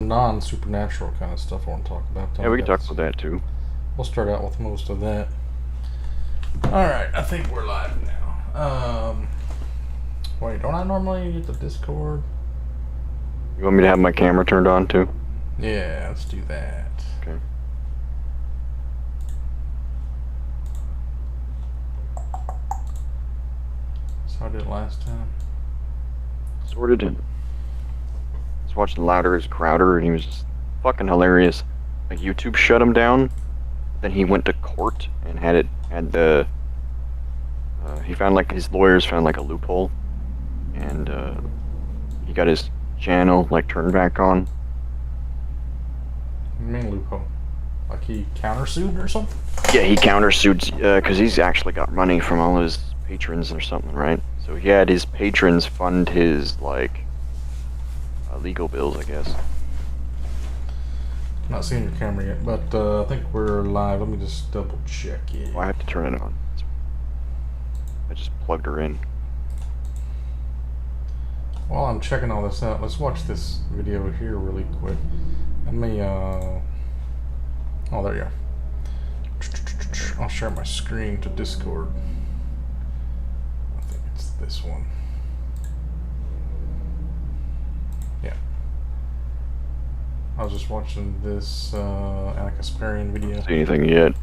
non-supernatural kind of stuff I want to talk about. Yeah, we can talk about that too. We'll start out with most of that. Alright, I think we're live now. Wait, don't I normally use the Discord? You want me to have my camera turned on too? Yeah, let's do that. Okay. So I did it last time. Sorted. I was watching Louder as Crowder, and he was just fucking hilarious. Like, YouTube shut him down, then he went to court and he found, like, his lawyers found, like, a loophole, and he got his channel, like, turned back on. What do you mean loophole? Like he countersued or something? Yeah, he countersued, because he's actually got money from all his patrons or something, right? So he had his patrons fund his, like, legal bills, I guess. Not seeing your camera yet, but I think we're live. Let me just double check it. Well, I have to turn it on. I just plugged her in. While I'm checking all this out, let's watch this video here really quick. Let me, oh, there you go. I'll share my screen to Discord. I think it's this one. Yeah. I was just watching this Anna Kasparian video. See anything yet?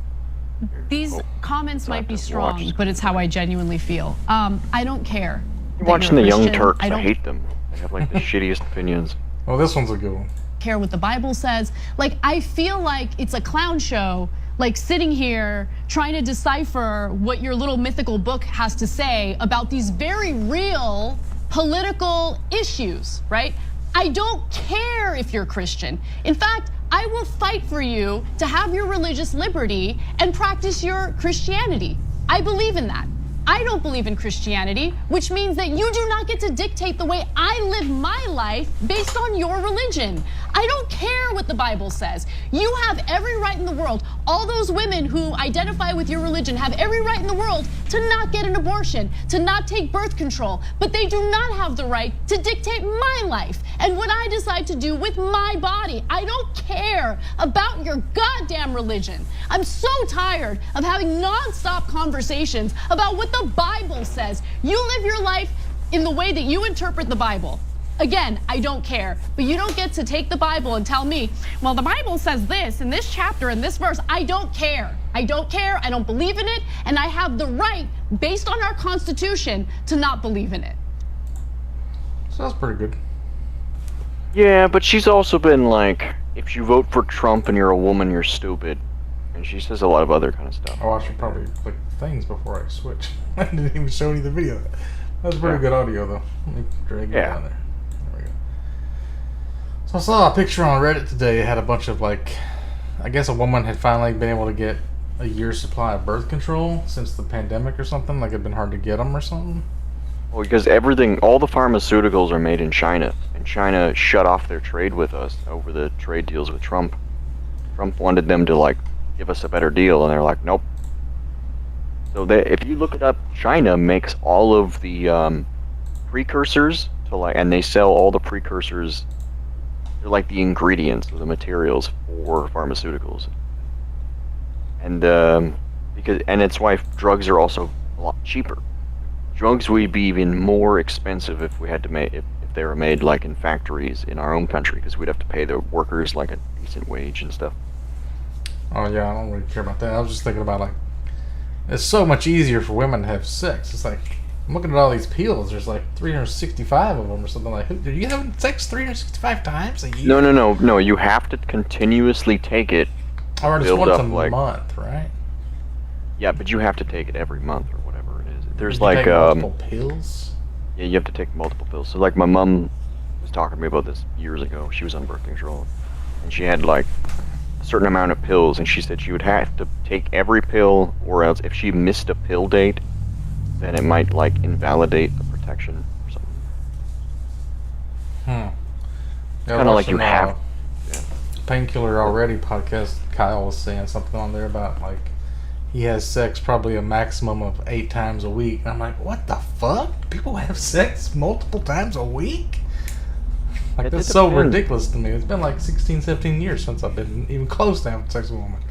These comments might be to strong, watch. but it's how I genuinely feel. I don't care. You're that watching you're the a Young Christian. Turks. I I don't hate them. They have, like, the shittiest opinions. Oh, this one's a good one. care what the Bible says. Like, I feel like it's a clown show, like sitting here trying to decipher what your little mythical book has to say about these very real political issues, right? I don't care if you're Christian. In fact, I will fight for you to have your religious liberty and practice your Christianity. I believe in that. I don't believe in Christianity, which means that you do not get to dictate the way I live my life based on your religion. I don't care what the Bible says. You have every right in the world. All those women who identify with your religion have every right in the world to not get an abortion, to not take birth control, but they do not have the right to dictate my life and what I decide to do with my body. I don't care about your goddamn religion. I'm so tired of having nonstop conversations about what the Bible says. You live your life in the way that you interpret the Bible. Again, I don't care, but you don't get to take the Bible and tell me, well, the Bible says this in this chapter in this verse. I don't care. I don't care. I don't believe in it. And I have the right, based on our Constitution, to not believe in it. So that's pretty good. Yeah, but she's also been like, if you vote for Trump and you're a woman, you're stupid. And she says a lot of other kind of stuff. Oh, I should probably click things before I switch. I didn't even show you the video. That's pretty good audio, though. Let me drag it down there. There we go. So I saw a picture on Reddit today. It had a bunch of, like, I guess a woman had finally been able to get a year's supply of birth control since the pandemic or something. Like, it'd been hard to get them or something. Well, because all the pharmaceuticals are made in China, and China shut off their trade with us over the trade deals with Trump. Trump wanted them to, like, give us a better deal, and they're like, nope. So if you look it up, China makes all of the precursors to, like, and they sell all the precursors. They're like the ingredients or the materials for pharmaceuticals. And it's why drugs are also a lot cheaper. Drugs would be even more expensive if we had to make if they were made, like, in factories in our own country, because we'd have to pay the workers, like, a decent wage and stuff. Oh yeah, I don't really care about that. I was just thinking about, like, it's so much easier for women to have sex. It's like, I'm looking at all these pills. There's like 365 of them or something. Like, are you having sex 365 times a year? No. You have to continuously take it. Or just build once up, a like, month, right? Yeah, but you have to take it every month or whatever it is. There's You like take multiple pills. Yeah, you have to take multiple pills. So, like, my mom was talking to me about this years ago. She was on birth control, and she had, like, a certain amount of pills, and she said she would have to take every pill, or else if she missed a pill date, then it might, like, invalidate the protection or something. Yeah, Kind of like you have. Yeah. Painkiller Already podcast. Kyle was saying something on there about, like, he has sex probably a maximum of 8 times a week. And I'm like, what the fuck? People have sex multiple times a week? Like, that's so ridiculous to me. It's been like 16, 17 years since I've been even close to having sex with a woman.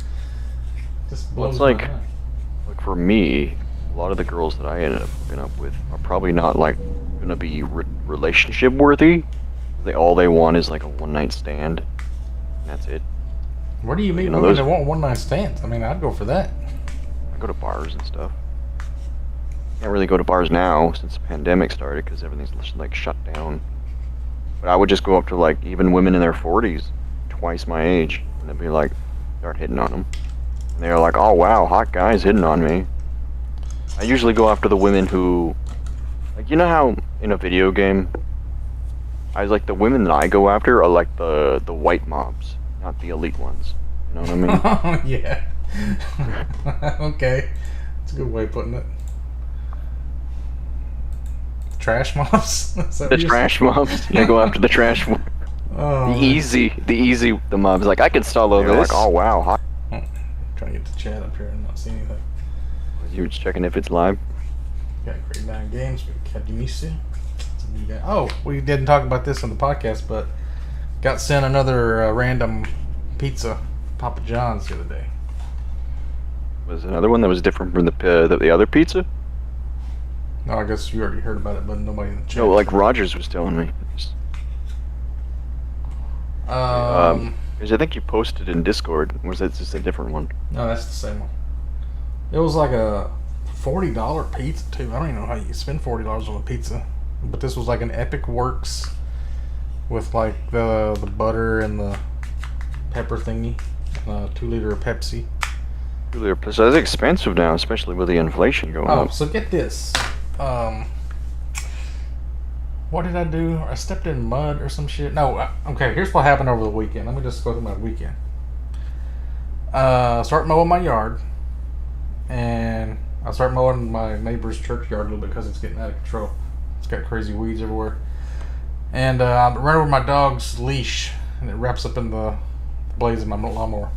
Just blows my mind. Like for me, a lot of the girls that I ended up hooking up with are probably not like gonna be relationship worthy. All they want is like a one-night stand. And that's it. Where do you meet women that want one-night stands? I mean, I'd go for that. I go to bars and stuff. Can't really go to bars now since the pandemic started because everything's like shut down. But I would just go up to like even women in their 40s, twice my age, and they'd be like, start hitting on them. And they're like, oh wow, hot guys hitting on me. I usually go after the women who, like, you know how in a video game, I like the women that I go after are like the white mobs, not the elite ones. You know what I mean? Yeah. Okay. That's a good way of putting it. Trash mobs? The trash mobs. Yeah, go after the trash mobs. Oh, the mobs. Like, I could stall over this. Like, oh wow, hot. Trying to get the chat up here and not see anything. You just checking if it's live? Got Great 9 Games. We got Kadimisi. Oh, we didn't talk about this on the podcast, but got sent another random pizza, Papa John's, the other day. Was another one that was different from the other pizza? No, I guess you already heard about it, but nobody in the chat. No, like Rogers was telling me. Because I think you posted in Discord. Or was that just a different one? No, that's the same one. It was like a $40 pizza too. I don't even know how you spend $40 on a pizza, but this was like an Epic Works with like the butter and the pepper thingy, 2 liter of Pepsi. 2 liter. So that's expensive now, especially with the inflation going up. Oh, so get this. What did I do? I stepped in mud or some shit. No, okay. Here's what happened over the weekend. Let me just go through my weekend. Start mowing my yard. And I start mowing my neighbor's church yard a little bit because it's getting out of control. It's got crazy weeds everywhere. And I run over my dog's leash, and it wraps up in the blades of my lawnmower.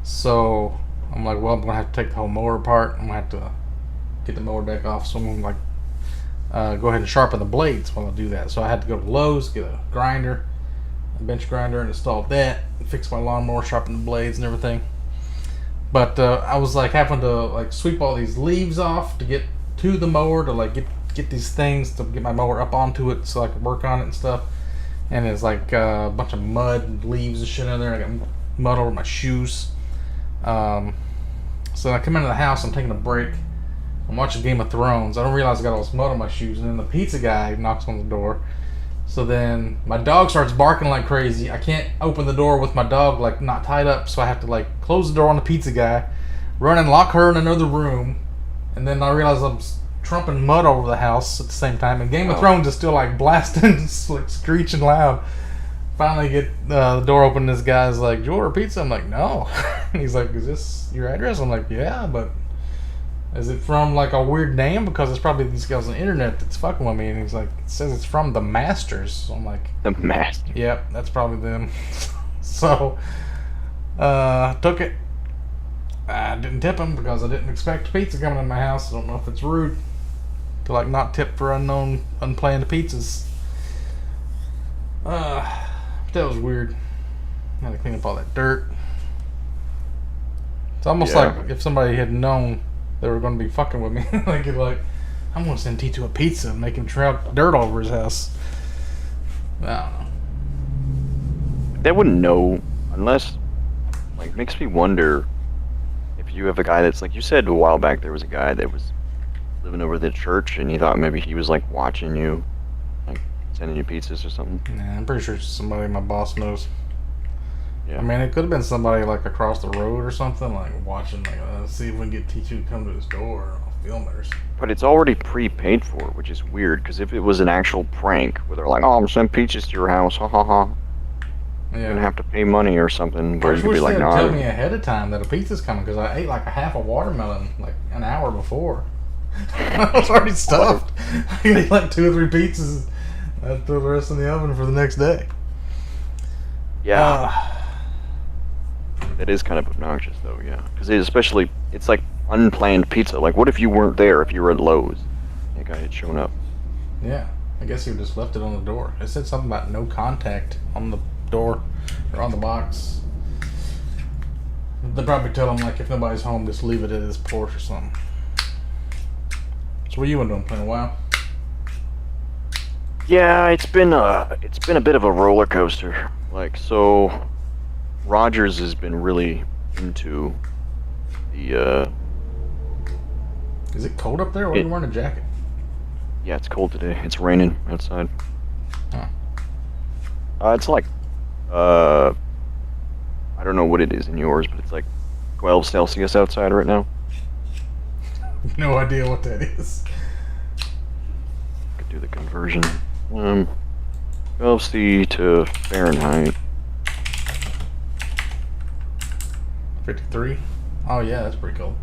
So I'm like, well, I'm going to have to take the whole mower apart. I'm going to have to get the mower back off. So I'm going to go ahead and sharpen the blades while I do that. So I had to go to Lowe's, get a grinder, a bench grinder, and install that, and fix my lawnmower, sharpen the blades and everything. But I was like having to like sweep all these leaves off to get to the mower to like get these things to get my mower up onto it so I could work on it and stuff. And it's like a bunch of mud and leaves and shit in there. I got mud over my shoes. So I come into the house. I'm taking a break. I'm watching Game of Thrones. I don't realize I got all this mud on my shoes. And then the pizza guy knocks on the door. So then my dog starts barking like crazy. I can't open the door with my dog like not tied up, so I have to like close the door on the pizza guy, run and lock her in another room, and then I realize I'm trumping mud over the house at the same time. And Game of Thrones is still like blasting, like screeching loud. Finally get the door open. This guy's like, "Do you order pizza?" I'm like, "No." And he's like, "Is this your address?" I'm like, "Yeah, but is it from like a weird name? Because it's probably these guys on the internet that's fucking with me." And he's like, "It says it's from the Masters." So I'm like, The Masters? Yep, that's probably them. So, took it. I didn't tip him because I didn't expect pizza coming in my house. I don't know if it's rude to like not tip for unplanned pizzas. That was weird. I had to clean up all that dirt. It's almost like if somebody had known they were going to be fucking with me. like, I'm going to send T2 a pizza and make him trap dirt all over his house. I don't know. They wouldn't know unless, like, makes me wonder if you have a guy that's, like you said a while back, there was a guy that was living over the church and he thought maybe he was, like, watching you, like, sending you pizzas or something. Nah, I'm pretty sure it's somebody my boss knows. Yeah. I mean, it could have been somebody like across the road or something, like watching, like, see if we can get T2 to come to his door. I'll film it or something. But it's already prepaid for, which is weird. Because if it was an actual prank, where they're like, "Oh, I'm sending pizzas to your house, ha ha ha," yeah, you're gonna have to pay money or something. Where I you could be like, "No." "No." Tell me ahead of time that a pizza's coming because I ate like a half a watermelon like an hour before. I was already stuffed. I ate like 2 or 3 pizzas. I threw the rest in the oven for the next day. Yeah. It is kind of obnoxious, though, yeah. Because especially, it's like unplanned pizza. Like, what if you weren't there if you were at Lowe's? That guy had shown up. Yeah. I guess he just left it on the door. It said something about no contact on the door or on the box. They probably tell him like if nobody's home, just leave it at his porch or something. So what you been doing? Playing a while? Yeah, it's been a bit of a roller coaster. Like, so Rogers has been really into the Is it cold up there? Why are you wearing a jacket? yeah, it's cold today. It's raining outside. Huh. It's like I don't know what it is in yours, but it's like 12 Celsius outside right now. No idea what that is. Could do the conversion. 12C to Fahrenheit. 53. Oh yeah, that's pretty cold.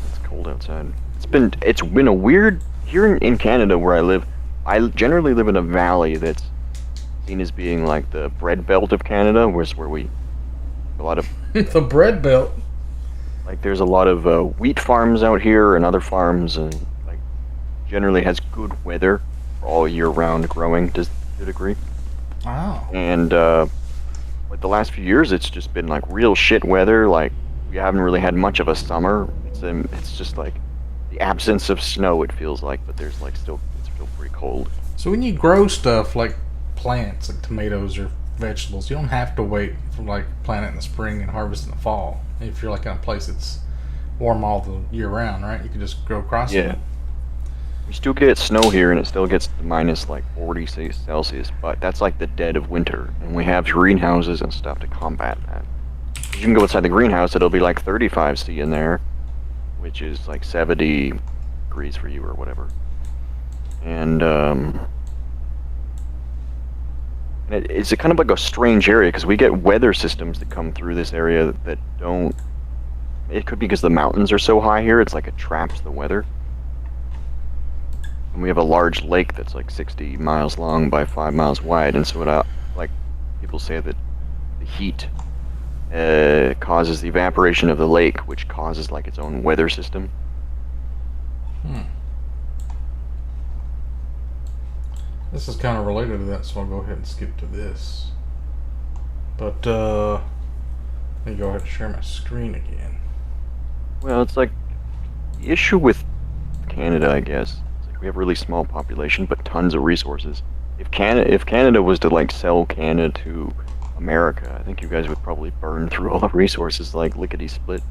It's cold outside. It's been a weird here in Canada where I live. I generally live in a valley that's seen as being like the bread belt of Canada, where we a lot of The bread belt. like there's a lot of wheat farms out here and other farms, and like generally has good weather for all year round growing to a degree. Oh. And like the last few years, it's just been like real shit weather. Like we haven't really had much of a summer. It's just like the absence of snow. It feels like, but there's like it's still pretty cold. So when you grow stuff like plants, like tomatoes or vegetables, you don't have to wait for like plant it in the spring and harvest in the fall. If you're like in a place that's warm all the year round, right? You can just grow across Yeah. it. We still get snow here, and it still gets to minus like 40 Celsius, but that's like the dead of winter, and we have greenhouses and stuff to combat that. You can go inside the greenhouse; it'll be like 35 C in there, which is like 70 degrees for you or whatever. And it's a kind of like a strange area because we get weather systems that come through this area that don't. It could be because the mountains are so high here; it's like it traps the weather. And we have a large lake that's like 60 miles long by 5 miles wide, and so like people say that the heat causes the evaporation of the lake, which causes like its own weather system. This is kind of related to that, so I'll go ahead and skip to this. But let me go ahead and share my screen again. Well, it's like the issue with Canada, I guess. It's like we have a really small population, but tons of resources. If Canada was to like sell Canada to America, I think you guys would probably burn through all the resources like lickety split.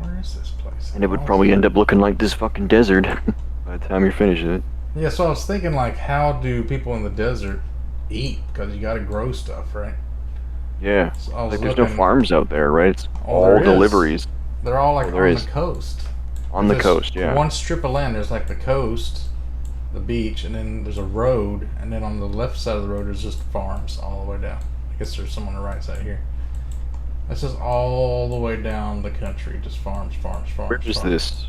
Where is this place? And it would probably end up looking like this fucking desert by the time you're finished with it. Yeah, so I was thinking, like, how do people in the desert eat? Because you got to grow stuff, right? Yeah. So I was Like there's no looking- farms out there, right? It's Oh, all there is. deliveries They're all like there on is. the coast. on the There's coast, yeah. One strip of land, there's like the coast, the beach, and then there's a road, and then on the left side of the road there's just farms all the way down. I guess there's some on the right side here. This is all the way down the country, just farms. Where is farms. this?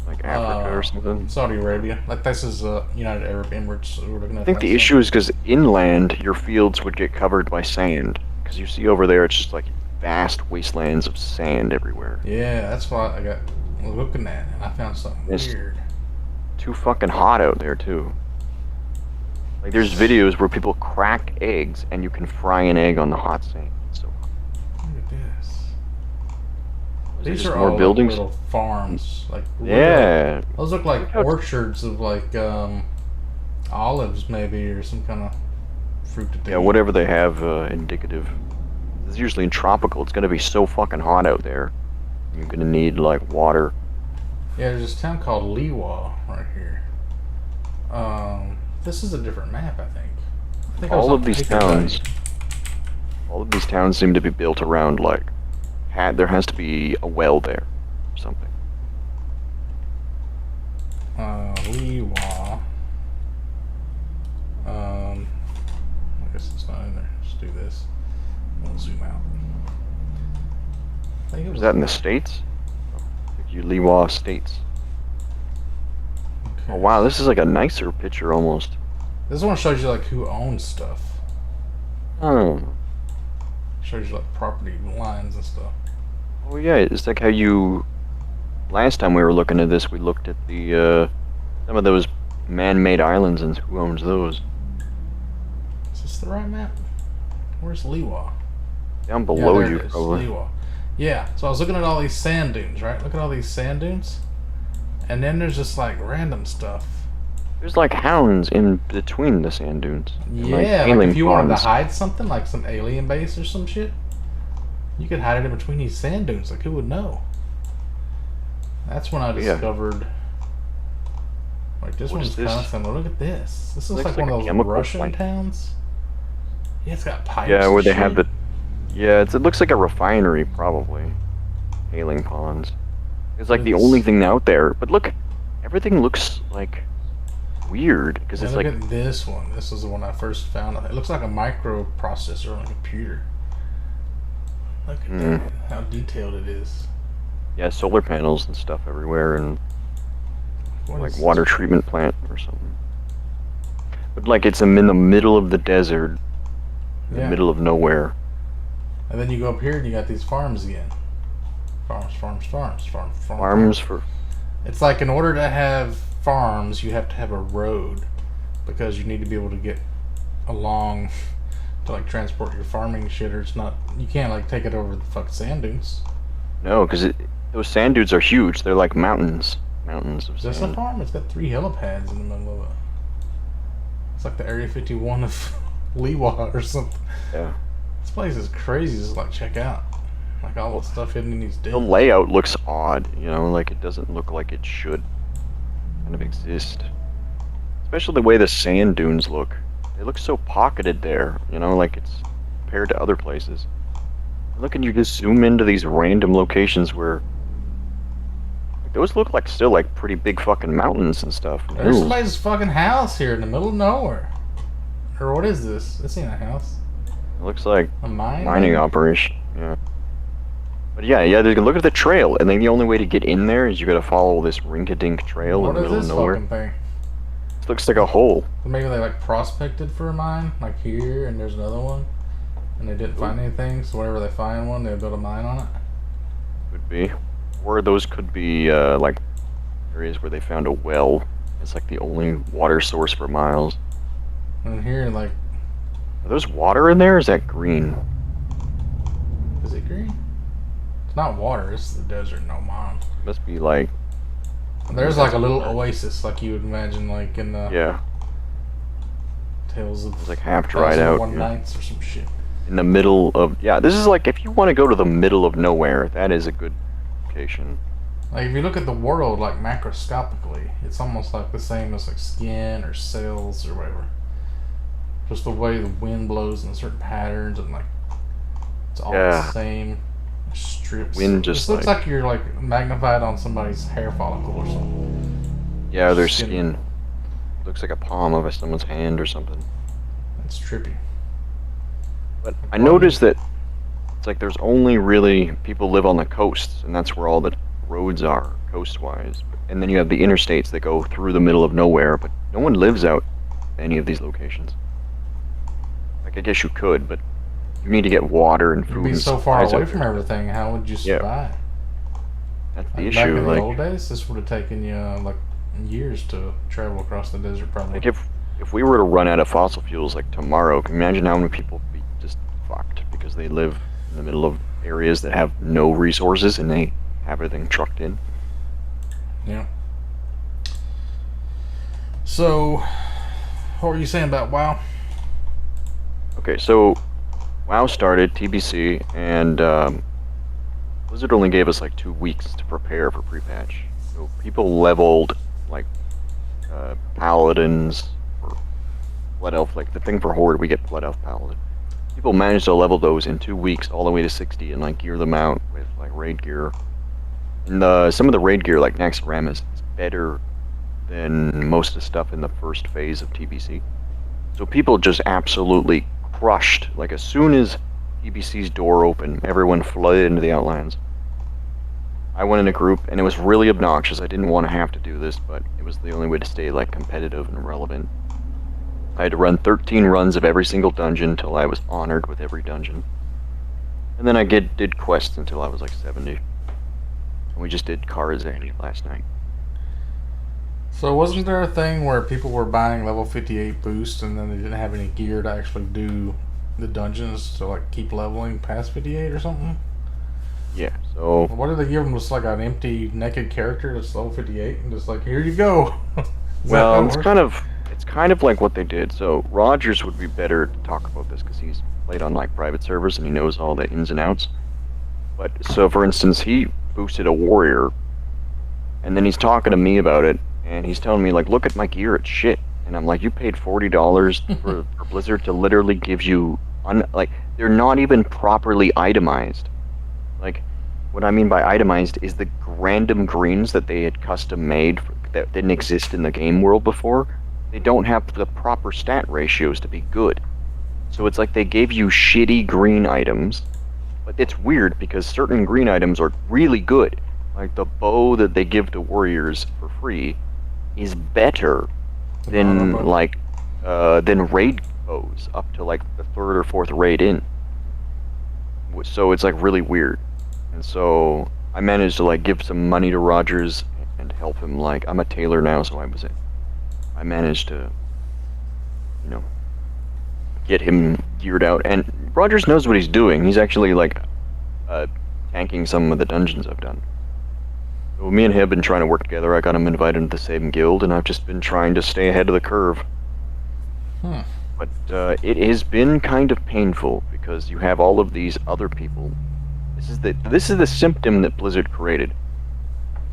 Like Africa or something? Saudi Arabia. Like this is United Arab Emirates. We're looking at I think that the stuff. issue is because inland, your fields would get covered by sand. Because you see over there, it's just like vast wastelands of sand everywhere. Yeah, that's what I got looking at, and I found something It's- weird. Too fucking hot out there, too. Like, there's videos where people crack eggs and you can fry an egg on the hot sand. It's so hot. Look at this. Is there These just are more all buildings? little farms. Like Yeah. those look like how- orchards of like olives maybe, or some kind of fruit that they Yeah, eat. whatever they have indicative. It's usually in tropical. It's gonna be so fucking hot out there. You're gonna need like water. Yeah, there's this town called Liwa right here. This is a different map, I think. I think I was All on of these Hickey Bay. towns seem to be built around like there has to be a well there or something. Liwa. I guess it's not in there. Just do this. We'll zoom out. I think it Is was that in the States? Liwa States. okay. Oh wow, this is like a nicer picture almost. This one shows you like who owns stuff. Oh. Shows you like property lines and stuff. Oh yeah, it's like how you. Last time we were looking at this, we looked at the some of those man-made islands, and who owns those? Is this the right map? Where's Liwa? Down below there you, it is, probably. Liwa. Yeah, so I was looking at all these sand dunes, right? Look at all these sand dunes. And then there's just like random stuff. There's like hounds in between the sand dunes. And, Yeah, like alien if you wanted ponds. to hide something, like some alien base or some shit, you could hide it in between these sand dunes. Like, who would know? That's when I Yeah. discovered. Like, this What one's is this? kind of similar. Look at this. This looks Looks like like one a of those chemical Russian plant. towns. Yeah, it's got pipes. Yeah, where and they have shit. the. Yeah, it looks like a refinery, probably. Alien ponds. It's like the It's- only thing out there. But look, everything looks like weird because Yeah, it's look like at this one. This is the one I first found. It looks like a microprocessor on a computer. Look at that, how detailed it is. yeah, solar panels and stuff everywhere, and What like is water this? treatment plant or something. But like it's in the middle of the desert, in the Yeah. middle of nowhere. And then you go up here and you got these farms again. Farms. Farms for It's like in order to have farms, you have to have a road because you need to be able to get along to like transport your farming shit, or it's not. You can't like take it over the fucking sand dunes. no, because those sand dunes are huge. They're like mountains of Is this a sand. farm? It's got 3 helipads in the middle of it. It's like the Area 51 of Liwa or something. Yeah. This place is crazy. Just like check out, like all the stuff hidden in these The dunes. layout looks odd, you know, like it doesn't look like it should kind of exist. Especially the way the sand dunes look. They look so pocketed there, you know, like it's compared to other places. Look, and you just zoom into these random locations where like, those look like still like pretty big fucking mountains and stuff. and There's hills. somebody's fucking house here in the middle of nowhere. Or what is this? This ain't a house. It looks like A mine? mining operation. Yeah. But yeah, look at the trail, and then the only way to get in there is you gotta follow this rink-a-dink trail What in the is middle of this nowhere. fucking thing? It looks like a hole. Maybe they like prospected for a mine, like here, and there's another one, and they didn't find anything. So whenever they find one, they build a mine on it. Could be. Or those could be like areas where they found a well. It's like the only water source for miles. And here, like, Are those water in there? Or is that green? is it green? It's not water. It's the desert. No mine. It must be like There's like a little oasis, like you would imagine, like in the yeah, Tales of it's like half dried out. 1001 Yeah. Nights or some shit. In the middle of this is like if you want to go to the middle of nowhere, that is a good location. Like if you look at the world like macroscopically, it's almost like the same as like skin or cells or whatever. Just the way the wind blows in certain patterns and like it's all Yeah. the same strips. Wind It just looks like- like you're like magnified on somebody's hair follicle or something. Yeah, their Skin. skin looks like a palm of someone's hand or something. It's trippy. But I noticed that it's like there's only really people live on the coasts, and that's where all the roads are, coast-wise. And then you have the interstates that go through the middle of nowhere, but no one lives out any of these locations. Like I guess you could, but you need to get water and food. You'd be and so far supplies away out from there. everything. How would you Yeah. survive? That's the Like, back issue. in the Like, old days, this would have taken you like years to travel across the desert, probably. like if we were to run out of fossil fuels like tomorrow, can you imagine how many people would be just fucked because they live in the middle of areas that have no resources and they have everything trucked in. Yeah. So, what were you saying about WoW? Okay, so WoW started, TBC, and Blizzard only gave us like 2 weeks to prepare for pre-patch. So people leveled like paladins or blood elf, like the thing for horde, we get blood elf paladin. People managed to level those in 2 weeks all the way to 60 and like gear them out with like raid gear. And some of the raid gear, like Next Ram, is better than most of the stuff in the first phase of TBC. So people just absolutely crushed. Like as soon as TBC's door opened, everyone flooded into the Outlands. I went in a group, and it was really obnoxious. I didn't want to have to do this, but it was the only way to stay like competitive and relevant. I had to run 13 runs of every single dungeon until I was honored with every dungeon. And then I did quests until I was like 70. And we just did Karazhan last night. So wasn't there a thing where people were buying level 58 boosts and then they didn't have any gear to actually do the dungeons to like keep leveling past 58 or something? Yeah. So What did they give them? Just like an empty naked character that's level 58 and just like, here you go. well, it's kind of like what they did. So Rogers would be better to talk about this because he's played on like private servers and he knows all the ins and outs. But so for instance, he boosted a warrior, and then he's talking to me about it, and he's telling me like, look at my gear, it's shit. And I'm like, you paid $40 for Blizzard to literally give you like they're not even properly itemized. Like, what I mean by itemized is the random greens that they had custom made that didn't exist in the game world before. They don't have the proper stat ratios to be good. So it's like they gave you shitty green items, but it's weird because certain green items are really good. Like the bow that they give to warriors for free is better than than raid bows up to like the third or fourth raid in. So it's like really weird. And so I managed to like give some money to Rogers and help him. Like, I'm a tailor now, so I managed to, you know, get him geared out. And Rogers knows what he's doing. He's actually like tanking some of the dungeons I've done. So me and him have been trying to work together. I got him invited into the same guild, and I've just been trying to stay ahead of the curve. But it has been kind of painful because you have all of these other people. This is the symptom that Blizzard created.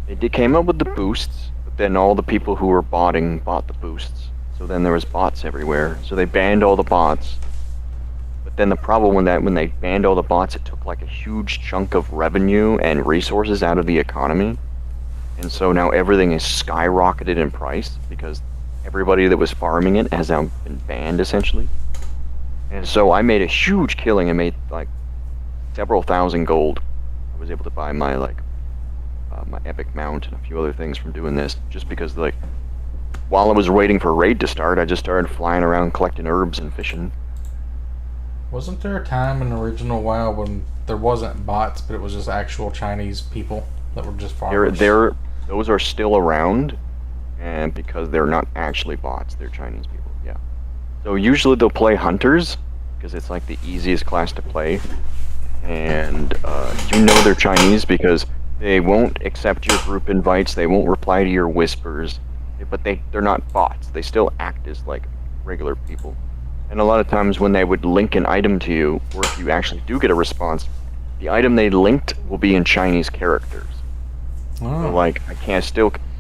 They came up with the boosts, but then all the people who were botting bought the boosts. So then there was bots everywhere. So they banned all the bots. But then the problem with that, when they banned all the bots, it took like a huge chunk of revenue and resources out of the economy. And so now everything is skyrocketed in price because everybody that was farming it has now been banned, essentially. And so I made a huge killing. I made like several thousand gold. I was able to buy my like my epic mount and a few other things from doing this, just because like while I was waiting for raid to start, I just started flying around collecting herbs and fishing. Wasn't there a time in the original WoW when there wasn't bots, but it was just actual Chinese people that were just farmers? Those are still around, and because they're not actually bots, they're Chinese people. Yeah. So usually they'll play hunters because it's like the easiest class to play, and you know they're Chinese because they won't accept your group invites, they won't reply to your whispers, but they're not bots. They still act as like regular people. And a lot of times when they would link an item to you, or if you actually do get a response, the item they linked will be in Chinese characters. Oh. So like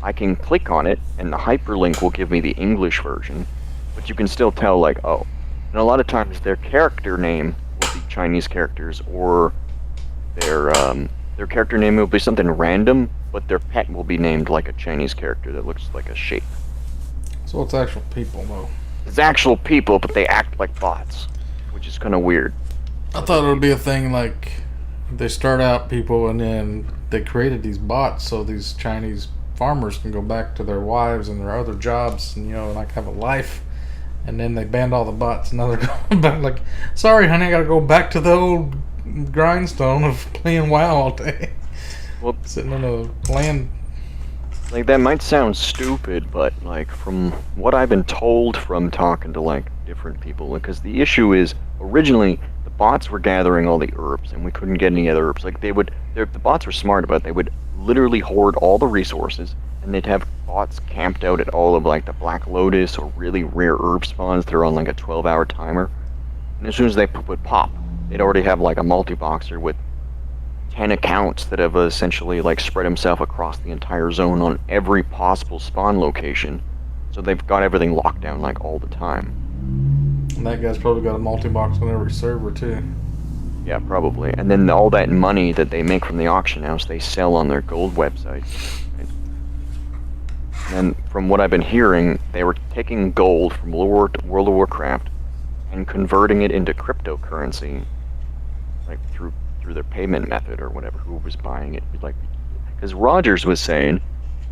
I can click on it and the hyperlink will give me the English version, but you can still tell like, oh. And a lot of times their character name will be Chinese characters, or their character name will be something random, but their pet will be named like a Chinese character that looks like a shape. So it's actual people, though. It's actual people, but they act like bots, which is kind of weird. I thought it would be a thing like they start out people and then they created these bots so these Chinese farmers can go back to their wives and their other jobs and, you know, like have a life. And then they banned all the bots and now they're going back like, sorry, honey, I gotta go back to the old grindstone of playing WoW all day. Well, sitting on a land. Like, that might sound stupid, but like from what I've been told from talking to like different people, because the issue is originally the bots were gathering all the herbs and we couldn't get any other herbs. Like the bots were smart about it. They would literally hoard all the resources, and they'd have bots camped out at all of like the Black Lotus or really rare herb spawns that are on like a 12-hour timer. And as soon as they would pop, they'd already have like a multi-boxer with 10 accounts that have essentially like spread himself across the entire zone on every possible spawn location. So they've got everything locked down like all the time. And that guy's probably got a multi-box on every server too. Yeah, probably. And then all that money that they make from the auction house, they sell on their gold website. Right? And from what I've been hearing, they were taking gold from World of Warcraft and converting it into cryptocurrency, like through their payment method or whatever, who was buying it. Like, because Rogers was saying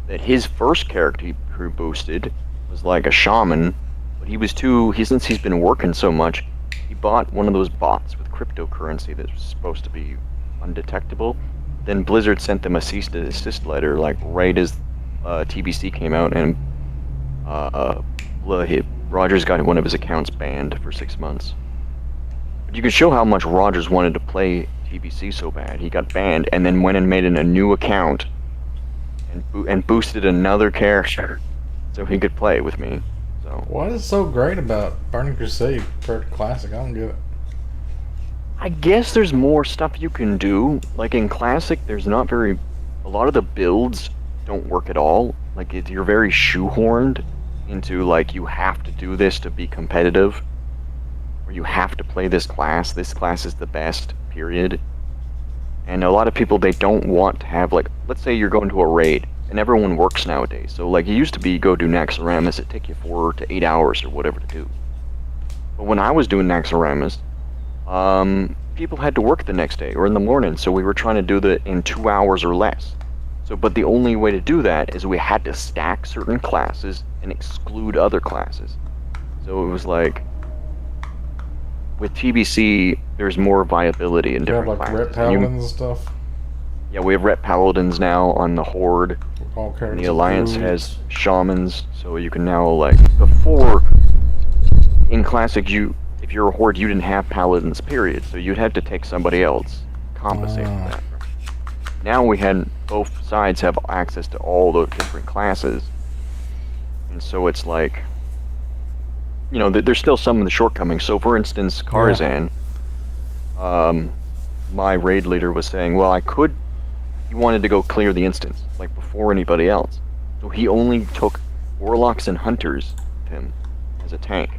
that his first character he boosted was like a shaman, but since he's been working so much, he bought one of those bots with cryptocurrency that was supposed to be undetectable. Then Blizzard sent them a cease to desist letter, like right as TBC came out, and Rogers got one of his accounts banned for 6 months. But you can show how much Rogers wanted to play TBC so bad. He got banned and then went and made a new account and boosted another character so he could play with me. So what is so great about Burning Crusade for Classic? I don't get it. I guess there's more stuff you can do. Like in Classic, there's not very... A lot of the builds don't work at all. Like, you're very shoehorned into, like, you have to do this to be competitive. Or you have to play this class. This class is the best, period. And a lot of people, they don't want to have, like... Let's say you're going to a raid, and everyone works nowadays. So, like, it used to be go do Naxxramas, it'd take you 4 to 8 hours or whatever to do. But when I was doing Naxxramas, people had to work the next day or in the morning, so we were trying to do that in 2 hours or less. So, but the only way to do that is we had to stack certain classes and exclude other classes. So it was like, with TBC, there's more viability in different like classes. Ret Paladins and stuff. Yeah, we have Ret Paladins now on the Horde. And the Alliance has Shamans, so you can now, like, before, in Classic, if you're a Horde, you didn't have Paladins, period, so you'd have to take somebody else, compensate for that. Now both sides have access to all the different classes, and so it's like, you know, there's still some of the shortcomings. So for instance, Karzhan, my raid leader was saying, well, he wanted to go clear the instance, like before anybody else. So he only took Warlocks and Hunters with him as a tank.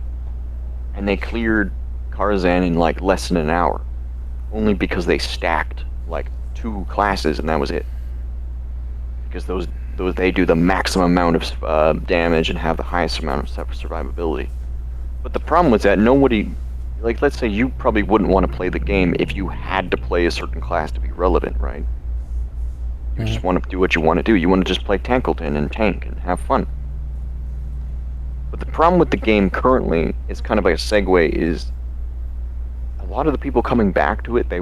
And they cleared Karzhan in like less than an hour. Only because they stacked like 2 classes and that was it. Because those they do the maximum amount of damage and have the highest amount of survivability. But the problem was that nobody, like, let's say you probably wouldn't want to play the game if you had to play a certain class to be relevant, right? You just want to do what you want to do. You want to just play Tankleton and tank and have fun. But the problem with the game currently is kind of like a segue, is a lot of the people coming back to it, they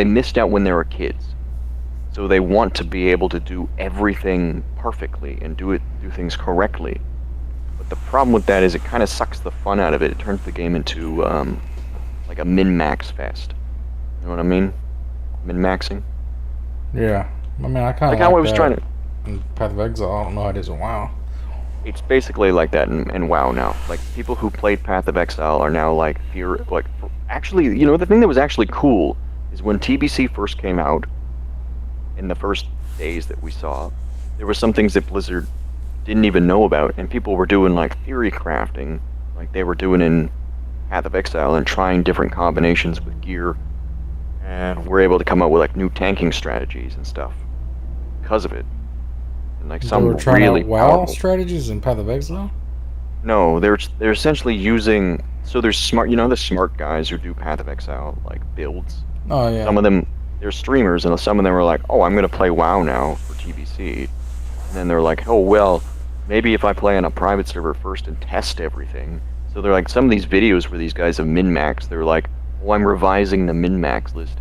missed out when they were kids. So they want to be able to do everything perfectly and do things correctly. But the problem with that is it kind of sucks the fun out of it. It turns the game into like a min-max fest. You know what I mean? Min-maxing? Yeah. I mean, I kind of like how I was trying to... In Path of Exile, I don't know how it is in WoW. It's basically like that in WoW now. Like, people who played Path of Exile are now like actually, you know, the thing that was actually cool is when TBC first came out, in the first days that we saw, there were some things that Blizzard didn't even know about, and people were doing like theory crafting, like they were doing in Path of Exile, and trying different combinations with gear, and were able to come up with like new tanking strategies and stuff because of it. And like some were trying really out WoW powerful strategies in Path of Exile? No, they're essentially using, so there's the smart guys who do Path of Exile like builds. Oh yeah. Some of them, they're streamers, and some of them are like, oh, I'm gonna play WoW now for TBC. And then they're like, oh well, maybe if I play on a private server first and test everything. So they're like, some of these videos where these guys have min-maxed, they're like, oh, I'm revising the min-max list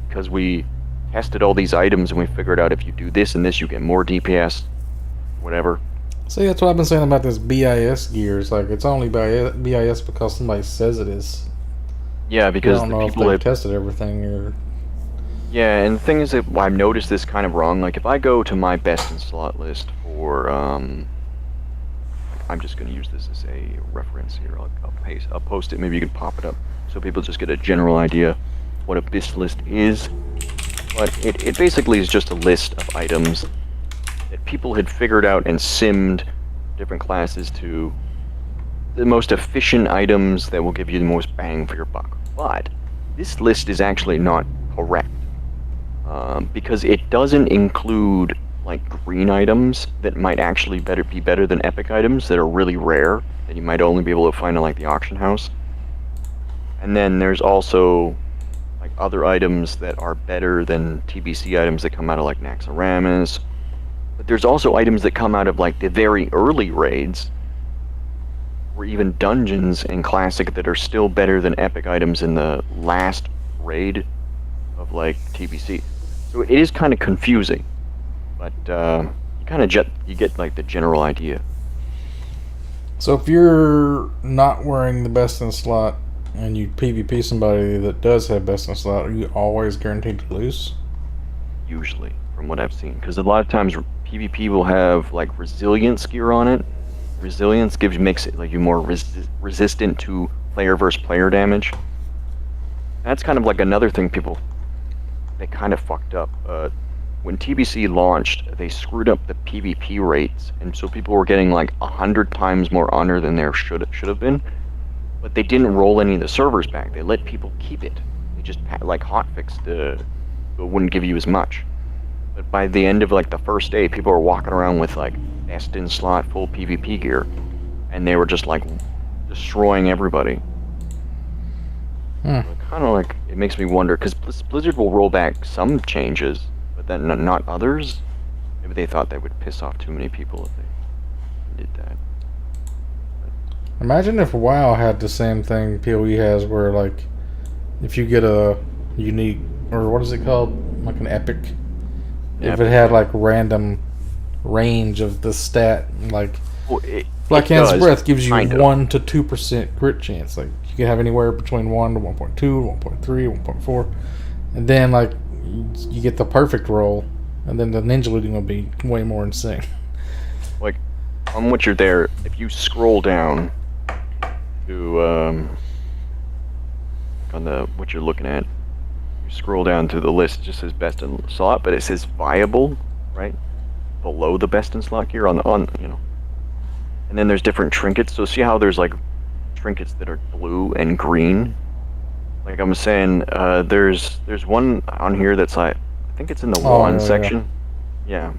because we tested all these items and we figured out if you do this and this, you get more DPS, whatever. See, that's what I've been saying about this BIS gear. It's like, it's only BIS because somebody says it is. Yeah, because I don't know if they've tested everything or... Yeah, and the thing is that I've noticed this kind of wrong. Like, if I go to my best in slot list for, I'm just going to use this as a reference here. I'll post it. Maybe you can pop it up so people just get a general idea what a BIS list is. But it basically is just a list of items that people had figured out and simmed different classes to the most efficient items that will give you the most bang for your buck. But this list is actually not correct. Because it doesn't include like green items that might actually be better than epic items that are really rare that you might only be able to find in like the auction house. And then there's also like other items that are better than TBC items that come out of like Naxxramas. But there's also items that come out of like the very early raids, or even dungeons in Classic, that are still better than epic items in the last raid of like TBC. So it is kind of confusing, but you get like the general idea. So if you're not wearing the best in slot and you PvP somebody that does have best in slot, are you always guaranteed to lose? Usually, from what I've seen, because a lot of times PvP will have like resilience gear on it. Resilience makes it like you more resistant to player versus player damage. That's kind of like another thing they kind of fucked up. When TBC launched, they screwed up the PvP rates, and so people were getting like 100 times more honor than there should have been. But they didn't roll any of the servers back. They let people keep it. They just like hotfixed it wouldn't give you as much. But by the end of like the first day, people were walking around with like best in slot full PvP gear, and they were just like destroying everybody. Kind of like, it makes me wonder, because Blizzard will roll back some changes, but then not others. Maybe they thought that would piss off too many people if they did that. Imagine if WoW had the same thing PoE has, where like if you get a unique, or what is it called, like an epic, if it had like random range of the stat, like Black Hand's Breath gives you 1 to 2% crit chance. Like you can have anywhere between 1 to 1.2, 1.3, 1.4, and then like you get the perfect roll, and then the ninja looting will be way more insane. Like on what you're there, if you scroll down to on the what you're looking at, you scroll down to the list. It just says best in slot, but it says viable right below the best in slot gear on you know. And then there's different trinkets. So see how there's like trinkets that are blue and green. Like I'm saying, there's one on here that's like, I think it's in the wand section. Yeah.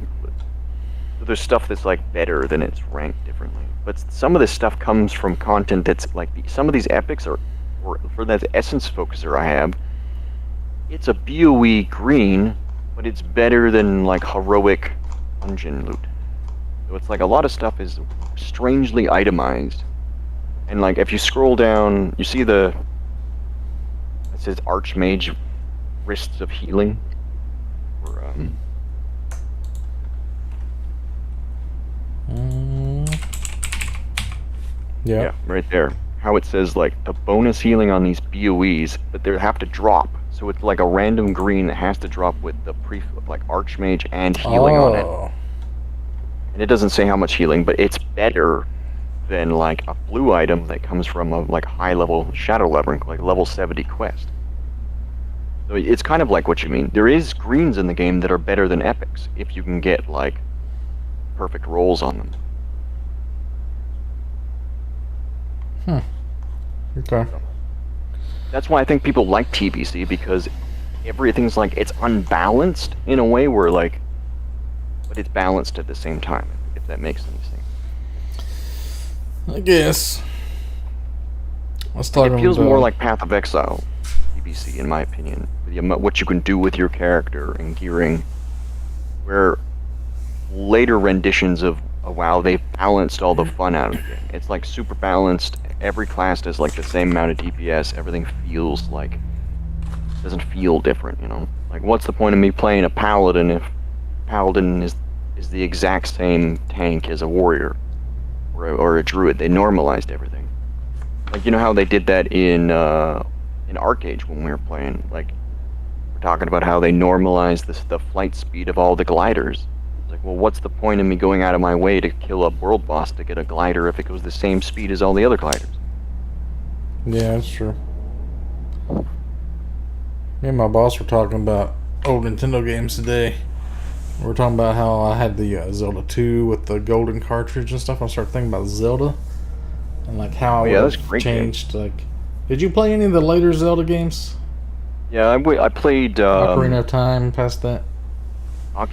So there's stuff that's like better than it's ranked differently. But some of this stuff comes from content that's like some of these epics are, or for that essence focuser I have, it's a BOE green, but it's better than like heroic dungeon loot. So it's like a lot of stuff is strangely itemized. And like if you scroll down, you see it says Archmage wrists of healing. Or, yeah, right there. How it says like the bonus healing on these BOEs, but they have to drop. So it's like a random green that has to drop with the like Archmage and healing on it. And it doesn't say how much healing, but it's better than like a blue item that comes from a like high level shadow leveling, like level 70 quest. So it's kind of like what you mean. There is greens in the game that are better than epics if you can get like perfect rolls on them. Okay. That's why I think people like TBC, because everything's like, it's unbalanced in a way where like, but it's balanced at the same time, if that makes any sense. I guess. Let's talk about it feels more like Path of Exile, TBC, in my opinion. What you can do with your character and gearing, where later renditions of WoW, they've balanced all the fun out of it. It's like super balanced. Every class does like the same amount of DPS. Everything feels like, doesn't feel different, you know? Like, what's the point of me playing a Paladin if Paladin is the exact same tank as a warrior or a druid? They normalized everything. Like, you know how they did that in Arcade when we were playing? Like, we're talking about how they normalized the flight speed of all the gliders. It's like, well, what's the point of me going out of my way to kill a world boss to get a glider if it goes the same speed as all the other gliders? Yeah, that's true. Me and my boss were talking about old Nintendo games today. We were talking about how I had the Zelda 2 with the golden cartridge and stuff. I started thinking about Zelda and like how that's it changed. Like, did you play any of the later Zelda games? Yeah, I played Ocarina of Time. Past that.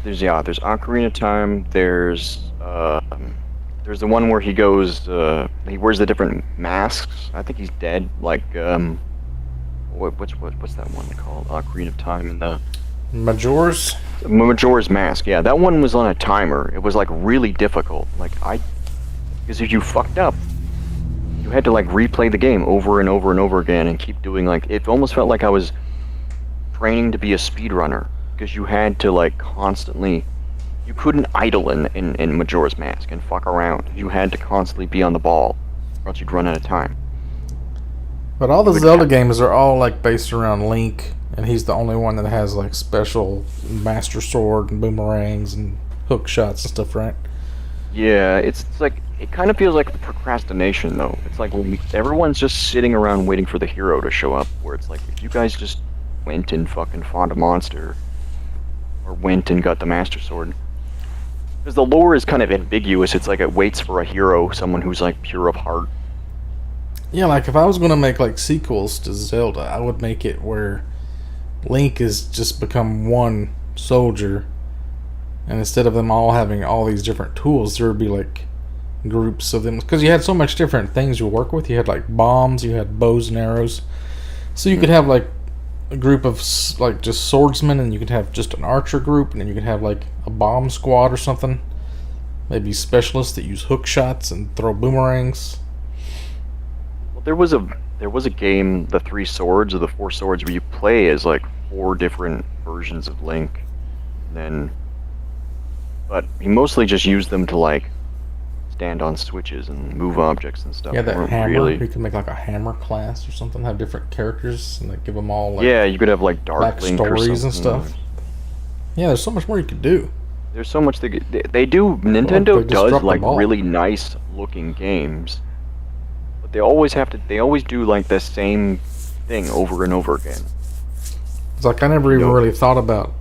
There's Ocarina of Time. There's the one where he goes. He wears the different masks. I think he's dead. Like what's that one called? Ocarina of Time and the Majora's Mask. Yeah, that one was on a timer. It was like really difficult. Like because if you fucked up, you had to like replay the game over and over and over again and keep doing like, it almost felt like I was training to be a speedrunner, because you had to like constantly You couldn't idle in Majora's Mask and fuck around. You had to constantly be on the ball, or else you'd run out of time. But all the Zelda games are all like based around Link, and he's the only one that has like special Master Sword and boomerangs and hook shots and stuff, right? Yeah, it's like it kind of feels like procrastination though. It's like everyone's just sitting around waiting for the hero to show up. Where it's like if you guys just went and fucking fought a monster, or went and got the Master Sword. Because the lore is kind of ambiguous. It's like it waits for a hero, someone who's like pure of heart. Yeah, like if I was gonna make like sequels to Zelda, I would make it where Link has just become one soldier, and instead of them all having all these different tools, there would be like groups of them. Because you had so much different things you work with. You had like bombs, you had bows and arrows, so you could have like a group of like just swordsmen, and you could have just an archer group, and then you could have like a bomb squad or something. Maybe specialists that use hook shots and throw boomerangs. There was a game, the 3 Swords or the 4 Swords, where you play as like 4 different versions of Link. But he mostly just used them to like stand on switches and move objects and stuff. Yeah, that hammer. You could make like a hammer class or something. Have different characters and like give them all like you could have like Dark Link or something. And stuff. Yeah, there's so much more you could do. There's so much they do. Nintendo does like really nice looking games. They always do like the same thing over and over again. It's like I never even really thought about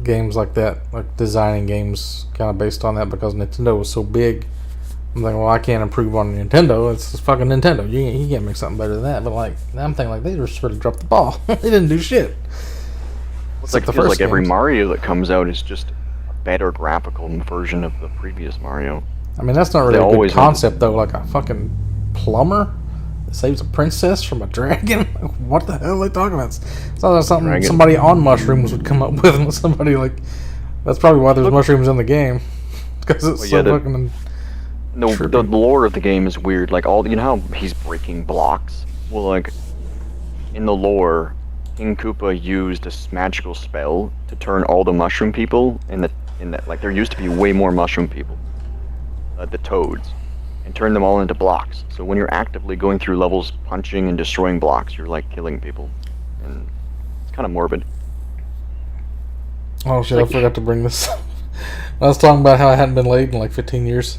games like that, like designing games kind of based on that, because Nintendo was so big. I'm thinking, well, I can't improve on Nintendo. It's just fucking Nintendo. You can't make something better than that. But like, I'm thinking like they just really dropped the ball. They didn't do shit. It's like the first like every Mario that comes out is just a better graphical version of the previous Mario. I mean, that's not really a good concept though. Like a fucking plumber that saves a princess from a dragon. What the hell are they talking about? It's not something somebody on mushrooms would come up with. Somebody like that's probably why there's mushrooms in the game, because it's fucking. The lore of the game is weird. Like how he's breaking blocks. Well, like in the lore, King Koopa used a magical spell to turn all the mushroom people in that like there used to be way more mushroom people, the toads, and turn them all into blocks. So when you're actively going through levels, punching and destroying blocks, you're like killing people, and it's kind of morbid. Oh shit! I forgot to bring this up. I was talking about how I hadn't been laid in like 15 years.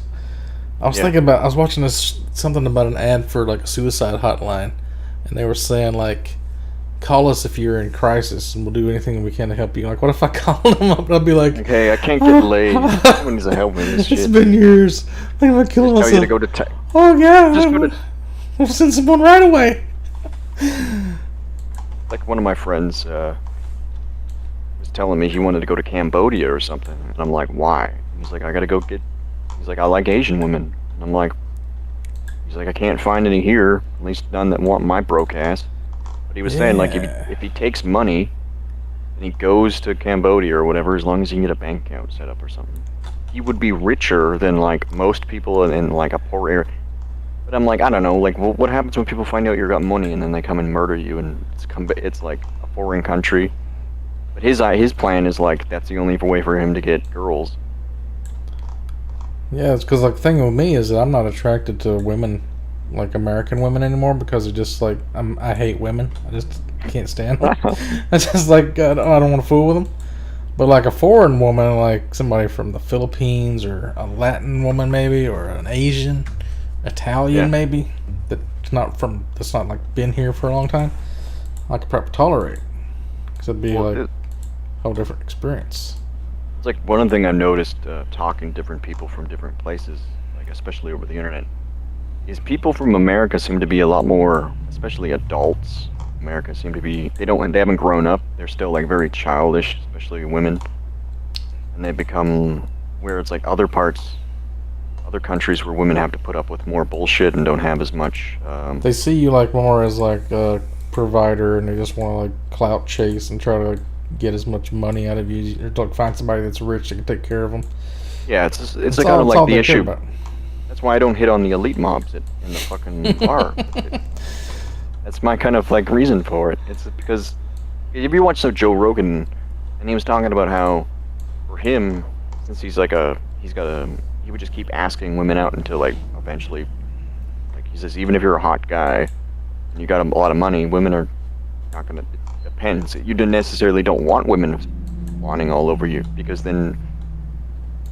I was thinking about, I was watching something about an ad for like a suicide hotline, and they were saying like, call us if you're in crisis and we'll do anything we can to help you. Like, what if I called them up and I'd be like, okay, I can't get laid. Someone needs to help me with this shit. It's been years. I think I'm gonna kill myself. Tell you to go to oh yeah, we'll send someone right away. Like one of my friends was telling me he wanted to go to Cambodia or something, and I'm like, why? He's like, I gotta go get. He's like, I like Asian women. And I'm like, he's like, I can't find any here, at least none that want my broke ass. But he was saying, like, if he takes money and he goes to Cambodia or whatever, as long as he can get a bank account set up or something, he would be richer than, like, most people in like, a poor area. But I'm like, I don't know, like, well, what happens when people find out you got money and then they come and murder you, and it's like a foreign country? But his plan is, like, that's the only way for him to get girls. Yeah, it's because like the thing with me is that I'm not attracted to women, like American women anymore, because it's just like I hate women. I just can't stand them. It's just like I don't want to fool with them. But like a foreign woman, like somebody from the Philippines or a Latin woman maybe, or an Asian, Italian maybe, that's not like been here for a long time, I could probably tolerate, because it'd be like a whole different experience. It's like one thing I noticed talking to different people from different places, like especially over the internet, is people from America seem to be a lot more, especially adults. America seem to be they haven't grown up. They're still like very childish, especially women, and they become where it's like other countries where women have to put up with more bullshit and don't have as much. They see you like more as like a provider, and they just want to like clout chase and try to like get as much money out of you, or like find somebody that's rich that can take care of them. Yeah, it's like kind of like the issue. That's why I don't hit on the elite mobs in the fucking bar. That's my kind of like reason for it. It's because if you watch Joe Rogan, and he was talking about how for him since he would just keep asking women out until like eventually, like he says, even if you're a hot guy and you got a lot of money, women are not gonna. It depends. You necessarily don't want women wanting all over you, because then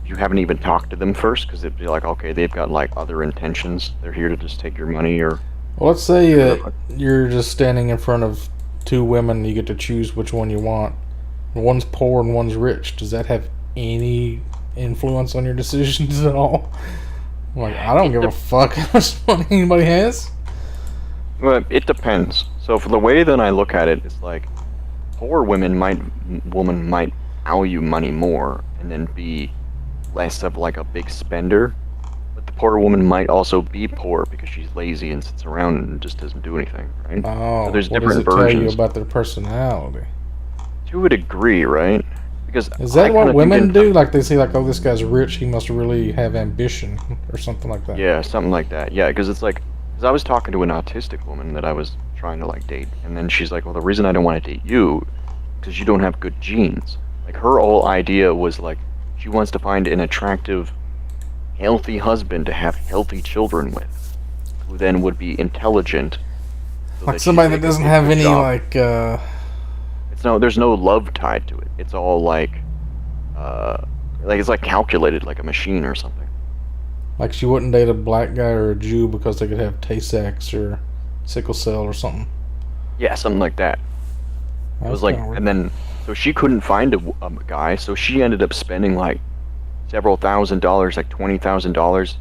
you haven't even talked to them first, because it'd be like, okay, they've got like other intentions. They're here to just take your money, or well, let's say you're just standing in front of two women. You get to choose which one you want. One's poor and one's rich. Does that have any influence on your decisions at all? Like, I don't give a fuck how much money anybody has. Well, it depends. So for the way that I look at it, it's like poor woman might value money more and then be less of like a big spender. But the poor woman might also be poor because she's lazy and sits around and just doesn't do anything, right? Oh, so there's what different does it versions. tell you about their personality? To a degree, right? Because is that what women do? Like they say, like, oh, this guy's rich, he must really have ambition, or something like that. Yeah, something like that. Yeah, because it's like, because I was talking to an autistic woman that I was trying to like date, and then she's like, well, the reason I don't want to date you, because you don't have good genes. Like her whole idea was like, she wants to find an attractive, healthy husband to have healthy children with, who then would be intelligent. So like somebody that doesn't have any job. like. There's no love tied to it. It's all like it's like calculated, like a machine or something. Like she wouldn't date a black guy or a Jew because they could have Tay-Sachs or sickle cell or something. Yeah, something like that. It was like, and then so she couldn't find a guy, so she ended up spending like several $1,000s, like $20,000,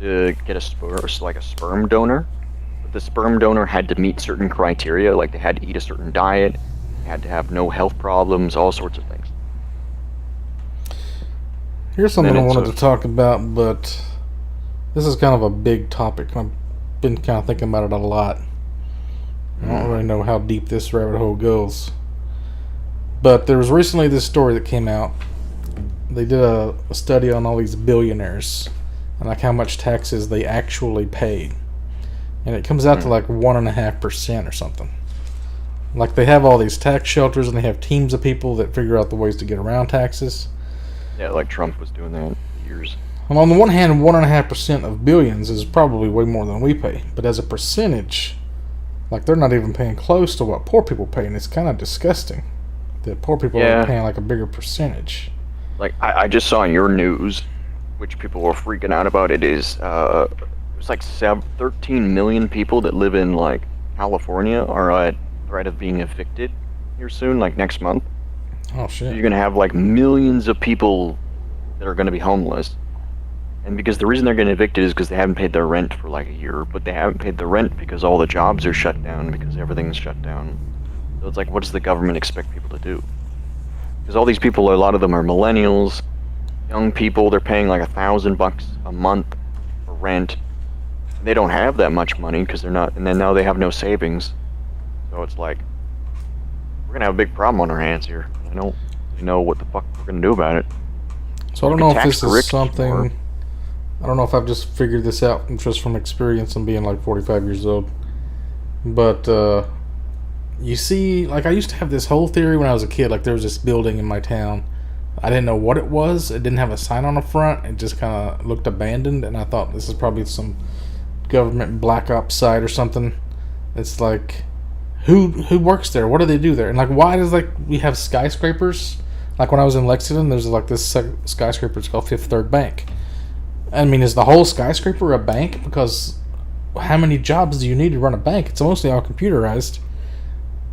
to get a sperm donor. The sperm donor had to meet certain criteria, like they had to eat a certain diet, they had to have no health problems, all sorts of things. Here's something I wanted to talk about, but this is kind of a big topic. I've been kind of thinking about it a lot. I don't really know how deep this rabbit hole goes. But there was recently this story that came out. They did a study on all these billionaires and like how much taxes they actually paid. And it comes out to like 1.5% or something. Like they have all these tax shelters and they have teams of people that figure out the ways to get around taxes. Yeah, like Trump was doing that for years. Well, on the one hand, 1.5% of billions is probably way more than we pay. But as a percentage, like they're not even paying close to what poor people pay. And it's kind of disgusting that poor people are paying like a bigger percentage. Like I just saw in your news, which people were freaking out about, it's like 13 million people that live in like California are at threat of being evicted here soon, like next month. Oh shit! So you're gonna have like millions of people that are gonna be homeless, and because the reason they're getting evicted is because they haven't paid their rent for like a year, but they haven't paid the rent because all the jobs are shut down because everything's shut down. So it's like, what does the government expect people to do? Because all these people, a lot of them are millennials, young people. They're paying like $1,000 a month for rent. They don't have that much money because they're not, and then now they have no savings. So it's like, we're gonna have a big problem on our hands here. I don't know what the fuck we're gonna do about it. So I don't know if this is something. I don't know if I've just figured this out just from experience and being like 45 years old. But you see, like I used to have this whole theory when I was a kid. Like there was this building in my town. I didn't know what it was. It didn't have a sign on the front. It just kind of looked abandoned, and I thought this is probably some government black ops site or something. It's like, who works there? What do they do there? And like, why does like we have skyscrapers? Like when I was in Lexington, there's like this skyscraper. It's called Fifth Third Bank. I mean, is the whole skyscraper a bank? Because how many jobs do you need to run a bank? It's mostly all computerized.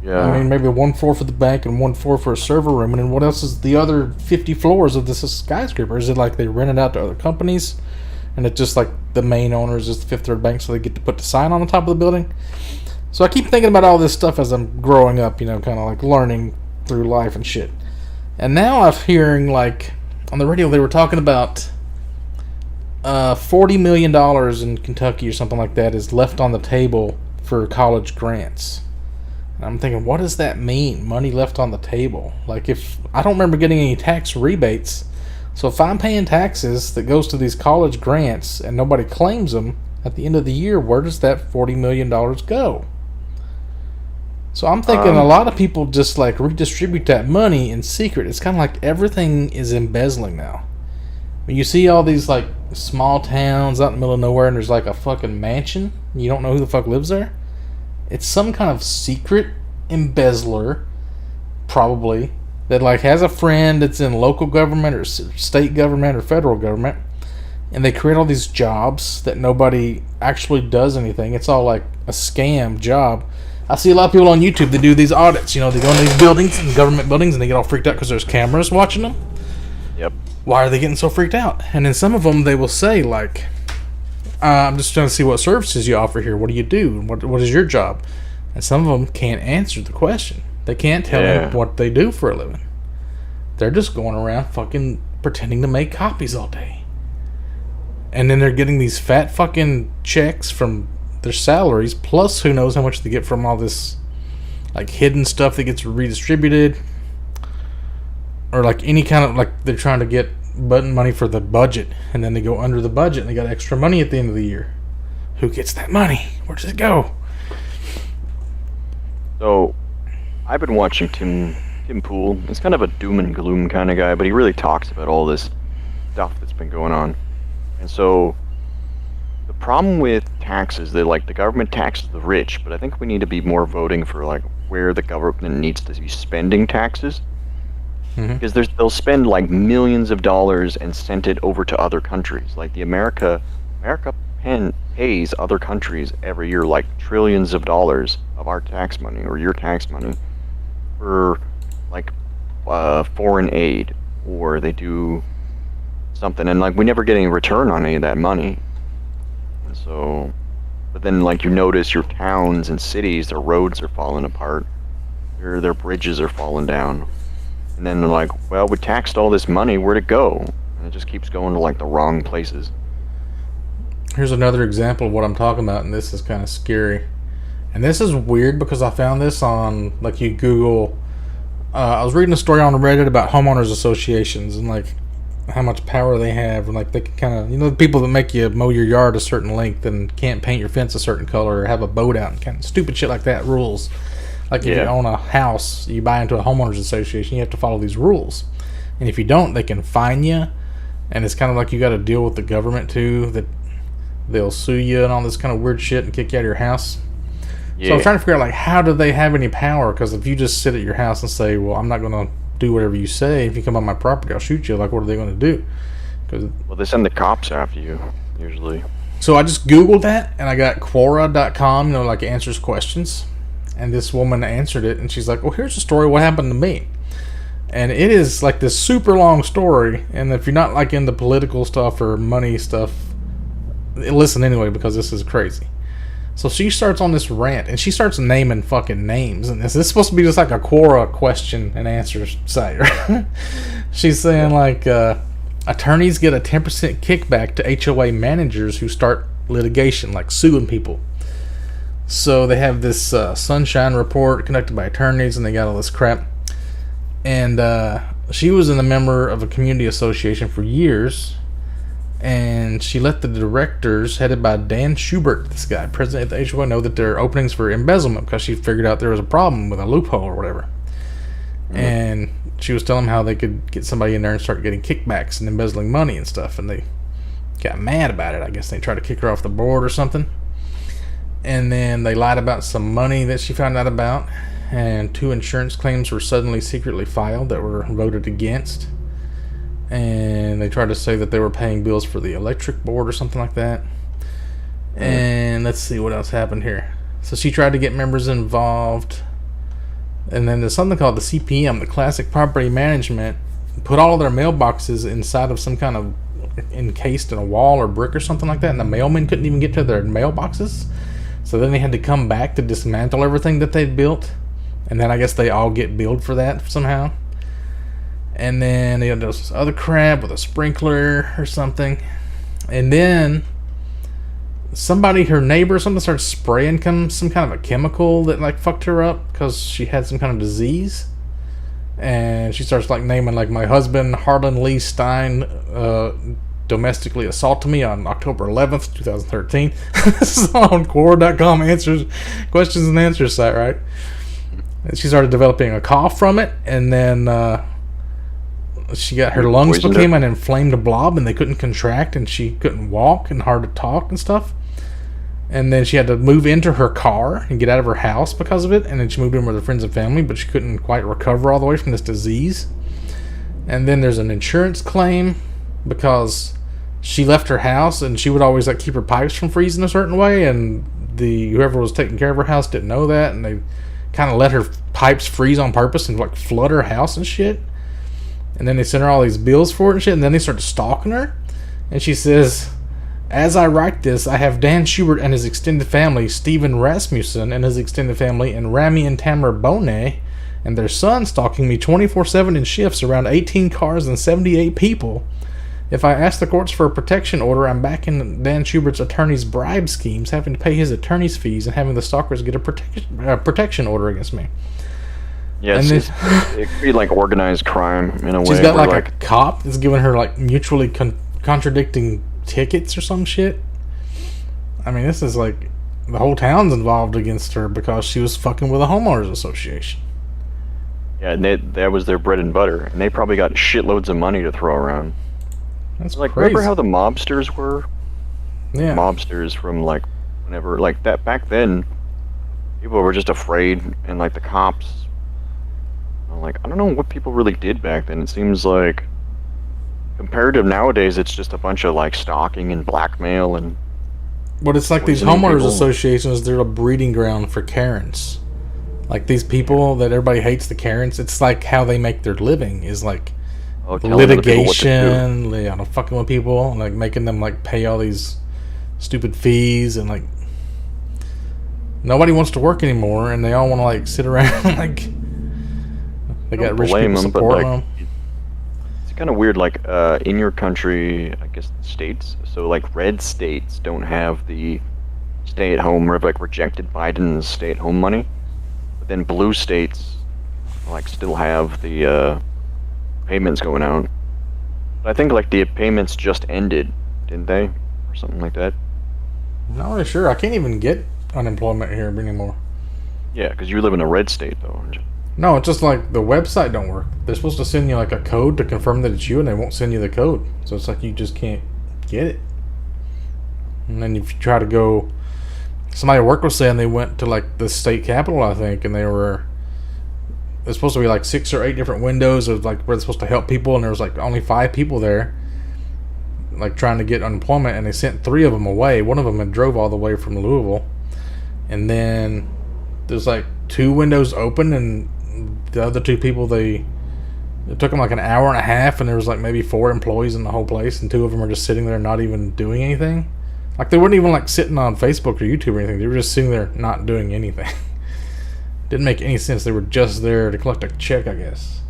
Yeah. I mean, maybe 1 floor for the bank and 1 floor for a server room. And then what else is the other 50 floors of this skyscraper? Is it like they rent it out to other companies? And it's just like the main owner is just the Fifth Third Bank, so they get to put the sign on the top of the building. So I keep thinking about all this stuff as I'm growing up, you know, kind of like learning through life and shit. And now I'm hearing, like, on the radio they were talking about $40 million in Kentucky or something like that is left on the table for college grants. And I'm thinking, what does that mean, money left on the table? Like, if I don't remember getting any tax rebates. So if I'm paying taxes that goes to these college grants and nobody claims them, at the end of the year, where does that $40 million go? So I'm thinking a lot of people just like redistribute that money in secret. It's kind of like everything is embezzling now. When you see all these like small towns out in the middle of nowhere and there's like a fucking mansion, you don't know who the fuck lives there. It's some kind of secret embezzler, probably, that like has a friend that's in local government or state government or federal government, and they create all these jobs that nobody actually does anything. It's all like a scam job. I see a lot of people on YouTube that do these audits. You know, they go into these buildings, and government buildings, and they get all freaked out because there's cameras watching them. Yep. Why are they getting so freaked out? And then some of them, they will say, like, I'm just trying to see what services you offer here. What do you do? What is your job? And some of them can't answer the question. They can't tell them what they do for a living. They're just going around fucking pretending to make copies all day. And then they're getting these fat fucking checks from their salaries, plus who knows how much they get from all this like hidden stuff that gets redistributed, or like any kind of like they're trying to get button money for the budget, and then they go under the budget and they got extra money at the end of the year. Who gets that money? Where does it go? So I've been watching Tim Pool. He's kind of a doom and gloom kind of guy, but he really talks about all this stuff that's been going on. And so the problem with taxes, they like the government taxes the rich, but I think we need to be more voting for like where the government needs to be spending taxes. Because they'll spend like millions of dollars and send it over to other countries. Like America pays other countries every year like trillions of dollars of our tax money or your tax money for like foreign aid, or they do something, and like we never get any return on any of that money. And so, but then like you notice your towns and cities, their roads are falling apart, their bridges are falling down. And then they're like, well, we taxed all this money, where'd it go? And it just keeps going to like the wrong places. Here's another example of what I'm talking about, and this is kind of scary. And this is weird because I found this on, like, you Google. I was reading a story on Reddit about homeowners associations and like how much power they have, and like they can kind of, you know, the people that make you mow your yard a certain length and can't paint your fence a certain color or have a boat out and kind of stupid shit like that, rules. Like if you own a house, you buy into a homeowners association, you have to follow these rules. And if you don't, they can fine you. And it's kind of like you got to deal with the government too, that they'll sue you and all this kind of weird shit and kick you out of your house. Yeah. So I'm trying to figure out, like, how do they have any power? Because if you just sit at your house and say, well, I'm not going to do whatever you say. If you come on my property, I'll shoot you. Like, what are they going to do? Well, they send the cops after you, usually. So I just Googled that, and I got Quora.com, you know, like, answers questions. And this woman answered it, and she's like, well, here's a story what happened to me. And it is like this super long story, and if you're not like into political stuff or money stuff, listen anyway, because this is crazy. So she starts on this rant, and she starts naming fucking names, and this is supposed to be just like a Quora question and answer site. She's saying like attorneys get a 10% kickback to HOA managers who start litigation, like suing people. So they have this sunshine report conducted by attorneys, and they got all this crap. And she was a member of a community association for years, and she let the directors, headed by Dan Schubert, this guy, president of the HOA, know that there are openings for embezzlement because she figured out there was a problem with a loophole or whatever. Mm-hmm. And she was telling them how they could get somebody in there and start getting kickbacks and embezzling money and stuff, and they got mad about it. I guess they tried to kick her off the board or something. And then they lied about some money that she found out about, and 2 insurance claims were suddenly secretly filed that were voted against. And they tried to say that they were paying bills for the electric board or something like that. And let's see what else happened here. So she tried to get members involved. And then there's something called the CPM, the Classic Property Management, put all of their mailboxes inside of some kind of encased in a wall or brick or something like that, and the mailmen couldn't even get to their mailboxes. So then they had to come back to dismantle everything that they'd built. And then I guess they all get billed for that somehow. And then there was this other crap with a sprinkler or something. And then somebody, her neighbor or something, started spraying some kind of a chemical that like fucked her up because she had some kind of disease. And she starts like naming like, my husband Harlan Lee Stein domestically assaulted me on October 11th, 2013. This is on Quora.com answers, questions and answers site, right? And she started developing a cough from it, and then she got her lungs became an inflamed blob, and they couldn't contract, and she couldn't walk, and hard to talk and stuff. And then she had to move into her car and get out of her house because of it. And then she moved in with her friends and family, but she couldn't quite recover all the way from this disease. And then there's an insurance claim because she left her house, and she would always like keep her pipes from freezing a certain way, and whoever was taking care of her house didn't know that, and they kind of let her pipes freeze on purpose and like flood her house and shit. And then they sent her all these bills for it and shit, and then they started stalking her. And she says, "As I write this, I have Dan Schubert and his extended family, Steven Rasmussen and his extended family, and Rami and Tamara Bonet and their son stalking me 24/7 in shifts, around 18 cars and 78 people. If I ask the courts for a protection order, I'm back in Dan Schubert's attorney's bribe schemes, having to pay his attorney's fees and having the stalkers get a protection order against me." Yeah, it could be like organized crime in a way. She's got like a cop that's giving her like mutually contradicting tickets or some shit. I mean, this is like the whole town's involved against her because she was fucking with a homeowners association. Yeah, and that was their bread and butter, and they probably got shitloads of money to throw around. That's like crazy. Remember how the mobsters were? Yeah. Mobsters from like whenever, like that back then. People were just afraid, and like the cops. Like, I don't know what people really did back then. It seems like compared to nowadays, it's just a bunch of like stalking and blackmail and. But it's like these homeowners associations, they're a breeding ground for Karens. Like these people that everybody hates, the Karens, it's like how they make their living is like litigation, fucking with people, and like making them like pay all these stupid fees, and like nobody wants to work anymore, and they all want to like sit around like they got rich people supporting them. It's kind of weird, like in your country, I guess states. So like red states don't have the stay-at-home, or like rejected Biden's stay-at-home money, but then blue states like still have the payments going out. But I think like the payments just ended, didn't they, or something like that? Not really sure. I can't even get unemployment here anymore. Yeah, because you live in a red state though, aren't you? No, it's just like the website don't work. They're supposed to send you like a code to confirm that it's you, and they won't send you the code. So it's like you just can't get it. And then if you try to go, somebody at work was saying they went to like the state capitol, I think, and there's supposed to be like 6 or 8 different windows of like where they're supposed to help people, and there was like only 5 people there, like trying to get unemployment, and they sent 3 of them away. One of them had drove all the way from Louisville, and then there's like 2 windows open, and the other 2 people, it took them like an hour and a half, and there was like maybe 4 employees in the whole place, and 2 of them are just sitting there not even doing anything. Like they weren't even like sitting on Facebook or YouTube or anything. They were just sitting there not doing anything. Didn't make any sense. They were just there to collect a check, I guess.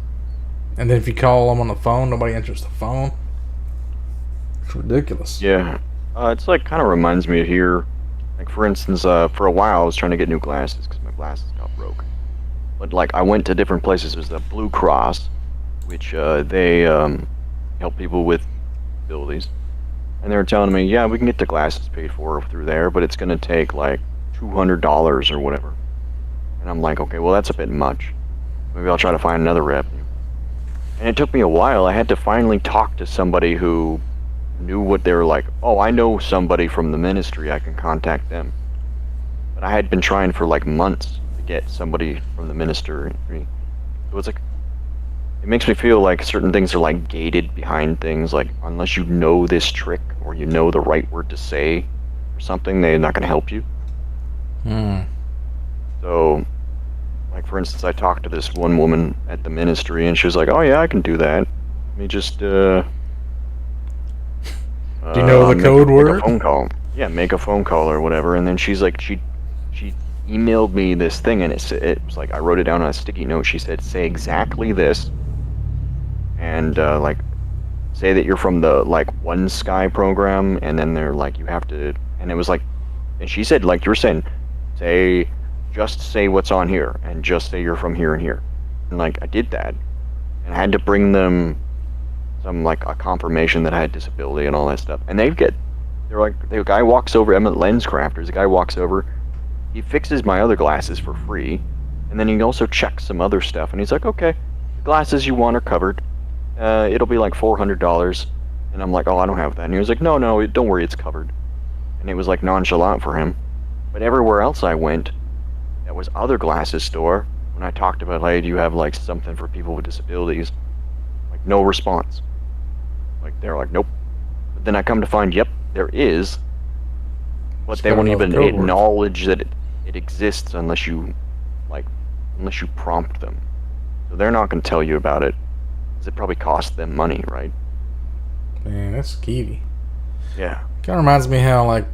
And then if you call them on the phone, nobody answers the phone. It's ridiculous. Yeah. It's like kind of reminds me of here. Like for instance, for a while I was trying to get new glasses because my glasses got broke. But like I went to different places. There's the Blue Cross, which they help people with disabilities. And they were telling me, yeah, we can get the glasses paid for through there, but it's going to take like $200 or whatever. And I'm like, okay, well, that's a bit much. Maybe I'll try to find another rep. And it took me a while. I had to finally talk to somebody who knew what they were like. Oh, I know somebody from the ministry. I can contact them. But I had been trying for like months to get somebody from the ministry. So it's like, it makes me feel like certain things are like gated behind things. Like unless you know this trick or you know the right word to say or something, they're not going to help you. So, like for instance, I talked to this one woman at the ministry, and she was like, "Oh yeah, I can do that. Let me just do you know the code word? Make a phone call. Yeah, make a phone call or whatever." And then she's like, she emailed me this thing, and it was like I wrote it down on a sticky note. She said, "Say exactly this." And like say that you're from the like One Sky program, and then they're like you have to, and it was like, and she said like you're saying, just say what's on here, and just say you're from here and here, and like I did that, and I had to bring them some like a confirmation that I had disability and all that stuff, and they're like the guy walks over, I'm at Lens Crafters, the guy walks over, he fixes my other glasses for free, And then he also checks some other stuff, and he's like, okay, the glasses you want are covered. It'll be like $400. And I'm like, oh, I don't have that. And he was like, no, don't worry, it's covered. And it was like nonchalant for him. But everywhere else I went, that was other glasses store, when I talked about, hey, do you have like something for people with disabilities? Like, no response. Like, they're like, nope. But then I come to find, yep, there is. But they won't even acknowledge that it exists unless you prompt them. So they're not going to tell you about it, because it probably costs them money, right? Man, that's skeevy. Yeah. Kind of reminds me how, like,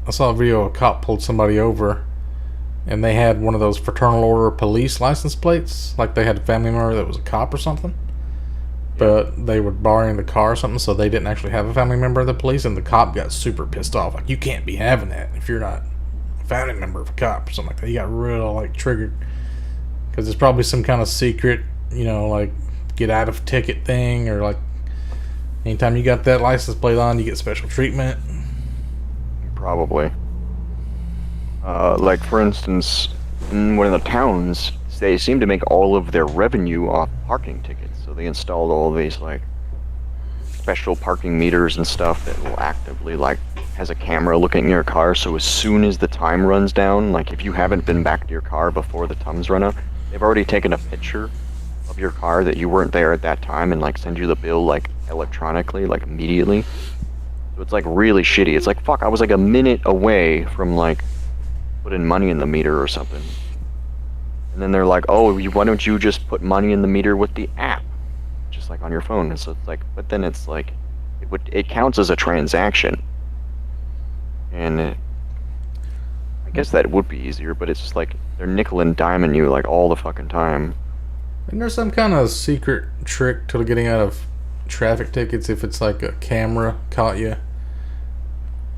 I saw a video of a cop pulled somebody over, and they had one of those fraternal order police license plates. Like, they had a family member that was a cop or something. But they were borrowing the car or something, so they didn't actually have a family member of the police, and the cop got super pissed off. Like, you can't be having that if you're not a family member of a cop or something like that. He got real, like, triggered. Because there's probably some kind of secret, you know, like, get out of ticket thing, or, like, anytime you got that license plate on, you get special treatment. Probably. Like, for instance, in one of the towns, they seem to make all of their revenue off parking tickets. So they installed all these, like, special parking meters and stuff that will actively, like, has a camera looking in your car. So as soon as the time runs down, like, if you haven't been back to your car before the time's run out, they've already taken a picture of your car that you weren't there at that time and, like, send you the bill, like, electronically, like, immediately. So it's, like, really shitty. It's like, fuck, I was, like, a minute away from, like, putting money in the meter or something. And then they're like, oh, why don't you just put money in the meter with the app? Just, like, on your phone. And so it's like, but then it's, like, it counts as a transaction. And I guess that would be easier, but it's just, like, they're nickel and diming you, like, all the fucking time. Isn't there some kind of secret trick to getting out of traffic tickets if it's like a camera caught you?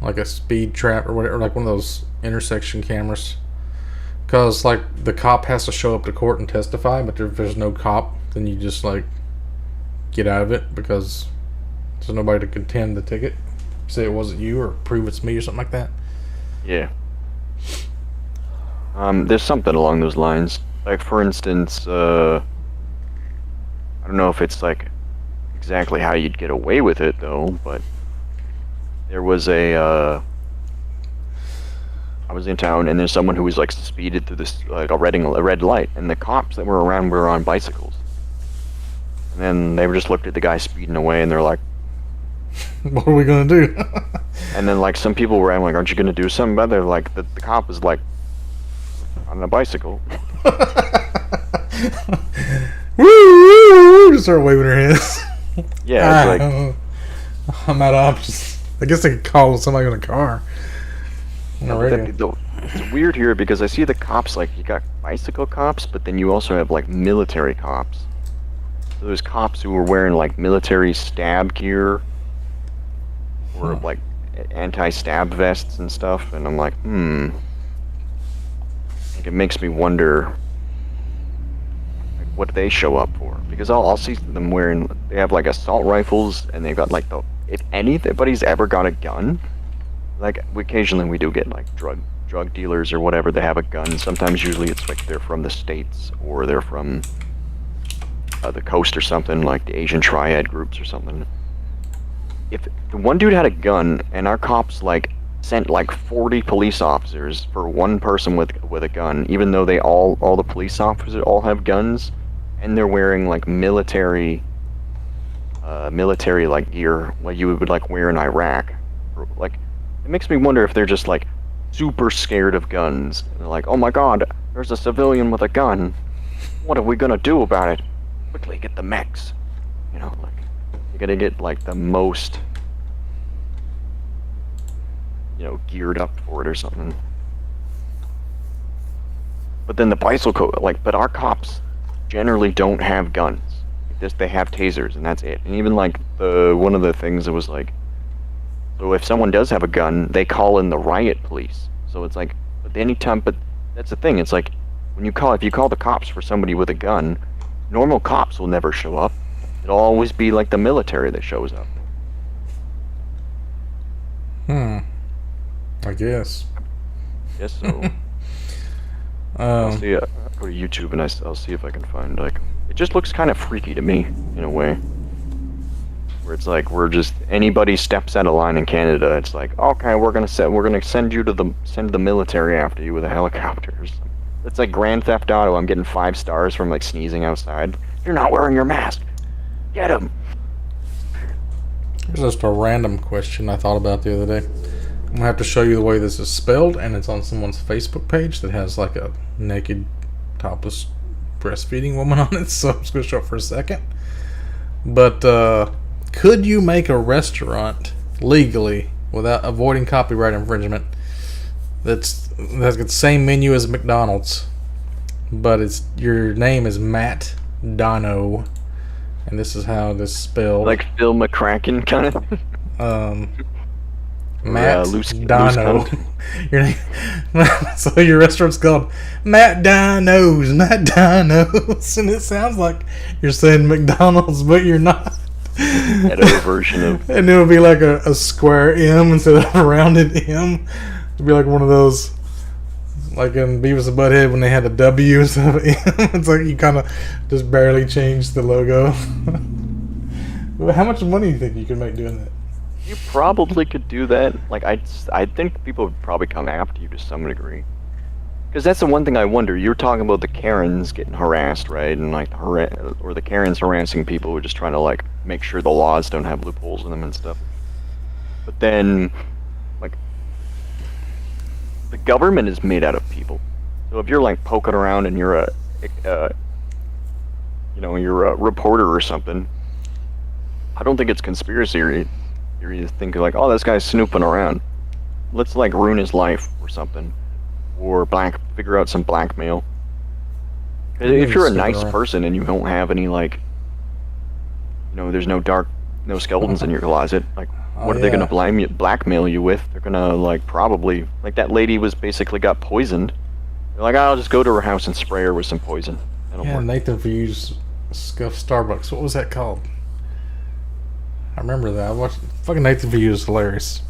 Like a speed trap or whatever, like one of those intersection cameras? Because, like, the cop has to show up to court and testify, but if there's no cop, then you just, like, get out of it because there's nobody to contend the ticket. Say it wasn't you or prove it's me or something like that. Yeah. There's something along those lines. Like, for instance, I don't know if it's, like, exactly how you'd get away with it, though, but there was I was in town, and there's someone who was, like, speeded through this, like, a red light, and the cops that were around were on bicycles. And then they just looked at the guy speeding away, and they're like, what are we gonna do? And then, like, some people were like, aren't you gonna do something about it? They're like, the cop was, like, on a bicycle. Woo! Just start waving her hands. Yeah, it's like, I'm out of options. I guess they could call somebody in a car. It's weird here because I see the cops, like, you got bicycle cops, but then you also have, like, military cops. So there's cops who are wearing, like, military stab gear or like anti-stab vests and stuff, and I'm like, like, it makes me wonder, like, what they show up for, because I'll see them wearing, they have, like, assault rifles, and they've got, like, if anybody's ever got a gun, like, occasionally we do get, like, drug dealers or whatever, they have a gun. Sometimes, usually it's like they're from the States or they're from the coast or something, like the Asian Triad groups or something. If the one dude had a gun and our cops, like, sent, like, 40 police officers for one person with a gun, even though they all the police officers all have guns, and they're wearing, like, military like gear like you would, like, wear in Iraq, like, it makes me wonder if they're just, like, super scared of guns. And they're like, oh my god, there's a civilian with a gun. What are we gonna do about it? Quickly get the mechs. You know, like, you gotta get, like, the most, you know, geared up for it or something. But then the bicycle, like, but our cops generally don't have guns. They have tasers, and that's it. And even, like, one of the things that was, like, so if someone does have a gun, they call in the riot police. So it's like, but that's the thing, it's like, if you call the cops for somebody with a gun, normal cops will never show up. It'll always be, like, the military that shows up. I guess. Guess so. I'll see. I'll go to YouTube and I'll see if I can find like. It just looks kind of freaky to me in a way. Where it's like anybody steps out of line in Canada, it's like, okay, we're gonna send the military after you with a helicopter. It's like Grand Theft Auto. I'm getting 5 stars from like sneezing outside. You're not wearing your mask. Get him. Here's just a random question I thought about the other day. I'm gonna have to show you the way this is spelled, and it's on someone's Facebook page that has like a naked, topless, breastfeeding woman on it. So I'm just gonna show it for a second. But could you make a restaurant legally without avoiding copyright infringement that's got the same menu as McDonald's, but your name is Matt Dono, and this is how it is spelled. Like Phil McCracken kind of. Matt Dono. Your name. So your restaurant's called Matt Dono's, and it sounds like you're saying McDonald's, but you're not. Ghetto version of. And it would be like a square M instead of a rounded M. It'd be like one of those, like in Beavis and Butthead when they had a W instead of an M. It's like you kind of just barely changed the logo. How much money do you think you could make doing that? You probably could do that. Like I think people would probably come after you to some degree. Because that's the one thing I wonder. You're talking about the Karens getting harassed, right? And like or the Karens harassing people who are just trying to like make sure the laws don't have loopholes in them and stuff. But then, like, the government is made out of people. So if you're like poking around and you're you're a reporter or something, I don't think it's conspiracy. You're thinking like, oh, this guy's snooping around. Let's like ruin his life or something. Or figure out some blackmail. If you're a nice person and you don't have any like, there's no skeletons in your closet. Like, what are they gonna blackmail you with? They're gonna like probably like that lady was basically got poisoned. They're like, I'll just go to her house and spray her with some poison. That'll work. Nathan Views scuffed Starbucks. What was that called? I remember that. I watched fucking Nathan Views is hilarious.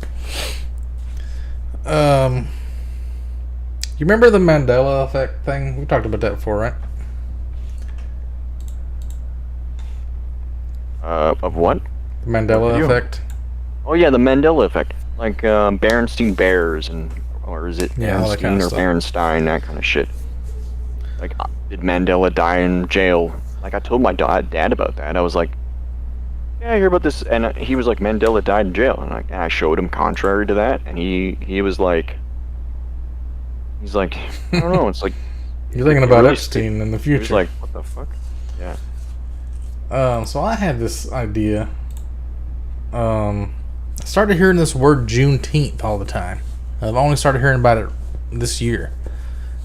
You remember the Mandela effect thing? We talked about that before, right? Of what? The Mandela effect. Oh yeah, the Mandela effect. Like Berenstain Bears or is it Berenstain or Berenstein, that kind of shit. Like, did Mandela die in jail? Like, I told my dad about that. I was like, yeah, I hear about this, and he was like, Mandela died in jail, and I showed him contrary to that, and he was like, he's like, I don't know, it's like you're thinking about Epstein in the future. He's like, what the fuck? Yeah. So I had this idea. I started hearing this word Juneteenth all the time. I've only started hearing about it this year,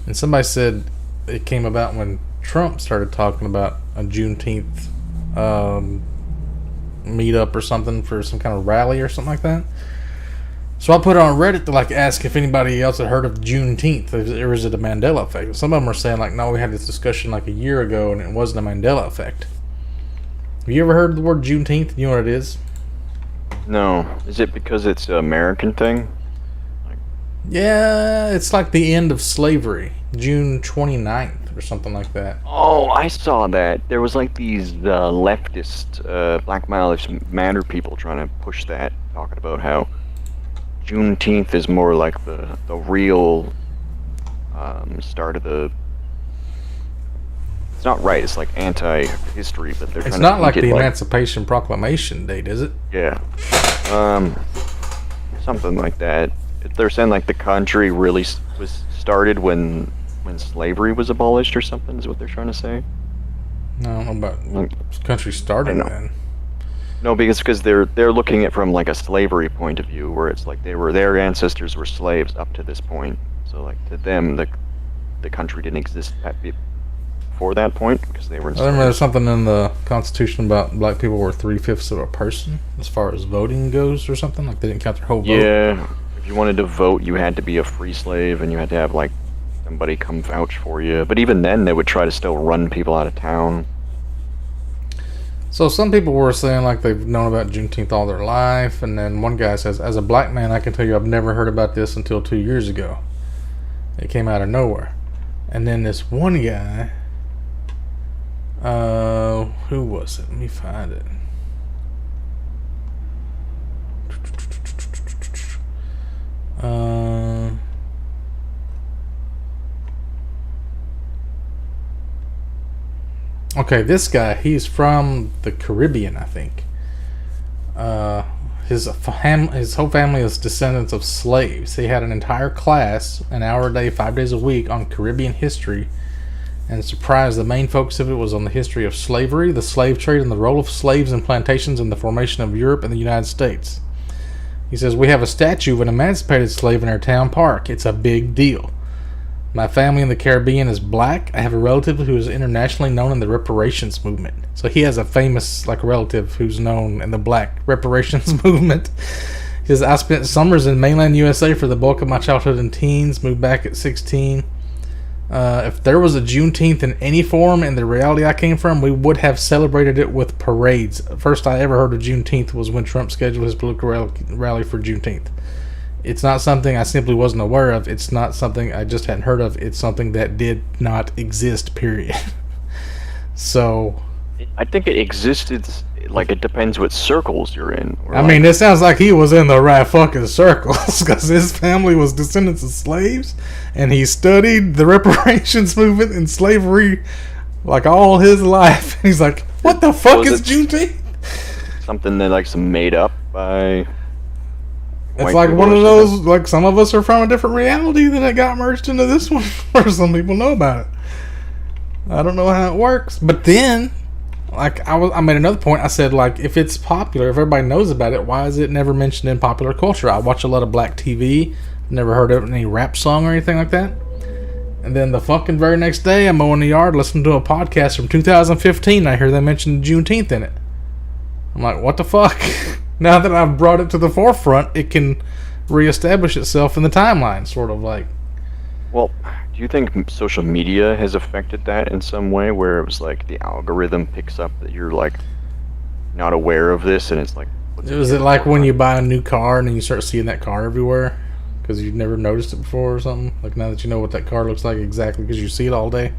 and somebody said it came about when Trump started talking about a Juneteenth meetup or something for some kind of rally or something like that. So I put it on Reddit to like ask if anybody else had heard of Juneteenth, or is it a Mandela effect? Some of them are saying like, no, we had this discussion like a year ago and it wasn't a Mandela effect. Have you ever heard of the word Juneteenth? You know what it is? No. Is it because it's an American thing? Yeah, it's like the end of slavery, June 29th or something like that. Oh, I saw that. There was like these leftist Black Lives Matter people trying to push that, talking about how Juneteenth is more like the real start of the. It's not right. It's like anti-history, but they're. It's not like the Emancipation Proclamation date, is it? Yeah, something like that. They're saying like the country really was started when slavery was abolished or something. Is what they're trying to say. No, I don't know about the country started then. No, because they're looking at it from like a slavery point of view, where it's like their ancestors were slaves up to this point. So like to them, the country didn't exist before that point because they were. I remember there's something in the Constitution about black people were 3/5 of a person as far as voting goes, or something like they didn't count their whole vote. Yeah, if you wanted to vote, you had to be a free slave, and you had to have like somebody come vouch for you. But even then, they would try to still run people out of town. So some people were saying like they've known about Juneteenth all their life, and then one guy says, as a black man, I can tell you I've never heard about this until 2 years ago. It came out of nowhere. And then this one guy, who was it? Let me find it. Okay, this guy, he's from the Caribbean, I think. His whole family is descendants of slaves. He had an entire class, an hour a day, 5 days a week, on Caribbean history. And surprise, the main focus of it was on the history of slavery, the slave trade, and the role of slaves and plantations in the formation of Europe and the United States. He says, "We have a statue of an emancipated slave in our town park. It's a big deal. My family in the Caribbean is black. I have a relative who is internationally known in the reparations movement." So he has a famous relative who's known in the black reparations movement. He says, "I spent summers in mainland USA for the bulk of my childhood and teens, moved back at 16. If there was a Juneteenth in any form in the reality I came from, we would have celebrated it with parades. First I ever heard of Juneteenth was when Trump scheduled his political rally for Juneteenth. It's not something I simply wasn't aware of. It's not something I just hadn't heard of. It's something that did not exist, period." So I think it existed. Like, it depends what circles you're in. I mean, it sounds like he was in the right fucking circles, because his family was descendants of slaves, and he studied the reparations movement and slavery like all his life. He's like, what the fuck is Juneteenth? Something that like some made up by. It's like one of those, like, some of us are from a different reality, then it got merged into this one, where some people know about it. I don't know how it works, but then, like, I made another point. I said, like, if it's popular, if everybody knows about it, why is it never mentioned in popular culture? I watch a lot of black TV, never heard of any rap song or anything like that. And then the fucking very next day, I'm mowing the yard, listening to a podcast from 2015, I hear them mention Juneteenth in it. I'm like, what the fuck? Now that I've brought it to the forefront, it can reestablish itself in the timeline, sort of like. Well, do you think social media has affected that in some way, where it was like the algorithm picks up that you're like not aware of this, and it's like. Is it like when you buy a new car and then you start seeing that car everywhere because you've never noticed it before or something? Like, now that you know what that car looks like exactly because you see it all day,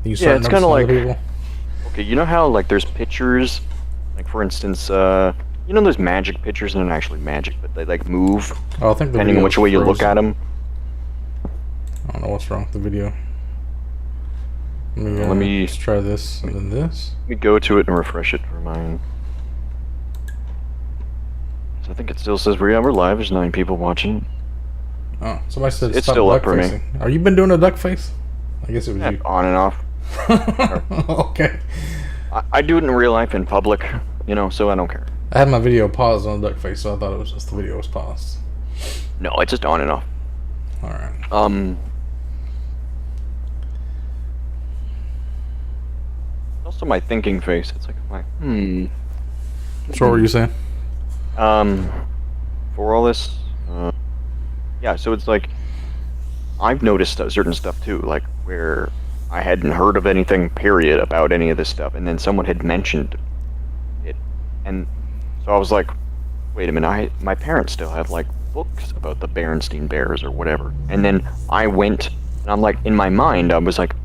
then you start it's kind of like people. Okay, you know how like there's pictures, like for instance, you know those magic pictures, and they're not actually magic, but they like move. Oh, I think depending on which way you look at them. I don't know what's wrong with the video. Let me let's try this and then this. Let me go to it and refresh it for mine. So I think it still says we're live. There's 9 people watching. Oh, somebody said it's stop still duck up for facing. me. Are you been doing a duck face? I guess it was you. On and off. Okay. I do it in real life in public, you know, so I don't care. I had my video paused on a duck face, so I thought it was just the video was paused. No, it's just on and off. All right. Also my thinking face. It's like, So what were you saying? For all this, yeah. So it's like I've noticed certain stuff too, like where I hadn't heard of anything, period, about any of this stuff, and then someone had mentioned it, and so I was like, wait a minute, my parents still have like books about the Berenstain Bears or whatever, and then I went, and I'm like, in my mind, I was like,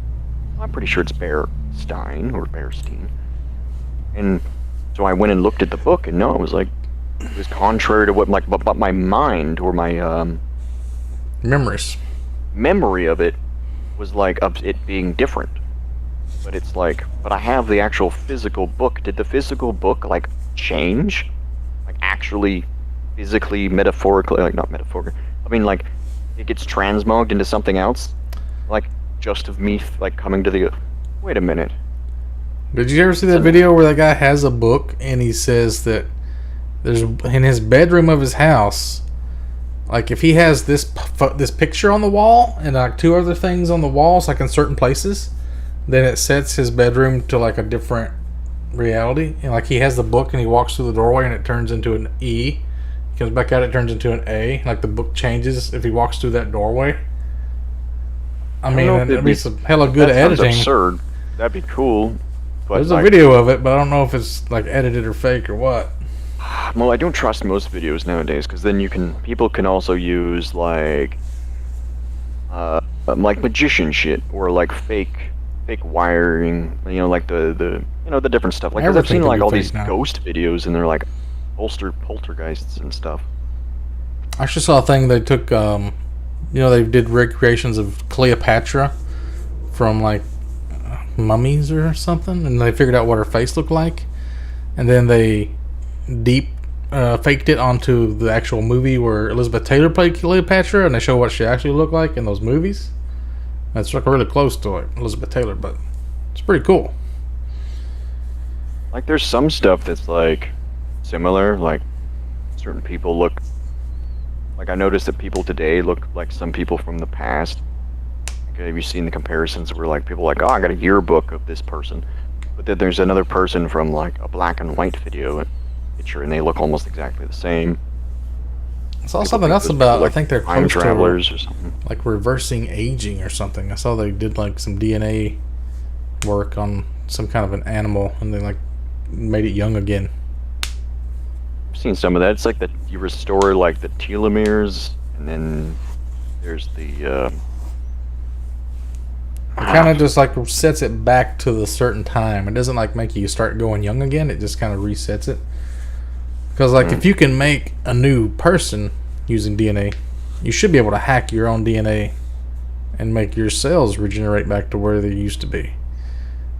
I'm pretty sure it's Bearstein or Bearstein, and so I went and looked at the book, and no, it was like, it was contrary to what but my mind or my memory of it was like of it being different. But it's like, but I have the actual physical book. Did the physical book like change? Like actually physically, metaphorically, like not metaphorically. I mean like it gets transmogged into something else? Like just of me like coming to the wait a minute. Did you ever see that video where that guy has a book and he says that there's in his bedroom of his house, like if he has this picture on the wall and like 2 other things on the walls, like in certain places, then it sets his bedroom to like a different reality. And like he has the book and he walks through the doorway and it turns into an E. He comes back out, it turns into an A. Like the book changes if he walks through that doorway. I mean, it'd be some hella good editing. That's absurd. That'd be cool. But there's a video of it, but I don't know if it's like edited or fake or what. Well, I don't trust most videos nowadays, because then people can also use like like magician shit or like fake wiring. You know, like the the different stuff. Like 'cause I've Everything seen can like be all fake these now. ghost videos, and they're like poltergeists and stuff. I actually saw a thing they took, they did recreations of Cleopatra from like mummies or something, and they figured out what her face looked like, and then they faked it onto the actual movie where Elizabeth Taylor played Cleopatra, and they show what she actually looked like in those movies. That's like really close to like Elizabeth Taylor, but it's pretty cool. Like there's some stuff that's like similar, like certain people look like I noticed that people today look like some people from the past. Okay, have you seen the comparisons where like people are like, oh, I got a yearbook of this person, but then there's another person from like a black and white video picture, and they look almost exactly the same. I saw People something think else those about. people, I think they're time close to travelers or something. like reversing aging or something. I saw they did like some DNA work on some kind of an animal, and they like made it young again. I've seen some of that. It's like that you restore like the telomeres, and then there's the It kind of just like sets it back to the certain time. It doesn't like make you start going young again. It just kind of resets it. Because like if you can make a new person using DNA, you should be able to hack your own DNA and make your cells regenerate back to where they used to be.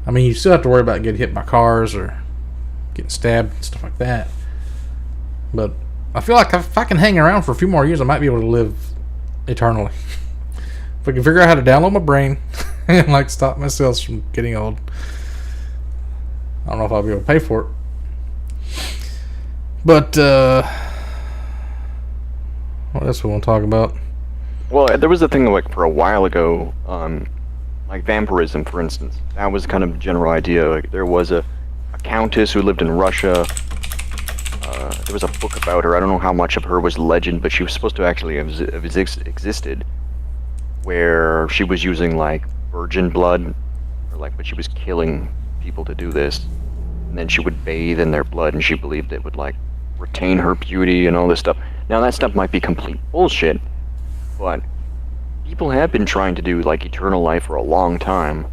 I mean, you still have to worry about getting hit by cars or getting stabbed and stuff like that. But I feel like if I can hang around for a few more years, I might be able to live eternally. If I can figure out how to download my brain and like stop my cells from getting old. I don't know if I'll be able to pay for it. But what else we want to talk about? well, there was a thing like for a while ago, like vampirism, for instance. That was kind of a general idea. Like there was a countess who lived in Russia. There was a book about her. I don't know how much of her was legend, but she was supposed to actually have existed, where she was using like virgin blood, or like, but she was killing people to do this, and then she would bathe in their blood, and she believed it would like retain her beauty and all this stuff. Now that stuff might be complete bullshit, but people have been trying to do like eternal life for a long time.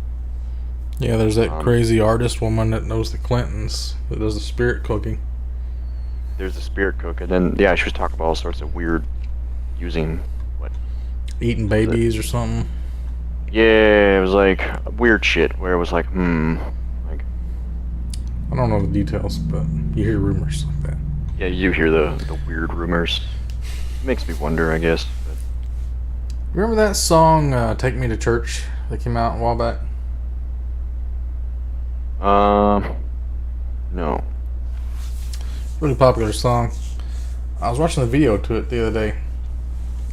Yeah, there's that crazy artist woman that knows the Clintons that does the spirit cooking. There's the spirit cook, and then yeah, she was talking about all sorts of weird using what? Eating babies or something. Yeah, it was like weird shit where it was like, like I don't know the details, but you hear rumors like that. yeah, you hear the weird rumors. It makes me wonder, I guess. But Remember that song, Take Me to Church, that came out a while back? no. Really popular song. I was watching the video to it the other day,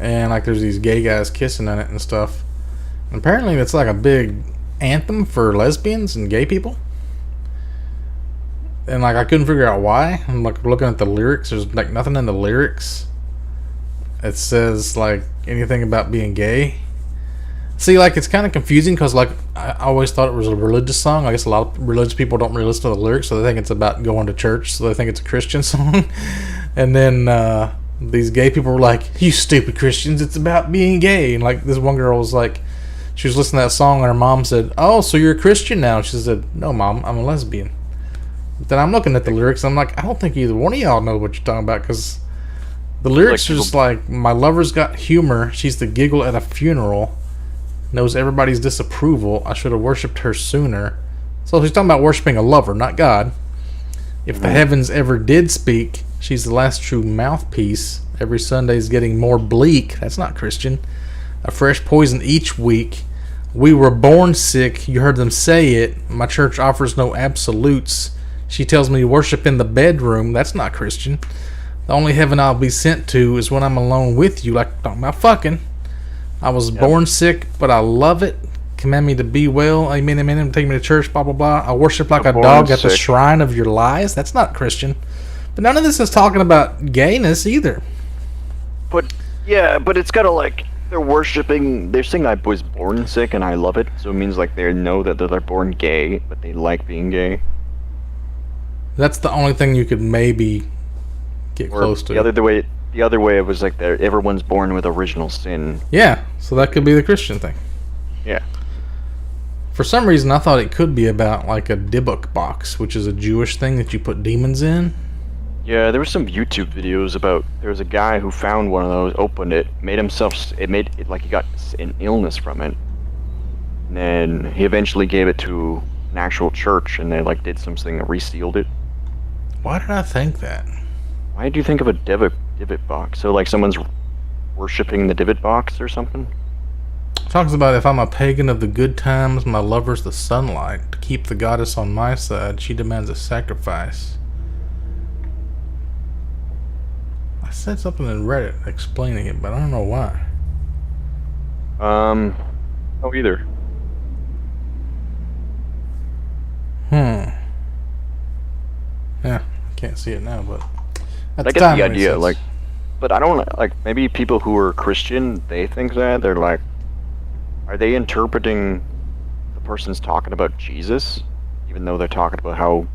and like there's these gay guys kissing in it and stuff. And apparently it's like a big anthem for lesbians and gay people. And like I couldn't figure out why. I'm like looking at the lyrics. There's like nothing in the lyrics. It says like anything about being gay. See, like it's kind of confusing because like I always thought it was a religious song. I guess a lot of religious people don't really listen to the lyrics, so they think it's about going to church. So they think it's a Christian song. And then these gay people were like, "You stupid Christians! It's about being gay." And like this one girl was like, she was listening to that song, and her mom said, "Oh, so you're a Christian now?" She said, "No, Mom, I'm a lesbian." But then I'm looking at the lyrics, and I'm like, I don't think either one of y'all know what you're talking about because the lyrics are just like, "My lover's got humor. She's the giggle at a funeral. Knows everybody's disapproval. I should have worshipped her sooner." So she's talking about worshiping a lover, not God. If the heavens ever did speak, she's the last true mouthpiece. Every Sunday's getting more bleak. That's not Christian. A fresh poison each week. We were born sick. You heard them say it. My church offers no absolutes. She tells me to worship in the bedroom. That's not Christian. The only heaven I'll be sent to is when I'm alone with you, like talking about fucking. I was born sick, but I love it. Command me to be well. Amen, amen. Take me to church, blah, blah, blah. I worship like a dog at the shrine of your lies. That's not Christian. But none of this is talking about gayness either. But yeah, but it's gotta like they're worshiping. They're saying I was born sick and I love it, so it means like they know that they're born gay, but they like being gay. That's the only thing you could maybe get close to. The other way it was like everyone's born with original sin. Yeah, so that could be the Christian thing. Yeah. For some reason, I thought it could be about like a Dybbuk box, which is a Jewish thing that you put demons in. Yeah, there were some YouTube videos about, there was a guy who found one of those, opened it, made it like he got an illness from it. And then he eventually gave it to an actual church, and they like did something that resealed it. Why did I think that? Why do you think of a Dybbuk box? So like someone's worshipping the Dybbuk box or something? It talks about if I'm a pagan of the good times, my lover's the sunlight. To keep the goddess on my side, she demands a sacrifice. I said something in Reddit explaining it, but I don't know why. No either. Yeah, I can't see it now, but at I the get time the it made idea, sense. like, but I don't like maybe people who are Christian, they think that they're like, are they interpreting the person's talking about Jesus, even though they're talking about how?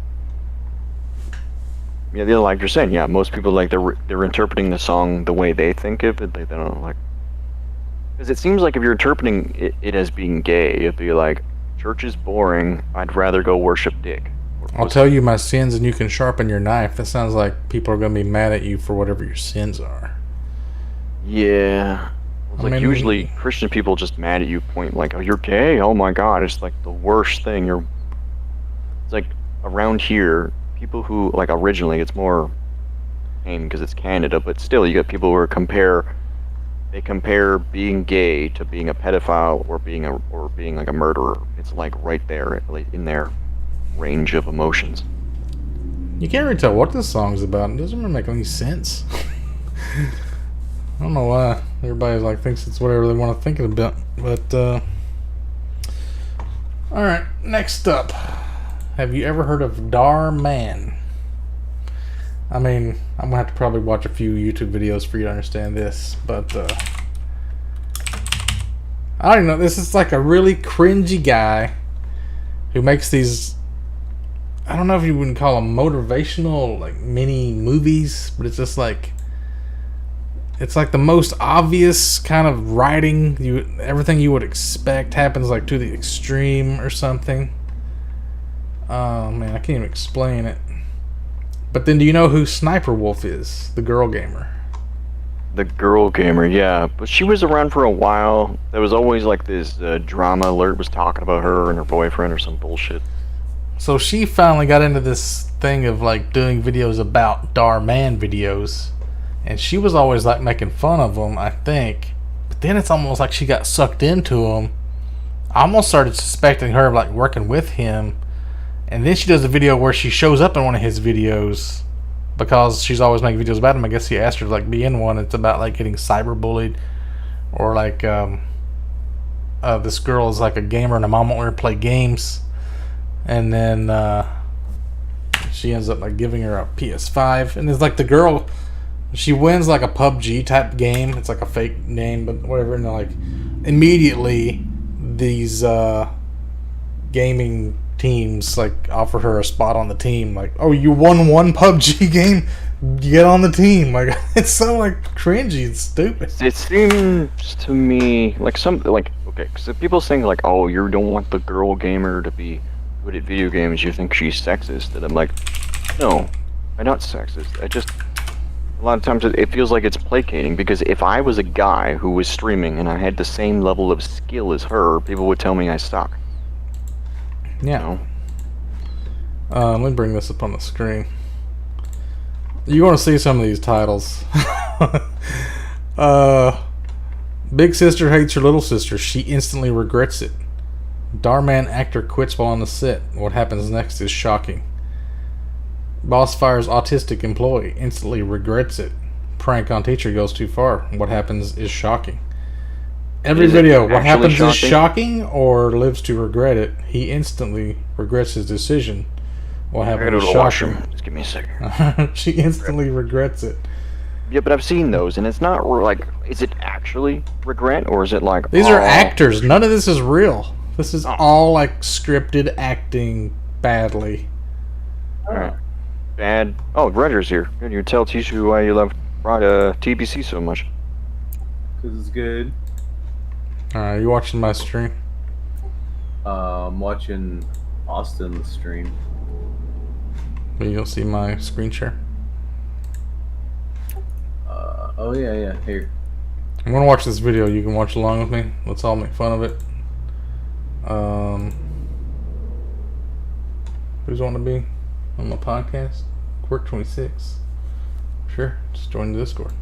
Yeah, like you're saying, yeah, most people like they're interpreting the song the way they think of it. They don't like, because it seems like if you're interpreting it as being gay, it'd be like, church is boring. I'd rather go worship dick. I'll tell you my sins and you can sharpen your knife. That sounds like people are going to be mad at you for whatever your sins are. Yeah. It's I like mean, usually Christian people just mad at you, point like, oh, you're gay? Oh my god, it's like the worst thing. It's like around here, people who, like originally, it's more tame because it's Canada, but still you get people who compare being gay to being a pedophile or being like a murderer. It's like right there, like in their range of emotions. You can't really tell what this song's about. It doesn't really make any sense. I don't know why everybody like thinks it's whatever they want to think it about. But all right, next up, have you ever heard of Dhar Mann? I mean, I'm gonna have to probably watch a few YouTube videos for you to understand this, but I don't know. This is like a really cringy guy who makes these. I don't know if you would call them motivational, like mini movies, but it's just like, it's like the most obvious kind of writing. Everything you would expect happens like to the extreme or something. Oh man, I can't even explain it. But then, do you know who Sniper Wolf is? The girl gamer. The girl gamer, yeah, but she was around for a while. There was always like this drama alert was talking about her and her boyfriend or some bullshit. So she finally got into this thing of like doing videos about Dhar Mann videos, and she was always like making fun of them, I think. But then it's almost like she got sucked into them. I almost started suspecting her of like working with him, and then she does a video where she shows up in one of his videos because she's always making videos about him. I guess he asked her to like be in one. It's about like getting cyberbullied, or like this girl is like a gamer and her mom won't let her play games. And then she ends up like giving her a PS5, and it's like the girl, she wins like a PUBG type game. It's like a fake name, but whatever. And like immediately these gaming teams like offer her a spot on the team. Like, oh, you won one PUBG game, get on the team. Like, it's so like cringy and stupid. It seems to me like something like, okay, so people saying like, oh, you don't want the girl gamer to be good at video games, you think she's sexist, and I'm like, no, I'm not sexist. I just, a lot of times it feels like it's placating, because if I was a guy who was streaming and I had the same level of skill as her, people would tell me I suck. Yeah. You know? Let me bring this up on the screen. You want to see some of these titles. Big sister hates her little sister. She instantly regrets it. Dhar Mann actor quits while on the set. What happens next is shocking. Boss fires autistic employee. Instantly regrets it. Prank on teacher goes too far. What happens is shocking. Every video, what happens is shocking or lives to regret it. He instantly regrets his decision. What happens is shocking. Just give me a second. She instantly regrets it. Yeah, but I've seen those, and it's not like, is it actually regret, or is it like... These are actors. None of this is real. This is all like scripted acting badly. Alright. Bad. Oh, Roger's here. Good. You tell Tishu why you love TBC so much. Because it's good. Alright, you watching my stream? I'm watching Austin's stream. But you don't see my screen share. Oh yeah. Here. I'm gonna watch this video. You can watch along with me. Let's all make fun of it. Who's wanting to be on my podcast? Quirk26. Sure, just join the Discord.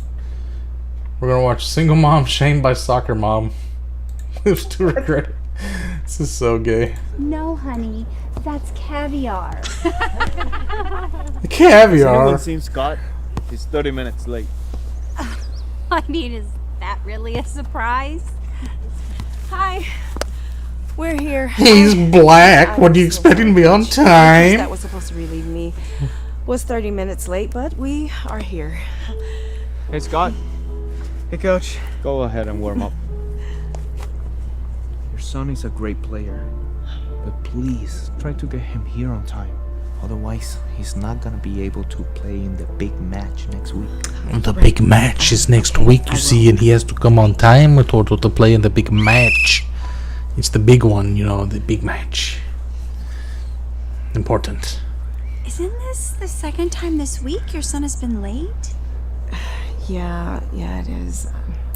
We're gonna watch Single Mom Shamed by Soccer Mom. Lives to regret it. This is so gay. No, honey, that's caviar. Caviar. Anyone seen Scott? He's 30 minutes late. I mean, is that really a surprise? Hi. We're here. He's black. What do you expect him to be on That time? was supposed to relieve me. Was 30 minutes late, but we are here. Hey, Scott. Hey, Coach. Go ahead and warm up. Your son is a great player, but please try to get him here on time. Otherwise, he's not gonna be able to play in the big match next week. The big match is next week, you see, and he has to come on time to play in the big match. It's the big one, you know, the big match. Important. Isn't this the second time this week your son has been late? Yeah, it is.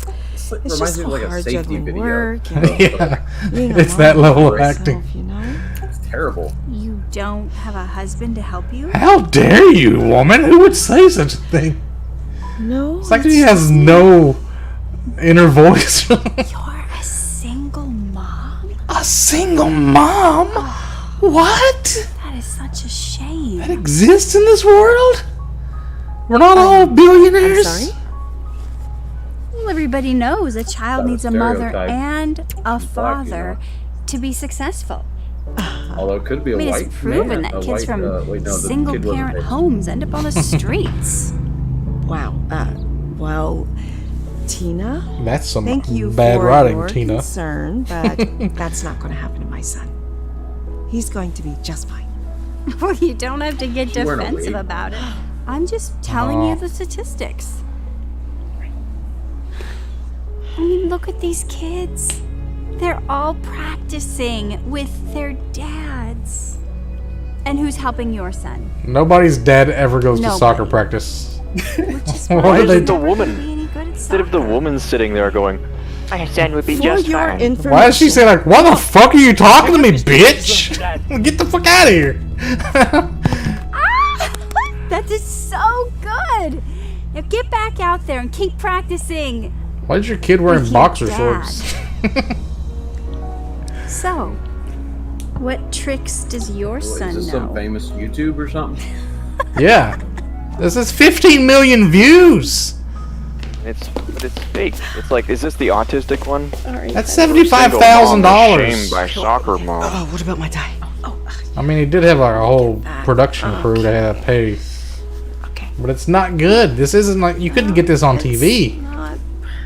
It's Reminds just me so of like a hard safety juggling video. work and, Yeah, you know, it's that level of yourself, acting. You know? It's terrible. You don't have a husband to help you? How dare you, woman? Who would say such a thing? No. It's like he has no inner voice. You're a single mom? A single mom? What? That is such a shame. That exists in this world? We're not all billionaires? I'm sorry? Well, everybody knows a child That's a needs a mother stereotype. and a Black, you father know. to be successful. Although it could be a I mean, white it's proven man, that a kids white, from wait, no, the kid single wasn't parent white. homes end up on the streets. Wow. Well, Tina, That's some thank you bad for writing, your Tina. concern, but that's not going to happen to my son. He's going to be just fine. Well, you don't have to get She wearing a defensive wig? about it. I'm just telling you the statistics. I mean, look at these kids. They're all practicing with their dads. And who's helping your son? Nobody's dad ever goes to Nobody. soccer practice. Which is Why why do they you're do- the not woman? really any good at Instead of the soccer. woman sitting there going, my son would be For just your fine. information. Why does she say like, why the fuck are you talking to me, bitch? Get the fuck out of here. That is so good. Now get back out there and keep practicing. Why is your kid wearing With your boxer dad. shorts? So, what tricks does your What, son is this know? some famous YouTube or something? Yeah. This is 15 million views. But it's fake. It's like, is this the autistic one? That's Single mom $75,000. Shamed by soccer mom. Oh, what about my tie? I mean, he did have like a whole production crew to have pay, Okay. but it's not good. This isn't like you couldn't get this on TV Not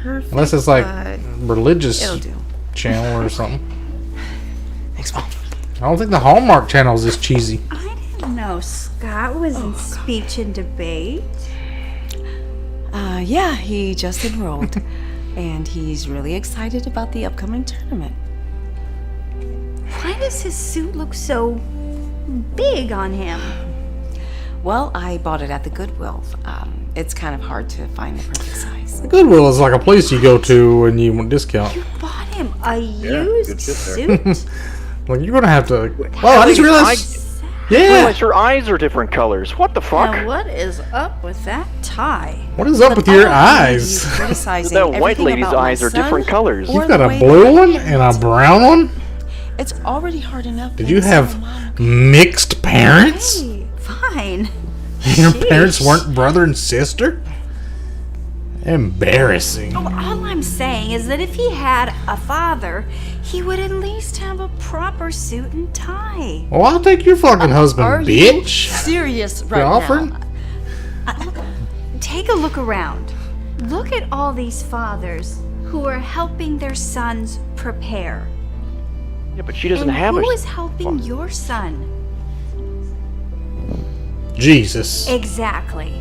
perfect. unless it's like but religious it'll do. channel or something. Thanks, Mom. I don't think the Hallmark channel is this cheesy. I didn't know Scott was in speech and debate. Yeah, he just enrolled. And he's really excited about the upcoming tournament. Why does his suit look so big on him? Well, I bought it at the Goodwill. It's kind of hard to find the perfect size. Goodwill is like a place you go to and you want discount. You bought him a good used shit there. suit? Like you're gonna have to. Well, I just realized. Yeah. Realize your eyes are different colors. What the fuck? Now what is up with that tie? What is up with I your don't need eyes? you criticizing That white everything lady's about my eyes are son different colors. or You've the got a way blue that one he and a acts. brown one. It's already hard enough. Did being you a have single mom. mixed parents? Hey, fine. Your parents Sheesh. weren't brother and sister? Embarrassing. Well, all I'm saying is that if he had a father, he would at least have a proper suit and tie. Well, I'll take your fucking husband, Are you bitch. serious right Girlfriend? now? Take a look around. Look at all these fathers who are helping their sons prepare. Yeah, but she doesn't And have who a. is helping your son? Jesus. Exactly.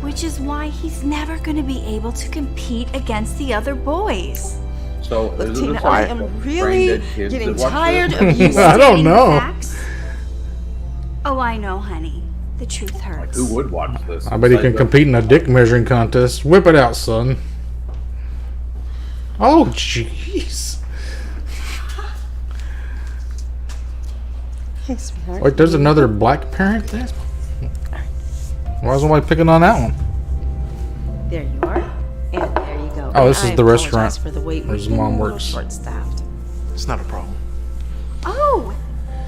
Which is why he's never going to be able to compete against the other boys. So Look, is it Tina, just I like am brain really dead kids getting that watch tired this? of you. I don't Stating know. facts? Oh, I know, honey. The truth hurts. Who would watch this? I bet he can compete in a dick measuring contest. Whip it out, son. Oh, jeez. Hey, sweetheart. Wait, there's another black parent there? Why is nobody picking on that one? There you are. And there you go. Oh, this is I the apologize restaurant for the wait. where We've his been mom a little works. short-staffed. It's not a problem. Oh,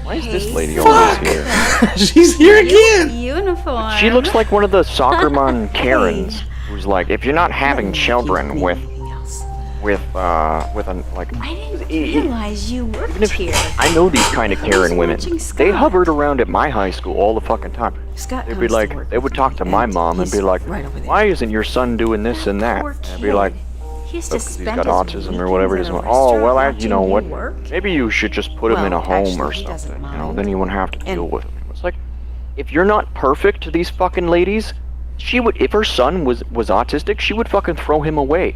Why is this Hey, lady always here? She's here again! uniform. She looks like one of the soccer mom Karens, who's like, if you're not having Let me children give you with anything else. a like. I didn't e- realize you worked Even if here. I know these kind of Karen women, watching they Scott. hovered around at my high school all the fucking time. Scott They'd comes be to like, work they with would me, talk to my and mom and be he's like, right over there. why isn't your son doing this and that? Poor And I'd kid. be like, He has to look, he's spend got his autism or whatever. He's weekends like, at a oh, well, restaurant you know watching what? you work. Maybe you should just put him in a Well, home actually, or he doesn't something. You know, mind. then you wouldn't have to And- deal with him. It's like, if you're not perfect to these fucking ladies, she would. If her son was autistic, she would fucking throw him away.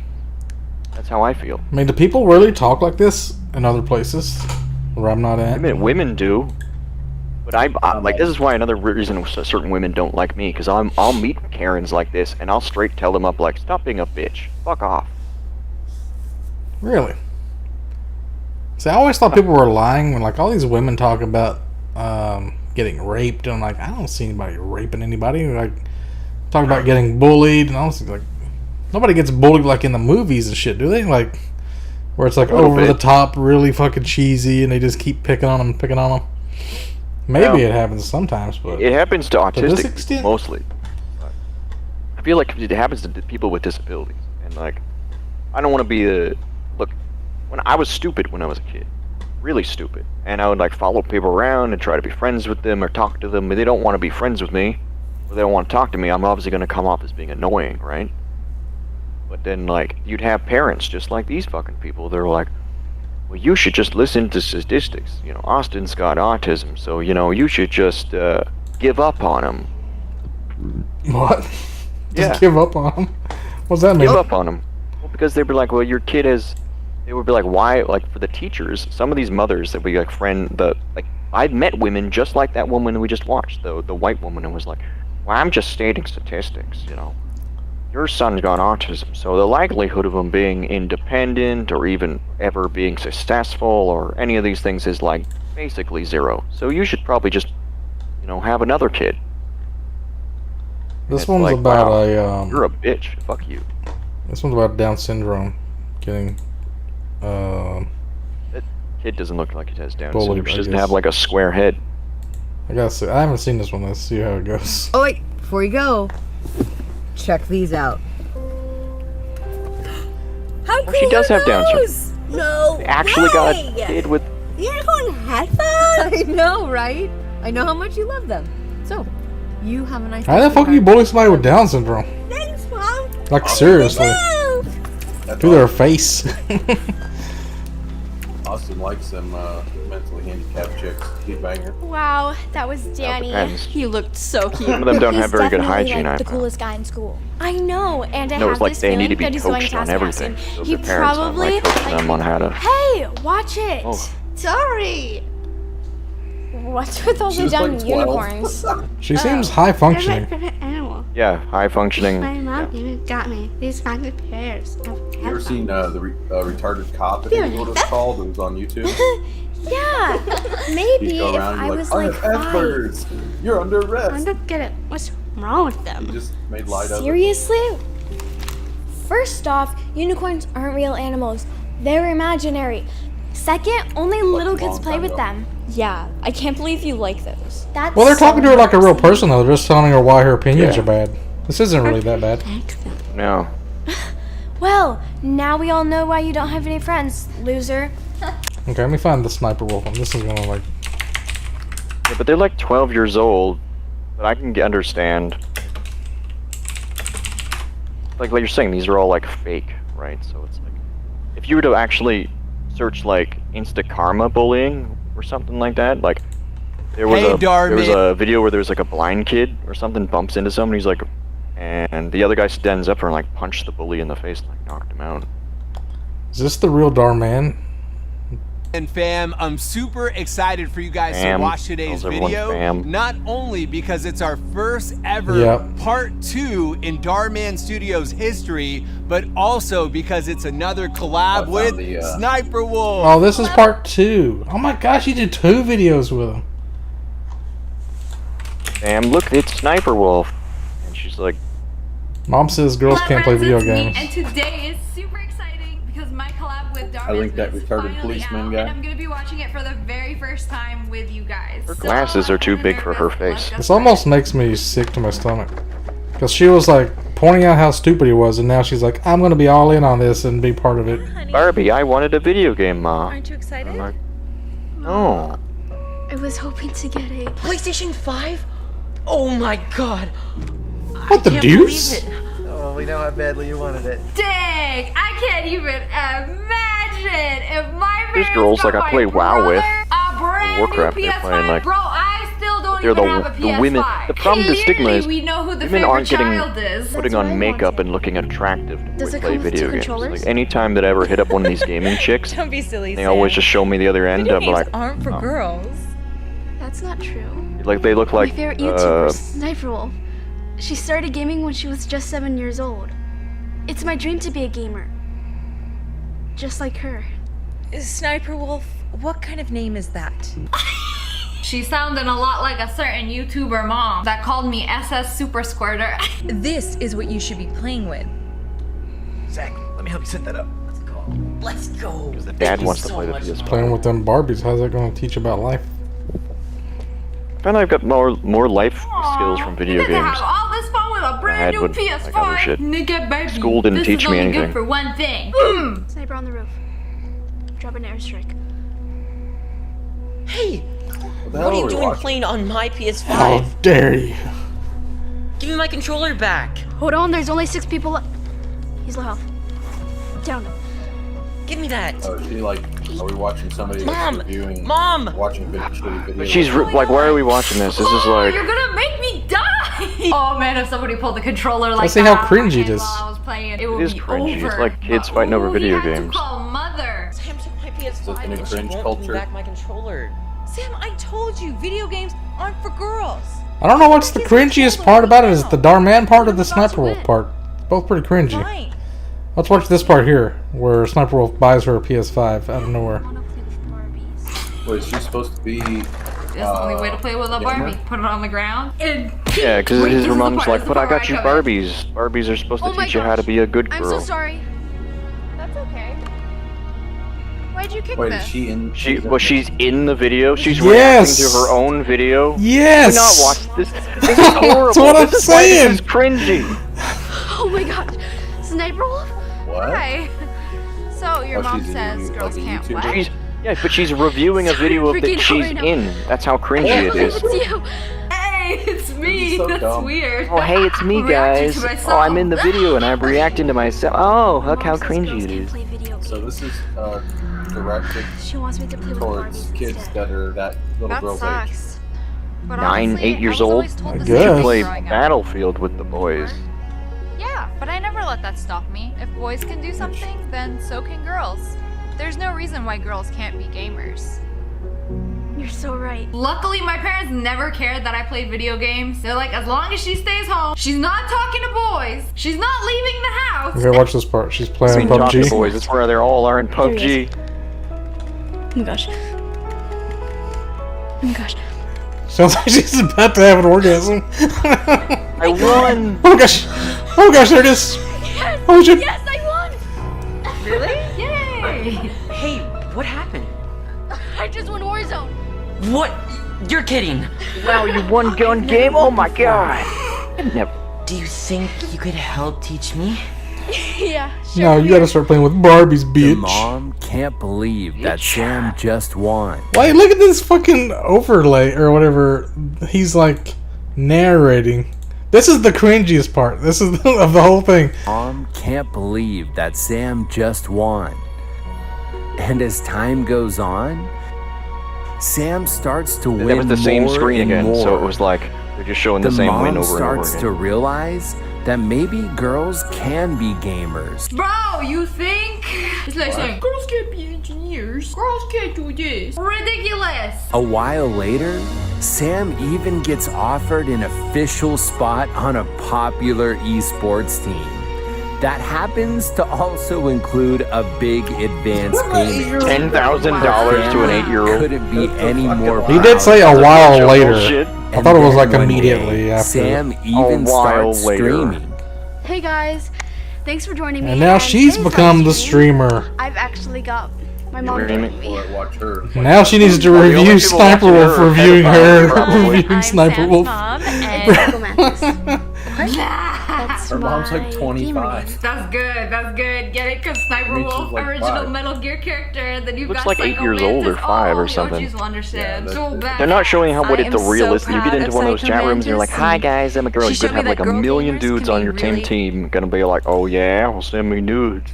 That's how I feel. I mean, do people really talk like this in other places where I'm not I at? mean, women do. But I like, this is why another reason certain women don't like me, because I'll meet Karens like this and I'll straight tell them up like, stop being a bitch, fuck off. Really? See, I always thought people were lying when, like, all these women talk about getting raped, and I'm like, I don't see anybody raping anybody. Like, talk about getting bullied, and I was like, nobody gets bullied like in the movies and shit, do they? Like, where it's like little over bit. the top, really fucking cheesy, and they just keep picking on them. Maybe Yeah. it happens sometimes, but It happens to this autistic extent? people mostly. But I feel like it happens to people with disabilities, and like, I don't want to be the look. When I was stupid when I was a kid, really stupid, and I would like follow people around and try to be friends with them or talk to them, but they don't want to be friends with me, or they don't want to talk to me. I'm obviously going to come off as being annoying, right? But then like, you'd have parents just like these fucking people. They're like, well, you should just listen to statistics. You know, Austin's got autism, so you know you should just give up on him. what? Yeah. Just give up on them? What's that mean? Give up on him. Well, because they'd be like, well, your kid has. They would be like, why? Like for the teachers, some of these mothers that we like I've met women just like that woman we just watched, the white woman, who was like, well, I'm just stating statistics, you know. Your son's got autism, so the likelihood of him being independent or even ever being successful or any of these things is like basically zero. So you should probably just, you know, have another kid. This It's one's like, about wow, a you're a bitch. Fuck you. This one's about Down syndrome. Getting Kid doesn't look like he has Down Bullied, syndrome. She I doesn't guess. have like a square head. I gotta see. I haven't seen this one. Let's see how it goes. Oh wait, before you go, check these out. How cool she does are have Down those? No Actually got a way! kid with. Unicorn headphones? I know, right? I know how much you love them. So, you have a nice How the day, fuck you sweetheart. bully somebody with Down syndrome? Thanks, Mom. Like seriously, That's to their face. Austin likes them mentally handicapped chicks. He'd bang her. Wow, that was Danny. Depends. He looked so cute. Some of them don't He's have very good definitely, hygiene. like, I the found. coolest guy in school. I know, and I No, have it's like this they feeling need to be that he's going coached to on ask me out everything. soon. So He their parents don't probably like coaching them on how to. Hey, watch it. Oh. Sorry. What's with all She the was dumb like 12. unicorns? She seems high functioning. They're my favorite animal. Yeah, high functioning. My mom even got me these kinds of pairs of You ever seen headphones. the retarded cop? I think is what it was called. It was on YouTube. Yeah, He'd maybe go if around I and be was like, like I have 5. Asperger's. You're under I arrest. don't get it. What's wrong with He them? just made light of it. Seriously? First off, unicorns aren't real animals. They're imaginary. Second, only little long kids play time with ago. them. Yeah, I can't believe you like those. That's Well, they're talking to her like a real embarrassing. person though. They're just telling her why her opinions Yeah. are bad. This isn't really that bad. Thanks them. No. Well, now we all know why you don't have any friends, loser. Okay, let me find the sniper wolf one. This is gonna like. Yeah, but they're like 12 years old. But I can understand. Like you're saying, these are all like fake, right? So it's like, if you were to actually search like Insta Karma bullying or something like that, like there was a video where there was like a blind kid or something bumps into someone, he's like, and the other guy stands up and like punched the bully in the face and like knocked him out. Is this the real Darman? And fam, I'm super excited for you guys to watch today's video. Not only because it's our first ever part 2 in Darman Studios history, but also because it's another collab with Sniper Wolf. Oh, this is part 2. Oh my gosh, you did 2 videos with him. Damn, look, it's Sniper Wolf. And she's like, Mom says girls can't play video games. And today is super exciting because my collab with Darman I linked that is retarded finally policeman out, guy. and I'm gonna be watching it for the very first time with you guys. her glasses are too big for her face. This almost makes me sick to my stomach. Because she was like pointing out how stupid he was, and now she's like, I'm going to be all in on this and be part of it. Barbie, I wanted a video game, Ma. Aren't you excited? I'm like, no. I was hoping to get a PlayStation 5? Oh my god. What the deuce? Oh, we know how badly you wanted it. Dang! I can't even imagine if my There's parents girls got like I my play WoW with. a brand Warcraft, new they're PS5. playing like. Bro, I still don't They're even have a the PS5. women. The problem, the stigma is we know who the women favorite aren't child is. putting on makeup and looking attractive Does to it play come with video two games. controllers? Like anytime that I ever hit up one of these gaming chicks, Don't be silly, they always just show me the other end. Video I'm games like, aren't for oh. girls. That's not true. Like they look like My favorite YouTuber, Sniper Wolf. She started gaming when she was just 7 years old. It's my dream to be a gamer. Just like her. Sniper Wolf, what kind of name is that? She sounded a lot like a certain YouTuber mom that called me SS Super Squirter. This is what you should be playing with. Zach, let me help you set that up. Let's go. Let's go. the dad wants to play the PS5. Playing with them Barbies, how's that going to teach about life? I find I've got more life skills from video You get to games. have all this fun with a brand new with, PS5. like, other shit. Nigga, baby. School didn't this teach is me only anything. good for one thing. Sniper on the roof. Drop an airstrike. Hey, the what hell are you we doing watching? playing on my PS5? How dare you? Give me my controller back. Hold on, there's only 6 people left. He's low health. Down him. Give me that. Oh, is she like, are we watching somebody Mom! that's reviewing, Mom! watching shitty videos? But she's like, why are we watching this? This is like, You're gonna make me die! Oh man, if somebody pulled the controller like Let's see that how out of my cringy hand it is. while I was playing, it would it is be cringy. over. It's like kids fighting over video He had games. to call mother. Sam took my Is this the PS5 new and she cringe won't culture? give me back my controller. Sam, I told you, video games aren't for girls. I don't know what's the cringiest part about it. Is it the Darman part or the Sniper Wolf part? Both pretty cringy. Fine. Let's watch this part here, where Sniper Wolf buys her a PS5 out of nowhere. Wait, is she supposed to be? It's the only way to play with a gamer? Barbie. Put it on the ground. And Yeah, because Wait, this his is the mom's part- like, this is but the I part got you where I come in. Barbies. Barbies are supposed to Oh my teach you how to gosh. be a good I'm girl. so sorry. That's okay. Why'd you kick Wait, this? is she in? She's in the video. She's Yes! reacting to her own video. Yes! Do not watch this. This is horrible. That's what I'm This is why saying. This is cringy. Oh my god. Sniper Wolf? What? Hi. So, your Oh, mom she's a says like girls a can't YouTuber? what? But she's reviewing a Sorry, video of freaking that out she's right now. in. That's how cringy it is. It's you. Hey, it's me. so That's dumb. weird. Oh, hey, it's me, Reacting guys. to myself. Oh, I'm in the video and I'm reacting to myself. Oh, look how Mom says girls cringy it can't is. play video So games. this is directed She wants me to play with towards Barbies kids instead. that are that little girl's age. But 9, honestly, 8 years I was old. always told I the guess. same You thing play growing up. Battlefield with the boys. Yeah, but I never let that stop me. If boys can do something, then so can girls. There's no reason why girls can't be gamers. You're so right. Luckily, my parents never cared that I played video games. They're like, as long as she stays home, she's not talking to boys, she's not leaving the house. Okay, watch this part. She's playing Same talk to PUBG. boys. That's where they all are in PUBG. Oh my gosh. Oh my gosh. Sounds like she's about to have an orgasm. I won. Oh gosh! Oh gosh! There it is. Yes! Oh shit! Yes, I won! Really? Yay! Hey, what happened? I just won Warzone. What? You're kidding. Wow, you won gun game? Oh my god. Never. Do you think you could help teach me? Yeah, sure. No, you gotta start playing with Barbies, The bitch. mom can't believe that Sam just won. Wait, look at this fucking overlay or whatever. He's like narrating. This is the cringiest part. This is of the whole thing. Mom can't believe that Sam just won. And as time goes on, Sam starts to win That was the same more screen and again, more. so it was like they're just showing the same mom win over and over starts again. to realize that maybe girls can be gamers. Bro, you think? It's like saying, girls can't be engineers. Girls can't do this. Ridiculous. A while later, Sam even gets offered an official spot on a popular esports team. That happens to also include a big advance payment. $10,000 to an 8-year-old. Couldn't be any more. He did say a while later. I thought it was like one immediately day, after. Sam even starts streaming. Hey guys, thanks for joining me. And now she's today's become the live stream, streamer. I've actually got my mom joining me. Watch her. Now she needs to review Sniper Wolf, reviewing her, reviewing Sniper Wolf. Mom and Her mom's like 25. That's good. That's good. Get it? Because Sniper I mean, she's Wolf, like original 5. Metal Gear character, and then you've Looks got like 8 Psycho years old or Mantis. 5 or Oh, something. the OGs will understand. Yeah, So bad. They're not showing how what I it's am the so realistic. You get proud into of one of those Psycho chat rooms and you're like, Mantis, "Hi and guys, I'm a girl." she You could showed me have like that a girl million gamers dudes can on be your really- team gonna be like, "Oh yeah, well send me nudes,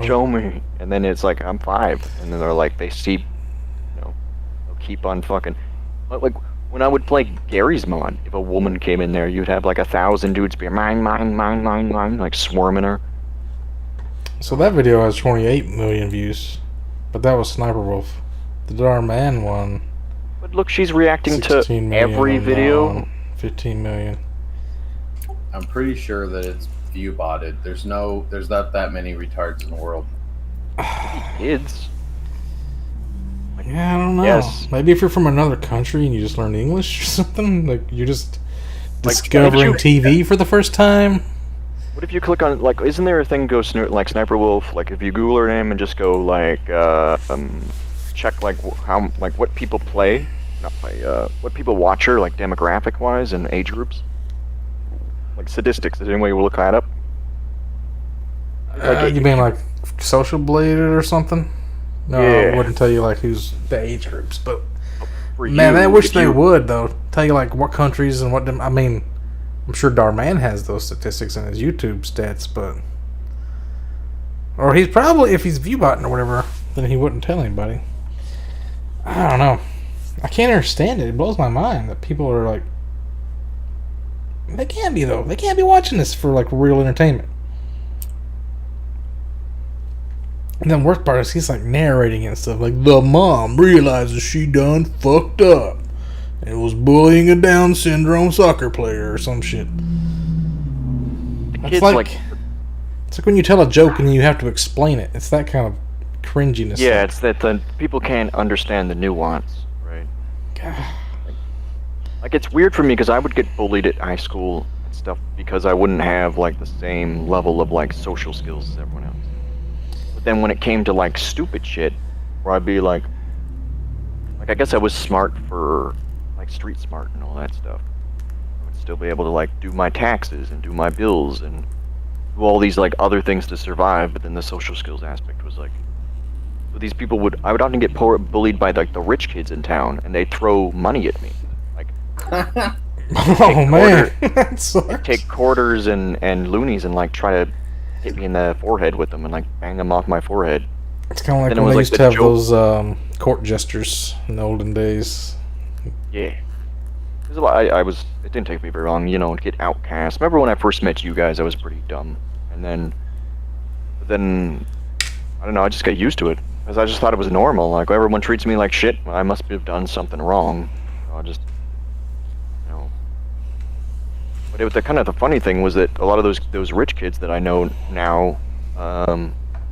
show me," and then it's like I'm 5, and then they're like they see, they'll keep on fucking, like when I would play Gary's mod, if a woman came in there, you'd have like 1,000 dudes be mine, like swarming her. So that video has 28 million views, but that was Sniper Wolf. The Darman one. But look, she's reacting to 16 million every on that video. one, 15 million. I'm pretty sure that it's view botted. There's not that many retards in the world. Kids. Yeah, I don't know. Yes. Maybe if you're from another country and you just learn English or something, like you're just Like, discovering TV for the first time. What if you click on, like, isn't there a thing go like Sniper Wolf? Like, if you Google her name and just go like check like how like what people play, not play, what people watch her, like demographic wise and age groups, like statistics. Is there any way you will look that up? Like, You mean like Social Bladed or something? No, Yeah. I wouldn't tell you like who's the age groups, but for man, you, I wish if they you- would though. Tell you like what countries and what. I mean, I'm sure Darman has those statistics in his YouTube stats, but or he's probably if he's viewbotting or whatever, then he wouldn't tell anybody. I don't know. I can't understand it. It blows my mind that people are like. They can't be though. They can't be watching this for like real entertainment. And then worst part is he's like narrating and stuff like the mom realizes she done fucked up. It was bullying a Down syndrome soccer player or some shit. It's kids, like, like- it's like when you tell a joke and you have to explain it. It's that kind of cringiness. Yeah, it's that the people can't understand the nuance, right? Like it's weird for me because I would get bullied at high school and stuff because I wouldn't have like the same level of like social skills as everyone else. But then when it came to like stupid shit, where I'd be like I guess I was smart for like street smart and all that stuff. I would still be able to like do my taxes and do my bills and do all these like other things to survive. But then the social skills aspect was like, so these people I would often get bullied by like the rich kids in town, and they'd throw money at me. Oh man, that sucks. They'd take quarters and loonies and like try to hit me in the forehead with them and like bang them off my forehead. It's kind of like Then it when was they like used to the have joke- those court jesters in the olden days. Yeah. It didn't take me very long, to get outcast. Remember when I first met you guys, I was pretty dumb. And then, I don't know, I just got used to it. Because I just thought it was normal. Like, everyone treats me like shit, I must have done something wrong. So I just, But the funny thing was that a lot of those rich kids that I know now,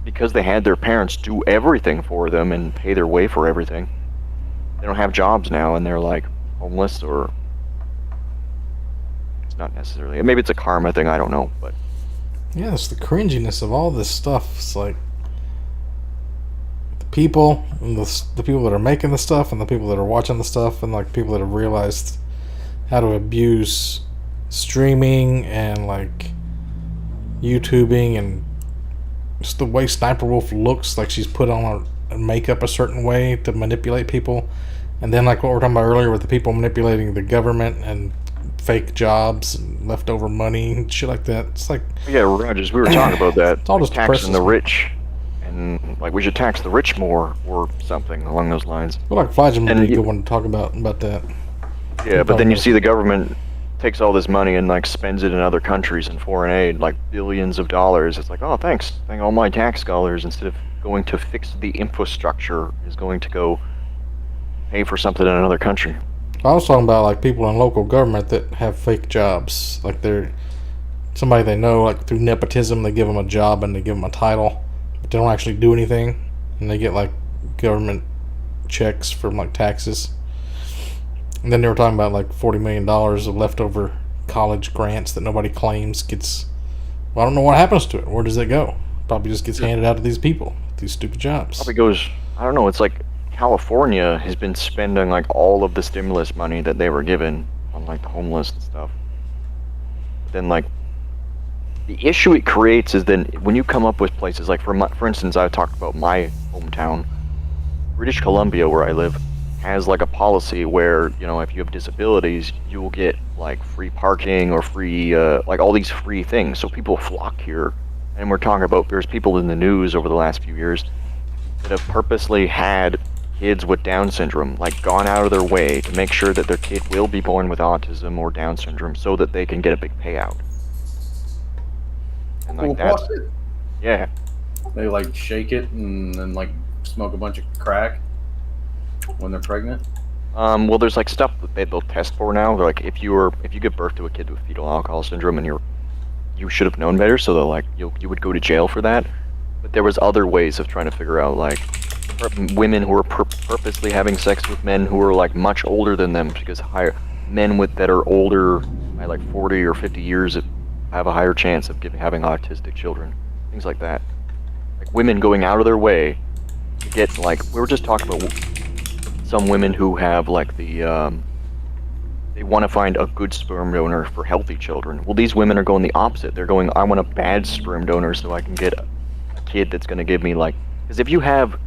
because they had their parents do everything for them and pay their way for everything, they don't have jobs now and they're like homeless, or it's not necessarily, maybe it's a karma thing, I don't know, but yeah, it's the cringiness of all this stuff. It's like the people and the people that are making the stuff and the people that are watching the stuff and like people that have realized how to abuse streaming and like YouTubing and just the way Sniper Wolf looks, like she's put on her makeup a certain way to manipulate people, and then like what we were talking about earlier with the people manipulating the government and fake jobs and leftover money and shit like that. It's like, yeah, Rogers, we were talking about that. It's all just taxing the depresses me. rich, and like we should tax the rich more or something along those lines. I feel like Flagem would And be a you- good one to talk about that. Yeah, but then you see the government takes all this money and like spends it in other countries in foreign aid, like billions of dollars. It's like, oh, thanks. Thank all my tax dollars, instead of going to fix the infrastructure, is going to go pay for something in another country. I was talking about like people in local government that have fake jobs. Like they're somebody they know, like through nepotism, they give them a job and they give them a title, but they don't actually do anything, and they get like government checks from like taxes. And then they were talking about like $40 million of leftover college grants that nobody claims gets. Well, I don't know what happens to it. Where does it go? Probably just gets handed out to these people, these stupid jobs. Probably goes. I don't know. It's like California has been spending like all of the stimulus money that they were given on like the homeless and stuff. But then like the issue it creates is then when you come up with places like for instance, I talked about my hometown, British Columbia, where I live, has like a policy where, you know, if you have disabilities, you will get like free parking or free like all these free things. So people flock here, and we're talking about there's people in the news over the last few years that have purposely had kids with Down syndrome, like gone out of their way to make sure that their kid will be born with autism or Down syndrome so that they can get a big payout. And like that's, yeah. They like shake it and then like smoke a bunch of crack when they're pregnant. Well, there's like stuff that they'll test for now. They're like, if you give birth to a kid with fetal alcohol syndrome and you should have known better, so they're like, you would go to jail for that. But there was other ways of trying to figure out like women who are purposely having sex with men who are like much older than them, because men that are older by like 40 or 50 years have a higher chance of having autistic children. Things like that. Like women going out of their way to get, like, we were just talking about some women who have like they want to find a good sperm donor for healthy children. Well, these women are going the opposite. They're going, I want a bad sperm donor so I can get a kid that's going to give me like, because if you have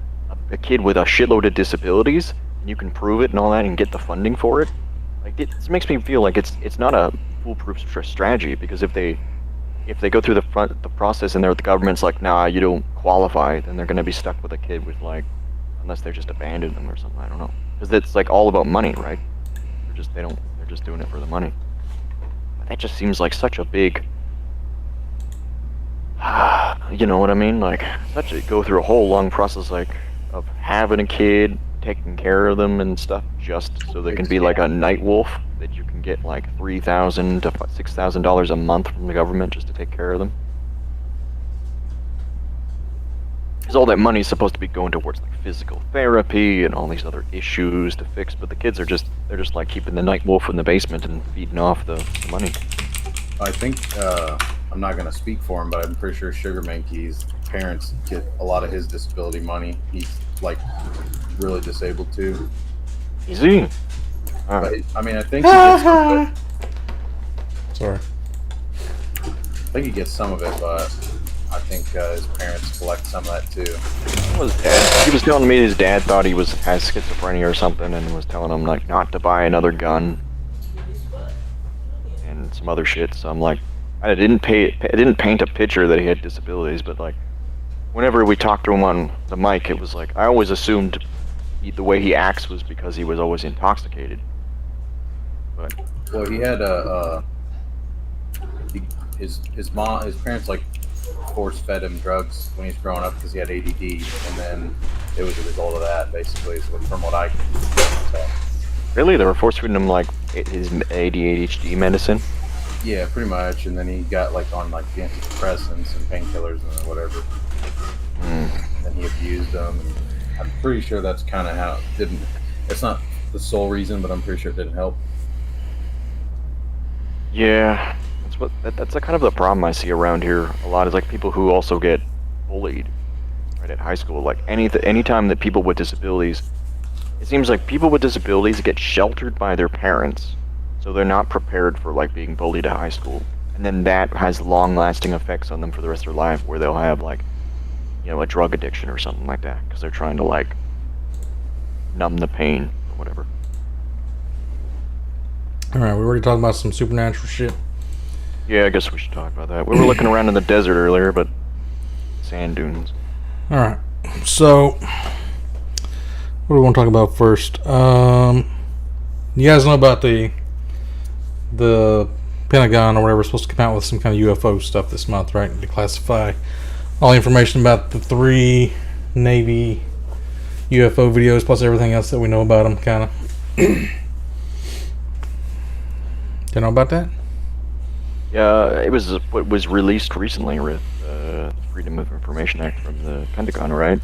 a kid with a shitload of disabilities and you can prove it and all that and get the funding for it, like it makes me feel like it's not a foolproof strategy, because if they go through the process and the government's like, nah, you don't qualify, then they're going to be stuck with a kid with like, unless they just abandon them or something. I don't know, because it's like all about money, right? They're just doing it for the money. But that just seems like such a big, you know what I mean? Like go through a whole long process like of having a kid, taking care of them and stuff, just so they can be like a night wolf that you can get like $3,000 to $6,000 a month from the government just to take care of them. Because all that money is supposed to be going towards like physical therapy and all these other issues to fix, but the kids they're just like keeping the night wolf in the basement and feeding off the money. I think I'm not gonna speak for him, but I'm pretty sure Sugar Monkey's parents get a lot of his disability money. He's like really disabled too. Is he? But, I mean, I think he gets some of it. Sorry. I think he gets some of it, but I think his parents collect some of that too. He was telling me his dad thought he has schizophrenia or something, and was telling him like not to buy another gun and some other shit. So I'm like, I didn't paint a picture that he had disabilities, but like whenever we talked to him on the mic, it was like I always assumed the way he acts was because he was always intoxicated. But well, he had his parents like force fed him drugs when he was growing up because he had ADD, and then it was a result of that basically, from what I can tell. Really, they were force feeding him like his ADHD medicine? Yeah, pretty much, and then he got like on like antidepressants and painkillers and whatever. And he abused them. And I'm pretty sure that's kind of how it didn't. It's not the sole reason, but I'm pretty sure it didn't help. Yeah, that's a kind of the problem I see around here a lot. Is like people who also get bullied right at high school. Like anytime that people with disabilities, it seems like people with disabilities get sheltered by their parents, so they're not prepared for like being bullied at high school, and then that has long-lasting effects on them for the rest of their life, where they'll have like, you know, a drug addiction or something like that, because they're trying to like numb the pain or whatever. Alright, we already talked about some supernatural shit. Yeah, I guess we should talk about that. We were looking around in the desert earlier, but sand dunes. Alright, so what do we want to talk about first? You guys know about the the Pentagon or whatever is supposed to come out with some kind of UFO stuff this month, right? And declassify all the information about the 3 Navy UFO videos plus everything else that we know about them, kind of. Do you know about that? Yeah, it was what was released recently with the Freedom of Information Act from the Pentagon, right?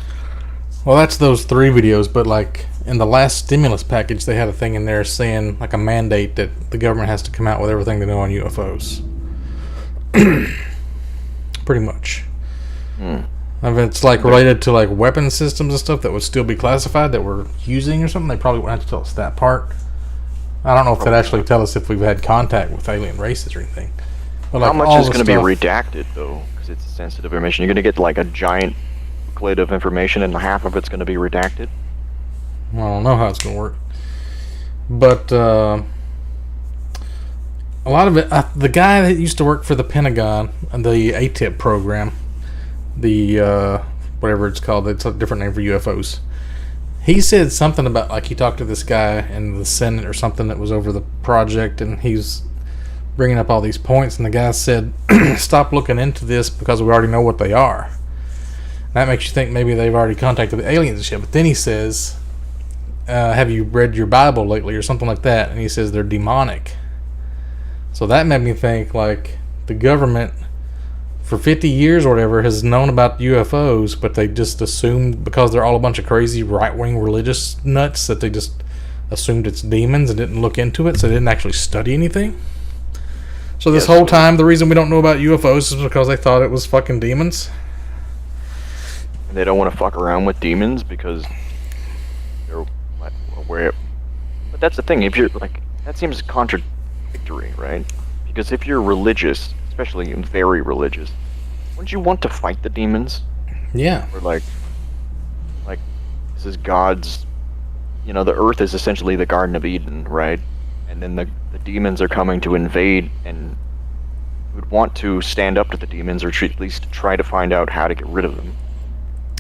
Well, that's those 3 videos, but like in the last stimulus package, they had a thing in there saying like a mandate that the government has to come out with everything they know on UFOs. Pretty much. If it's like related to like weapon systems and stuff that would still be classified that we're using or something, they probably wouldn't have to tell us that part. I don't know if they'd actually tell us if we've had contact with alien races or anything. But like how much is going to be redacted though? Because it's sensitive information. You're going to get like a giant booklet of information and half of it's going to be redacted. I don't know how it's going to work. But a lot of it, the guy that used to work for the Pentagon and the ATIP program, the whatever it's called, it's a different name for UFOs. He said something about like he talked to this guy in the Senate or something that was over the project, and he's bringing up all these points, and the guy said, "Stop looking into this because we already know what they are." That makes you think maybe they've already contacted the aliens and shit. But then he says, "Have you read your Bible lately?" or something like that, and he says they're demonic. So that made me think like the government for 50 years or whatever has known about UFOs, but they just assumed because they're all a bunch of crazy right-wing religious nuts that they just assumed it's demons and didn't look into it, so they didn't actually study anything. So this whole time, the reason we don't know about UFOs is because they thought it was fucking demons. And they don't want to fuck around with demons because they're aware. But that's the thing. If you're like, that seems contradictory, right? Because if you're religious, especially very religious, wouldn't you want to fight the demons? Yeah. Or like this is God's, the earth is essentially the Garden of Eden, right? And then the demons are coming to invade, and you would want to stand up to the demons, or at least try to find out how to get rid of them.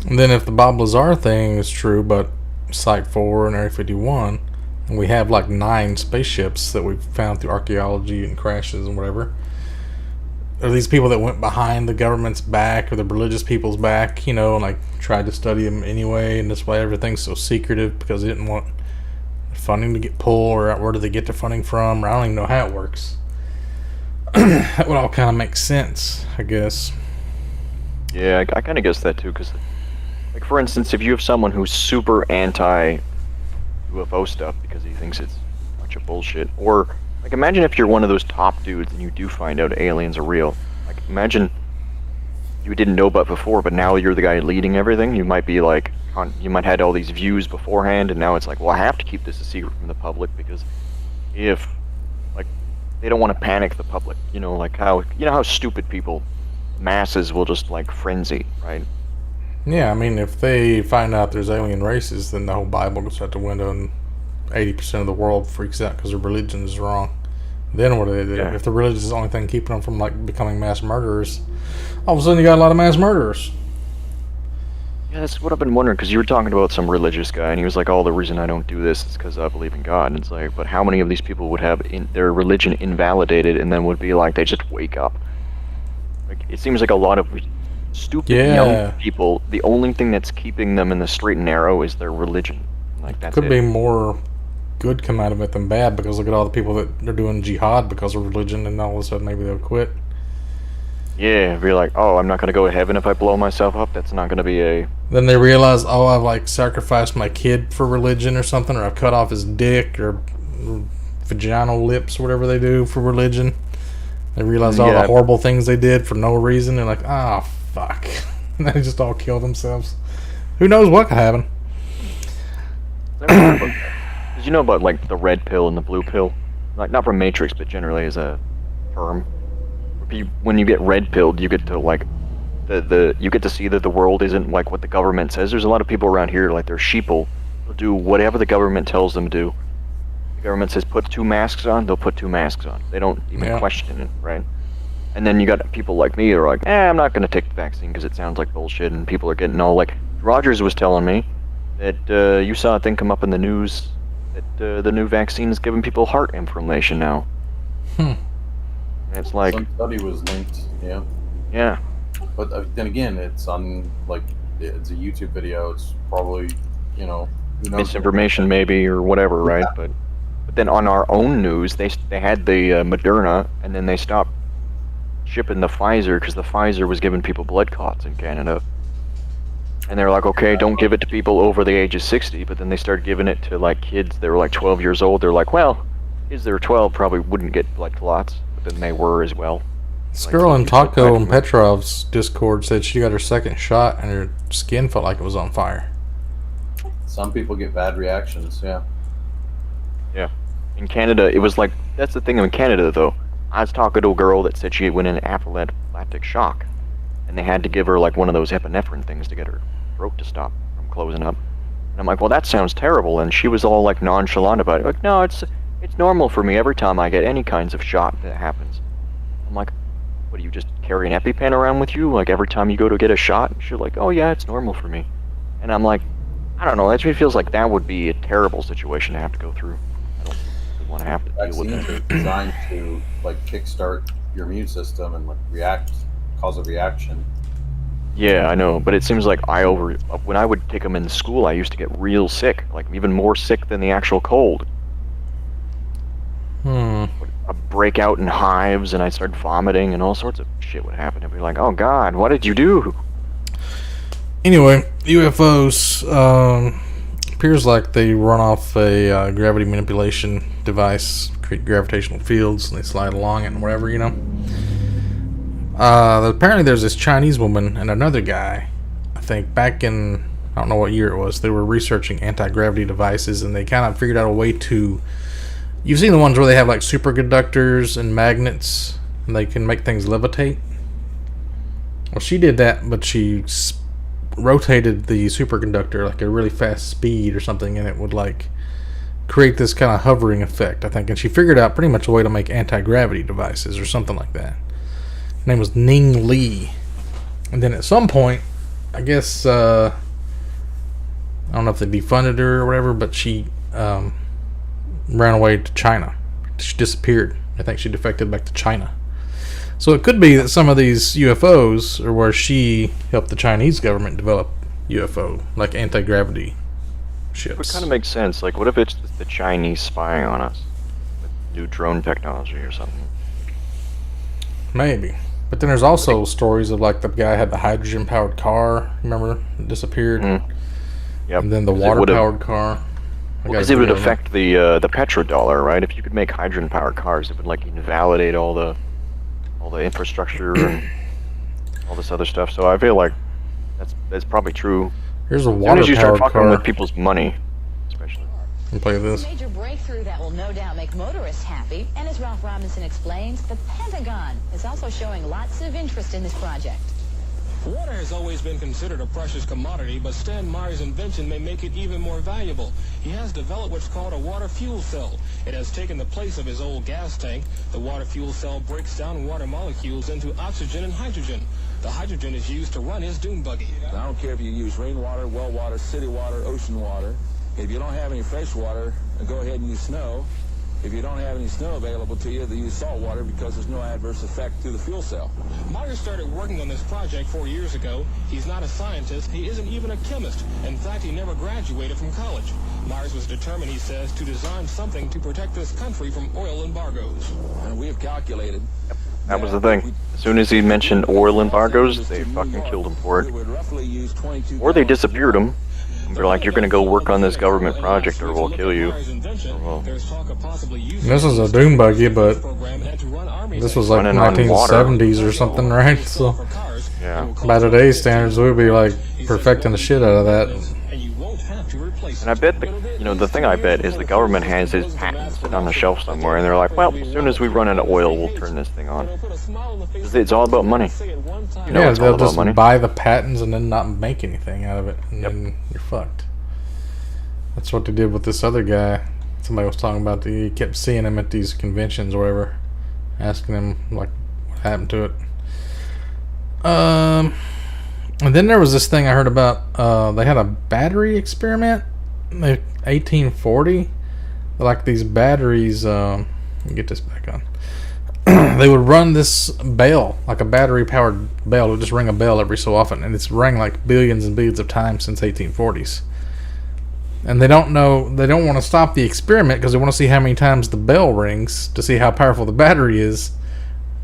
And then if the Bob Lazar thing is true, but Site 4 and Area 51, and we have like 9 spaceships that we've found through archaeology and crashes and whatever, are these people that went behind the government's back or the religious people's back, and like tried to study them anyway, and that's why everything's so secretive, because they didn't want funding to get pulled, or where do they get the funding from, or I don't even know how it works. That would all kind of make sense, I guess. Yeah, I kind of guess that too, because like for instance, if you have someone who's super anti UFO stuff because he thinks it's a bunch of bullshit, or like imagine if you're one of those top dudes and you do find out aliens are real. Like imagine you didn't know about before, but now you're the guy leading everything. You might be like, you might have had all these views beforehand, and now it's like, well, I have to keep this a secret from the public because if like they don't want to panic the public, like how stupid people, masses will just like frenzy, right? Yeah, I mean, if they find out there's alien races, then the whole Bible goes out the window, and 80% of the world freaks out because their religion is wrong. Then what do they do? Yeah. If the religion is the only thing keeping them from like becoming mass murderers, all of a sudden you got a lot of mass murderers. Yeah, that's what I've been wondering, because you were talking about some religious guy, and he was like, the reason I don't do this is because I believe in God. And it's like, but how many of these people would have their religion invalidated and then would be like, they just wake up? Like, it seems like a lot of stupid young people, the only thing that's keeping them in the straight and narrow is their religion. Like, that's Could be more good come out of it than bad, because look at all the people that are doing jihad because of religion, and all of a sudden maybe they'll quit. Yeah, be like, I'm not going to go to heaven if I blow myself up. That's not going to be a... Then they realize, I've like sacrificed my kid for religion or something, or I've cut off his dick or vaginal lips, whatever they do for religion. They realize all the horrible things they did for no reason. They're like, fuck. And they just all kill themselves. Who knows what could happen? Did you know about like the red pill and the blue pill? Like not from Matrix, but generally as a term. When you get red pilled, you get to like you get to see that the world isn't like what the government says. There's a lot of people around here like they're sheeple. They'll do whatever the government tells them to do. The government says put 2 masks on, they'll put 2 masks on. They don't even question it, right? And then you got people like me who are like, I'm not going to take the vaccine because it sounds like bullshit, and people are getting all like, Rogers was telling me that you saw a thing come up in the news that the new vaccine is giving people heart inflammation now. It's like some study was linked. Yeah. Yeah. But then again, it's on like it's a YouTube video. It's probably who knows? Misinformation maybe or whatever, right? Yeah. But then on our own news, they had the Moderna, and then they stopped shipping the Pfizer because the Pfizer was giving people blood clots in Canada. And they're like, okay, don't give it to people over the age of 60. But then they started giving it to like kids that were like 12 years old. They're like, well, kids that are 12 probably wouldn't get blood clots, but then they were as well. This girl in Taco and Petrov's Discord said she got her second shot and her skin felt like it was on fire. Some people get bad reactions. Yeah. Yeah. In Canada, it was like, that's the thing in Canada though. I was talking to a girl that said she went in anaphylactic shock, and they had to give her like one of those epinephrine things to get her throat to stop from closing up. And I'm like, well, that sounds terrible. And she was all like nonchalant about it. Like, no, it's normal for me every time I get any kinds of shot that happens. I'm like, what, do you just carry an EpiPen around with you like every time you go to get a shot? And she's like, oh yeah, it's normal for me. And I'm like, I don't know, that feels like that would be a terrible situation to have to go through. I don't really want to have to deal with Vaccines that. are designed to like kickstart your immune system and like cause a reaction. Yeah, I know, but it seems like when I would take them in school, I used to get real sick, like even more sick than the actual cold. I'd break out in hives and I'd start vomiting and all sorts of shit would happen. I'd be like, oh God, what did you do? Anyway, UFOs, appears like they run off a gravity manipulation device, create gravitational fields, and they slide along it and whatever, apparently there's this Chinese woman and another guy, I think back in, I don't know what year it was, they were researching anti-gravity devices, and they kind of figured out a way to, you've seen the ones where they have like superconductors and magnets, and they can make things levitate? Well, she did that, but she rotated the superconductor like a really fast speed or something, and it would like create this kind of hovering effect, I think, and she figured out pretty much a way to make anti-gravity devices or something like that. Her name was Ning Li. And then at some point, I guess, I don't know if they defunded her or whatever, but she ran away to China. She disappeared. I think she defected back to China. So it could be that some of these UFOs are where she helped the Chinese government develop UFO, like anti-gravity ships. It kind of makes sense. Like, what if it's the Chinese spying on us with new drone technology or something? Maybe. But then there's also stories of like the guy had the hydrogen-powered car. Remember, it disappeared. Yep. And then the water-powered car. Because it would affect the petrodollar, right? If you could make hydrogen-powered cars, it would like invalidate all the infrastructure and all this other stuff. So I feel like that's probably true. Here's a water-powered car. As soon as you start fucking with people's money, especially. And play this. A major breakthrough that will no doubt make motorists happy. And as Ralph Robinson explains, the Pentagon is also showing lots of interest in this project. Water has always been considered a precious commodity, but Stan Meyer's invention may make it even more valuable. He has developed what's called a water fuel cell. It has taken the place of his old gas tank. The water fuel cell breaks down water molecules into oxygen and hydrogen. The hydrogen is used to run his dune buggy. I don't care if you use rainwater, well water, city water, ocean water. If you don't have any fresh water, go ahead and use snow. If you don't have any snow available to you, they use salt water because there's no adverse effect to the fuel cell. Meyer started working on this project 4 years ago. He's not a scientist. He isn't even a chemist. In fact, he never graduated from college. Myers was determined, he says, to design something to protect this country from oil embargoes. And we have calculated. That was the thing. As soon as he mentioned oil embargoes, they fucking killed him for it. Or they disappeared him. They're like, you're going to go work on this government project or we'll kill you. This is a dune buggy, but this was like 1970s or something, right? So yeah. By today's standards, we'd be like perfecting the shit out of that. And I bet the thing I bet is the government has his patents sitting on the shelf somewhere, and they're like, well, as soon as we run out of oil, we'll turn this thing on. It's all about money. Yeah, they'll just buy the patents and then not make anything out of it, and then you're fucked. That's what they did with this other guy. Somebody was talking about he kept seeing him at these conventions or whatever, asking him like what happened to it. And then there was this thing I heard about. They had a battery experiment in 1840. Like these batteries, Let me get this back on. They would run this bell, like a battery-powered bell. It would just ring a bell every so often, and it's rang like billions and billions of times since 1840s. And they don't want to stop the experiment because they want to see how many times the bell rings to see how powerful the battery is.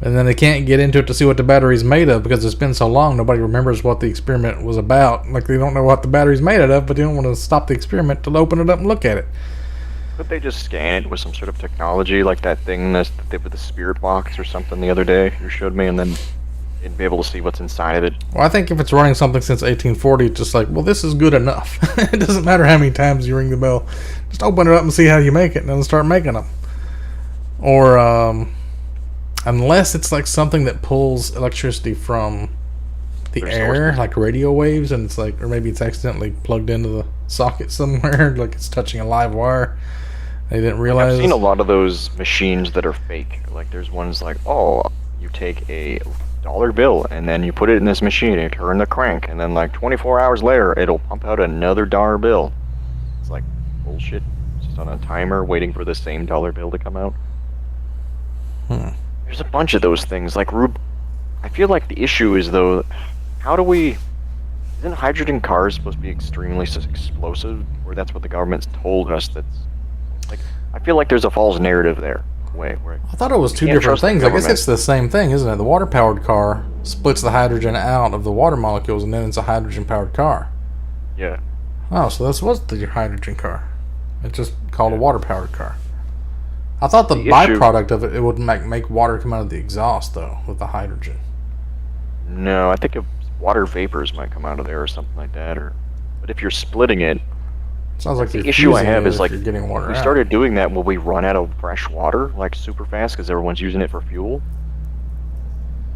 And then they can't get into it to see what the battery's made of because it's been so long, nobody remembers what the experiment was about. Like, they don't know what the battery's made out of, but they don't want to stop the experiment to open it up and look at it. Could they just scan it with some sort of technology, like that thing that they did with the spirit box or something the other day you showed me, and then they'd be able to see what's inside of it? Well, I think if it's running something since 1840, it's just like, well, this is good enough. It doesn't matter how many times you ring the bell. Just open it up and see how you make it, and then start making them. Or, unless it's like something that pulls electricity from the air, like radio waves, and it's like, or maybe it's accidentally plugged into the socket somewhere, like it's touching a live wire. They didn't realize. I've seen a lot of those machines that are fake. Like, there's ones like, oh, you take a dollar bill and then you put it in this machine and you turn the crank, and then like 24 hours later it'll pump out another dollar bill. It's like bullshit. It's just on a timer waiting for the same dollar bill to come out. There's a bunch of those things. Like, I feel like the issue is, though, how do we... Isn't hydrogen cars supposed to be extremely explosive? Or that's what the government's told us that's... Like, I feel like there's a false narrative there. Where I thought it was two different things. I guess it's the same thing, isn't it? The water-powered car splits the hydrogen out of the water molecules, and then it's a hydrogen-powered car. Yeah. Oh, so this was the hydrogen car. It's just called a water-powered car. I thought the byproduct of it would make water come out of the exhaust, though, with the hydrogen. No, I think water vapors might come out of there or something like that. But if you're splitting it, sounds like the issue I have is, like, if getting water we out. started doing that, will we run out of fresh water like super fast because everyone's using it for fuel?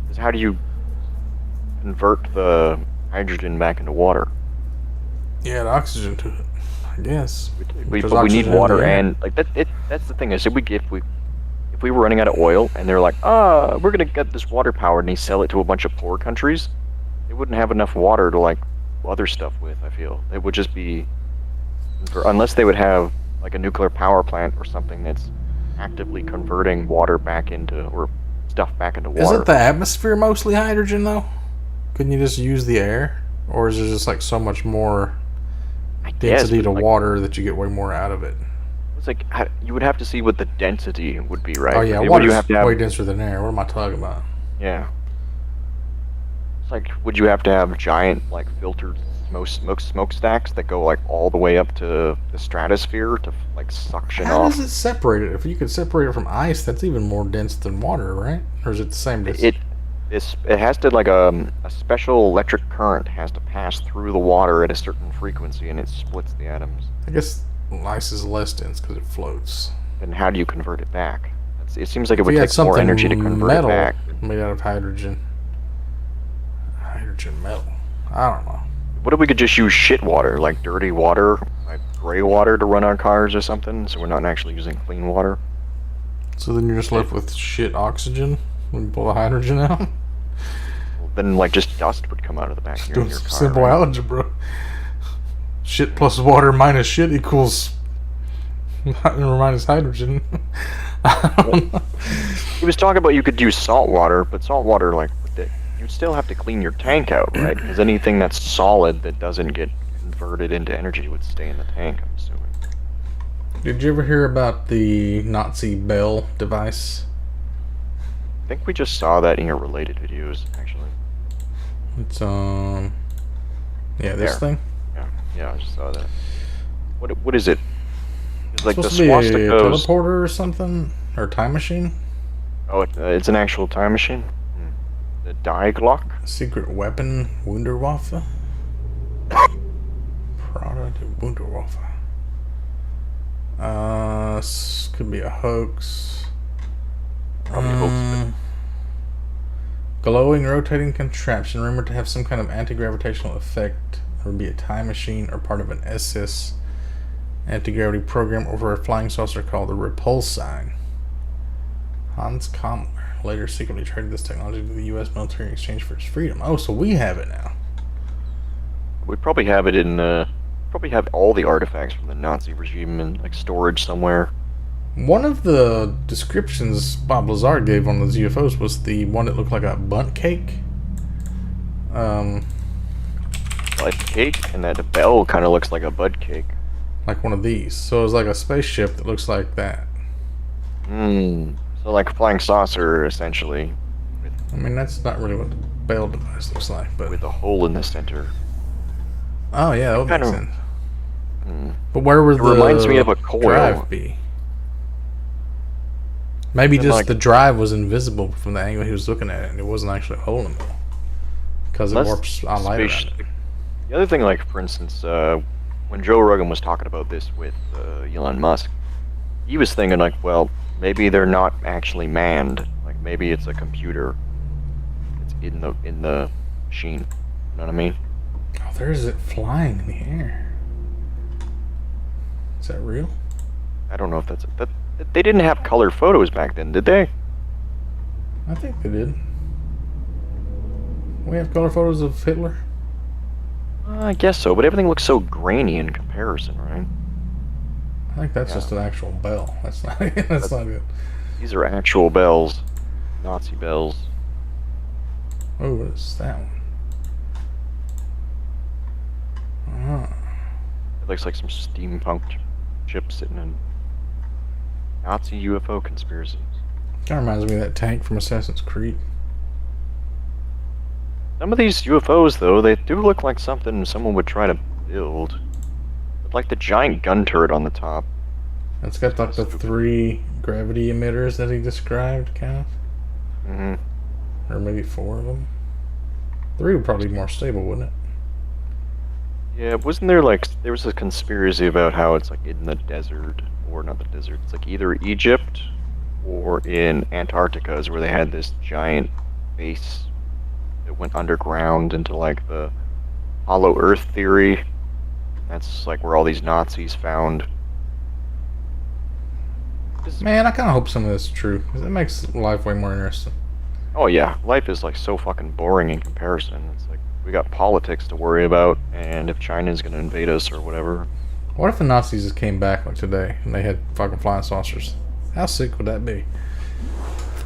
Because how do you convert the hydrogen back into water? Yeah, the oxygen to it, I guess. But we need water, and like that's the thing. I said if we were running out of oil and they're like, we're gonna get this water powered, and they sell it to a bunch of poor countries, they wouldn't have enough water to like other stuff with. I feel it would just be, unless they would have like a nuclear power plant or something that's actively converting water back into, or stuff back into water. Isn't the atmosphere mostly hydrogen though? Couldn't you just use the air, or is there just like so much more density to water that you get way more out of it? It's like, you would have to see what the density would be, right? Oh yeah, water's way denser than air. What am I talking about? Yeah. It's like, would you have to have giant, like, filtered smokestacks that go like all the way up to the stratosphere to like suction off? How does it separate it? If you could separate it from ice, that's even more dense than water, right? Or is it the same distance? It has to, like, a special electric current has to pass through the water at a certain frequency, and it splits the atoms. I guess ice is less dense because it floats. Then how do you convert it back? It seems like it would take more energy to convert it back. Made out of hydrogen. Hydrogen metal. I don't know. What if we could just use shit water, like dirty water, like gray water, to run our cars or something, so we're not actually using clean water? So then you're just left with shit oxygen when you pull the hydrogen out? Well, then, like, just dust would come out of the back of your car. Simple algebra. Shit plus water minus shit equals minus hydrogen. He was talking about you could use salt water, but salt water, like, you'd still have to clean your tank out, right? Because anything that's solid that doesn't get converted into energy would stay in the tank, I'm assuming. Did you ever hear about the Nazi Bell device? I think we just saw that in your related videos, actually. It's, yeah, this thing? Yeah, I just saw that. What is it? It's like the swastika. Be a teleporter or something? Or a time machine? Oh, it's an actual time machine? The Die Glock? Secret weapon, Wunderwaffe? Product Wunderwaffe. Could be a hoax. Probably hoax. Glowing, rotating contraption, rumored to have some kind of anti-gravitational effect. It would be a time machine or part of an SS anti-gravity program over a flying saucer called the Repulsine. Hans Kammler later secretly traded this technology to the U.S. military in exchange for its freedom. Oh, so we have it now. We probably have it in, probably have all the artifacts from the Nazi regime in, like, storage somewhere. One of the descriptions Bob Lazar gave on those UFOs was the one that looked like a bundt cake. Like cake, and that bell kind of looks like a bud cake. Like one of these. So it was like a spaceship that looks like that. So like a flying saucer, essentially. I mean, that's not really what the bell device looks like, but with a hole in the center. Oh yeah, that would make sense. But where would the reminds me of a coil. Drive be? Maybe just like, the drive was invisible from the angle he was looking at it, and it wasn't actually a hole in the middle. Because it warps on light around it. The other thing, like, for instance, when Joe Rogan was talking about this with Elon Musk, he was thinking, like, well, maybe they're not actually manned. Like, maybe it's a computer. It's in the machine. You know what I mean? Oh, there's it flying in the air. Is that real? I don't know if that's... They didn't have color photos back then, did they? I think they did. We have color photos of Hitler? I guess so, but everything looks so grainy in comparison, right? I think that's just an actual bell. That's not good. These are actual bells. Nazi bells. Oh, what is that one? It looks like some steampunk ship sitting in Nazi UFO conspiracies. Kind of reminds me of that tank from Assassin's Creed. Some of these UFOs, though, they do look like something someone would try to build. Like the giant gun turret on the top. It's got like the 3 gravity emitters that he described, kind of. Or maybe 4 of them. 3 would probably be more stable, wouldn't it? Yeah, wasn't there like, there was a conspiracy about how it's like in the desert, or not the desert, it's like either Egypt or in Antarctica is where they had this giant base that went underground into like the hollow earth theory. That's like where all these Nazis found. Man, I kind of hope some of this is true, because it makes life way more interesting. Oh yeah, life is like so fucking boring in comparison. It's like, we got politics to worry about, and if China's gonna invade us or whatever. What if the Nazis just came back like today, and they had fucking flying saucers? How sick would that be?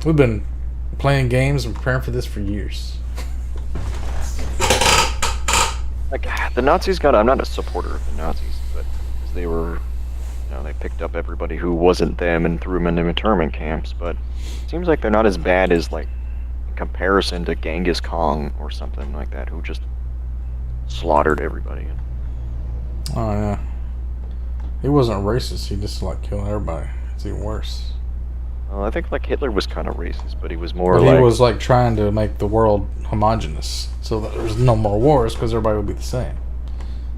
We've been playing games and preparing for this for years. Like, the Nazis I'm not a supporter of the Nazis, but they were, you know, they picked up everybody who wasn't them and threw them into internment camps, but it seems like they're not as bad as, like, in comparison to Genghis Khan or something like that, who just slaughtered everybody. Oh, yeah. He wasn't racist, he just, like, killed everybody. It's even worse. Well, I think, like, Hitler was kind of racist, but he was more but like... he was, like, trying to make the world homogenous, so that there's no more wars, because everybody would be the same.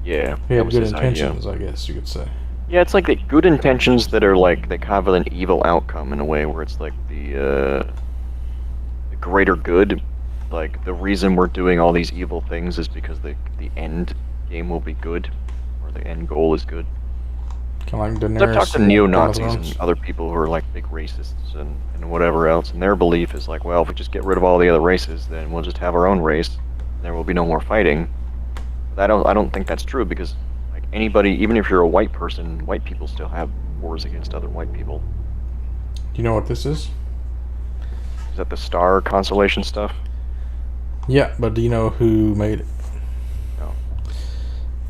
Yeah. He had good intentions, I guess you could say. Yeah, it's like the good intentions that are, like, they kind of an evil outcome in a way, where it's, like, the greater good. Like, the reason we're doing all these evil things is because the end game will be good, or the end goal is good. Kind of like Daenerys. I've talked to neo-Nazis and other people who are like big racists and whatever else, and their belief is like, well, if we just get rid of all the other races, then we'll just have our own race, and there will be no more fighting. But I don't think that's true, because like anybody, even if you're a white person, white people still have wars against other white people. Do you know what this is? Is that the star constellation stuff? Yeah, but do you know who made it? No.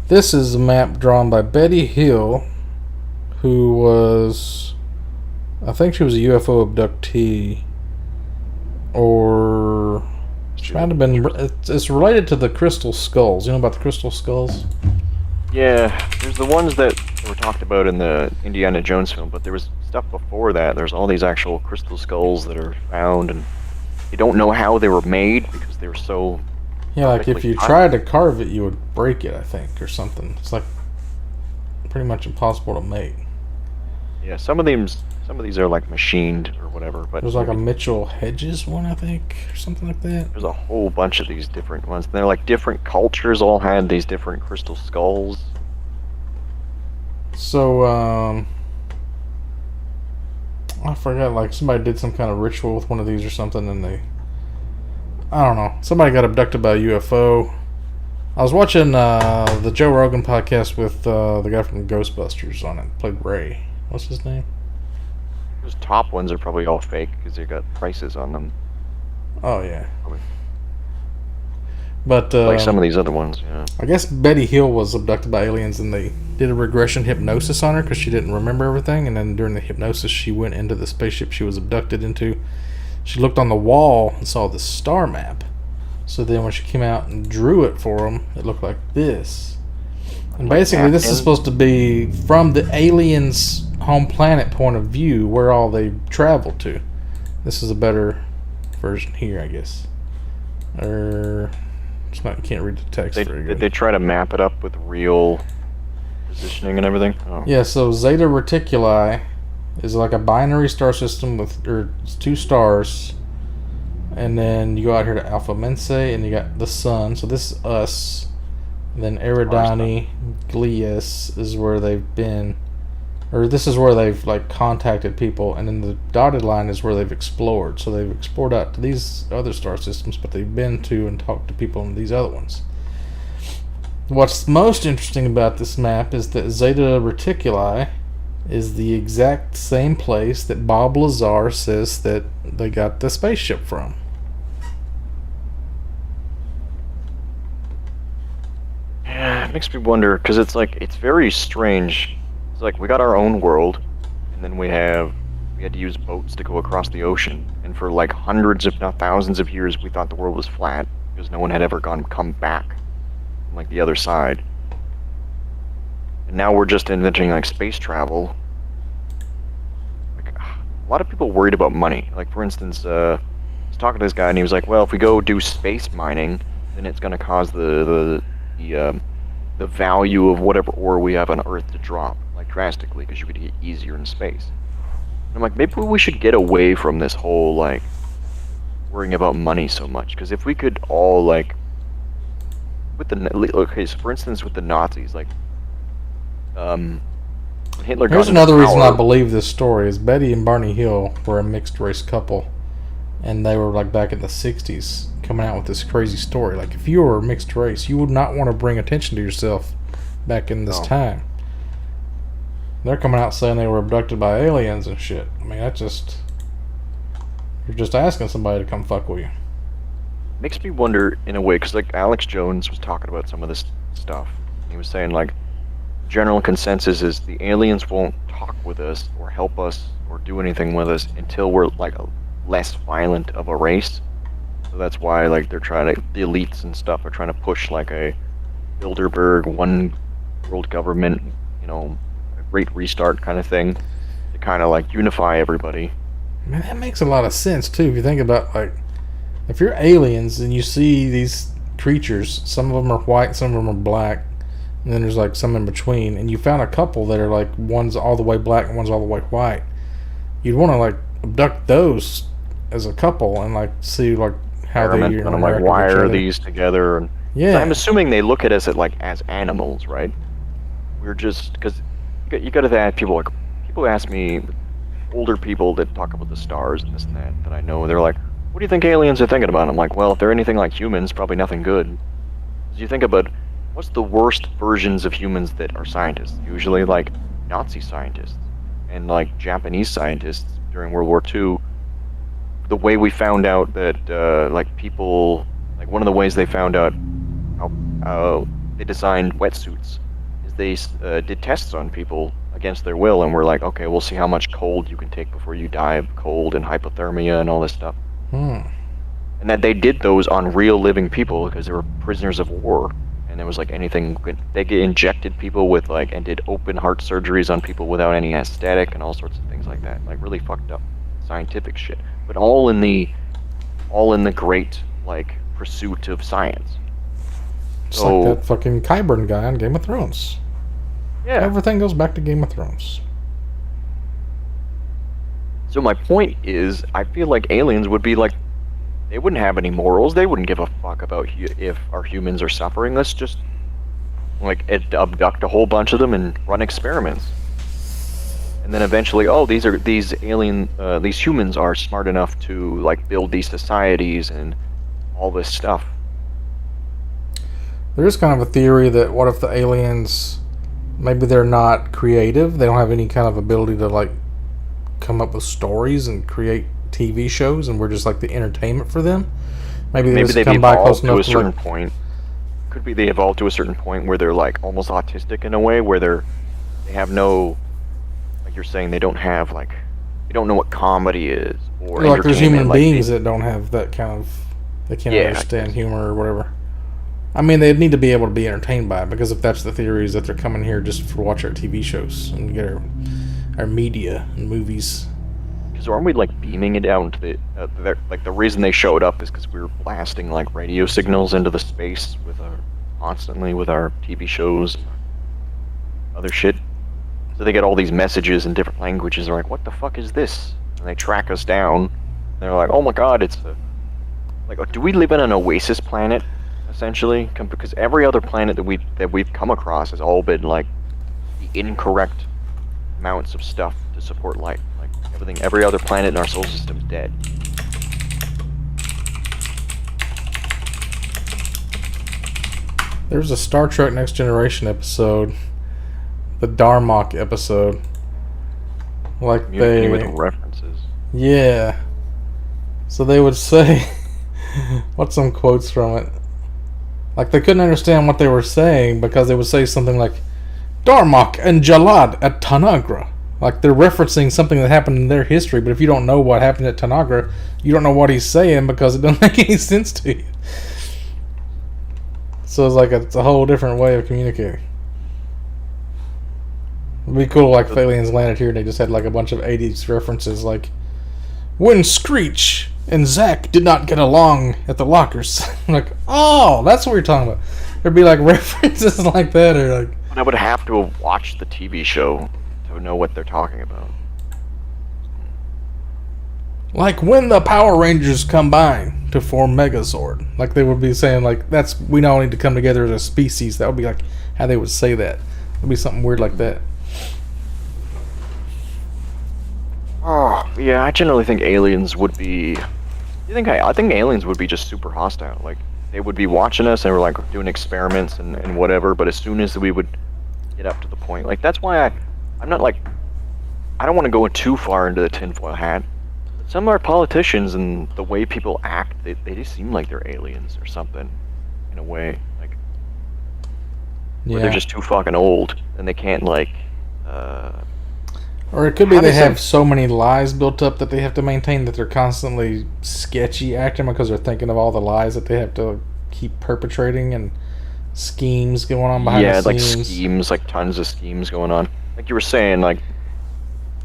This is a map drawn by Betty Hill, who was, I think she was a UFO abductee, or she might have been, it's related to the crystal skulls. You know about the crystal skulls? Yeah, there's the ones that were talked about in the Indiana Jones film, but there was stuff before that. There's all these actual crystal skulls that are found, and you don't know how they were made because they were so... Yeah, like if you tried to carve it, you would break it, I think, or something. It's like pretty much impossible to make. Yeah, some of these are like machined or whatever, but there's like a Mitchell Hedges one, I think, or something like that. There's a whole bunch of these different ones. They're like different cultures all had these different crystal skulls. So I forgot, like somebody did some kind of ritual with one of these or something, and I don't know, somebody got abducted by a UFO. I was watching the Joe Rogan podcast with the guy from Ghostbusters on it, played Ray. What's his name? Those top ones are probably all fake because they got prices on them. Oh yeah. But like some of these other ones, yeah. I guess Betty Hill was abducted by aliens, and they did a regression hypnosis on her because she didn't remember everything. And then during the hypnosis, she went into the spaceship she was abducted into. She looked on the wall and saw the star map. So then when she came out and drew it for them, it looked like this. And basically, this is supposed to be from the aliens' home planet point of view, where all they traveled to. This is a better version here, I guess. It's not, you can't read the text very good. Did they try to map it up with real positioning and everything? Oh. Yeah, so Zeta Reticuli is like a binary star system with 2 stars. And then you go out here to Alpha Mensae, and you got the sun. So this is us. And then Eridani, Glies is where they've been. Or this is where they've like contacted people, and then the dotted line is where they've explored. So they've explored out to these other star systems, but they've been to and talked to people in these other ones. What's most interesting about this map is that Zeta Reticuli is the exact same place that Bob Lazar says that they got the spaceship from. Yeah, it makes me wonder, because it's like, it's very strange. Like, we got our own world, and then we had to use boats to go across the ocean, and for like hundreds if not thousands of years we thought the world was flat because no one had ever come back from like the other side. And now we're just inventing like space travel. Like, a lot of people worried about money. Like, for instance, I was talking to this guy and he was like, well, if we go do space mining, then it's going to cause the value of whatever ore we have on Earth to drop drastically because you could get easier in space. And I'm like, maybe we should get away from this whole like worrying about money so much, because if we could all like with the so for instance with the Nazis, like when Hitler got Here's another reason I believe this story is Betty and Barney Hill were a mixed race couple, and they were like back in the 60s coming out with this crazy story. Like, if you were a mixed race, you would not want to bring attention to yourself back in this time. They're coming out saying they were abducted by aliens and shit. I mean, that's just... You're just asking somebody to come fuck with you. Makes me wonder, in a way, because, like, Alex Jones was talking about some of this stuff. He was saying, like, general consensus is the aliens won't talk with us or help us or do anything with us until we're, like, a less violent of a race. So that's why, like, they're trying to... The elites and stuff are trying to push, like, a Bilderberg, one world government, you know... Great restart kind of thing to kind of like unify everybody. Man, that makes a lot of sense too if you think about, like, if you're aliens and you see these creatures, some of them are white, some of them are black, and then there's like some in between, and you found a couple that are like one's all the way black and one's all the way white, you'd want to like abduct those as a couple and like see like how they interact, like, wire these together. And yeah, I'm assuming they look at us as animals, right? We're just because. You got to ask people, like, people ask me, older people that talk about the stars and this and that I know, and they're like, what do you think aliens are thinking about? I'm like, well, if they're anything like humans, probably nothing good. Because you think about, what's the worst versions of humans that are scientists? Usually, like, Nazi scientists and, like, Japanese scientists during World War II. The way we found out that, like, people, like, one of the ways they found out how they designed wetsuits, they did tests on people against their will, and we're like, okay, we'll see how much cold you can take before you die of cold and hypothermia and all this stuff. And that they did those on real living people because they were prisoners of war, and it was like anything. They injected people with like, and did open heart surgeries on people without any anesthetic and all sorts of things like that, like really fucked up scientific shit, but all in the great like pursuit of science. It's like that fucking Qyburn guy on Game of Thrones. Yeah. Everything goes back to Game of Thrones. So my point is, I feel like aliens would be like, they wouldn't have any morals. They wouldn't give a fuck about if our humans are suffering. Let's just like abduct a whole bunch of them and run experiments. And then eventually, these humans are smart enough to like build these societies and all this stuff. There is kind of a theory that what if the aliens, maybe they're not creative, they don't have any kind of ability to like come up with stories and create TV shows, and we're just like the entertainment for them. Maybe they've evolved to a certain point. Could be they evolved to a certain point where they're like almost autistic in a way, where they have no, like you're saying, they don't have like, they don't know what comedy is or like there's human beings that don't have that kind of, they can't understand humor or whatever. I mean, they'd need to be able to be entertained by it, because if that's the theory, is that they're coming here just to watch our TV shows and get our media and movies. Because aren't we like beaming it out into the like the reason they showed up is because we were blasting like radio signals into the space with constantly with our TV shows, other shit. So they get all these messages in different languages. They're like, "What the fuck is this?" And they track us down. They're like, "Oh my god, it's like, do we live in an oasis planet?" Essentially, because every other planet that we've come across has all been like the incorrect amounts of stuff to support life. Like every other planet in our solar system is dead. There's a Star Trek Next Generation episode, the Darmok episode. Like they with references. Yeah. So they would say, what's some quotes from it? Like, they couldn't understand what they were saying because they would say something like, Darmok and Jalad at Tanagra. Like, they're referencing something that happened in their history, but if you don't know what happened at Tanagra, you don't know what he's saying because it doesn't make any sense to you. So it's like, it's a whole different way of communicating. It'd be cool, like, if aliens landed here and they just had, like, a bunch of 80s references, like, when Screech and Zach did not get along at the lockers. Like, oh, that's what we're talking about. There'd be like references like that, or like. I would have to have watched the TV show to know what they're talking about. Like when the Power Rangers combine to form Megazord. Like they would be saying, like, that's, we now need to come together as a species. That would be like how they would say that. It'd be something weird like that. Oh, yeah, I generally think aliens would be... I think aliens would be just super hostile. Like, they would be watching us and we're like doing experiments and whatever, but as soon as we would get up to the point... Like, that's why I'm not like... I don't want to go too far into the tinfoil hat. But some of our politicians and the way people act, they just seem like they're aliens or something. In a way. Like... Where they're just too fucking old and they can't, like... Or it could be they have so many lies built up that they have to maintain that they're constantly sketchy acting because they're thinking of all the lies that they have to keep perpetrating and schemes going on behind the scenes. Yeah, like schemes, like tons of schemes going on. Like you were saying, like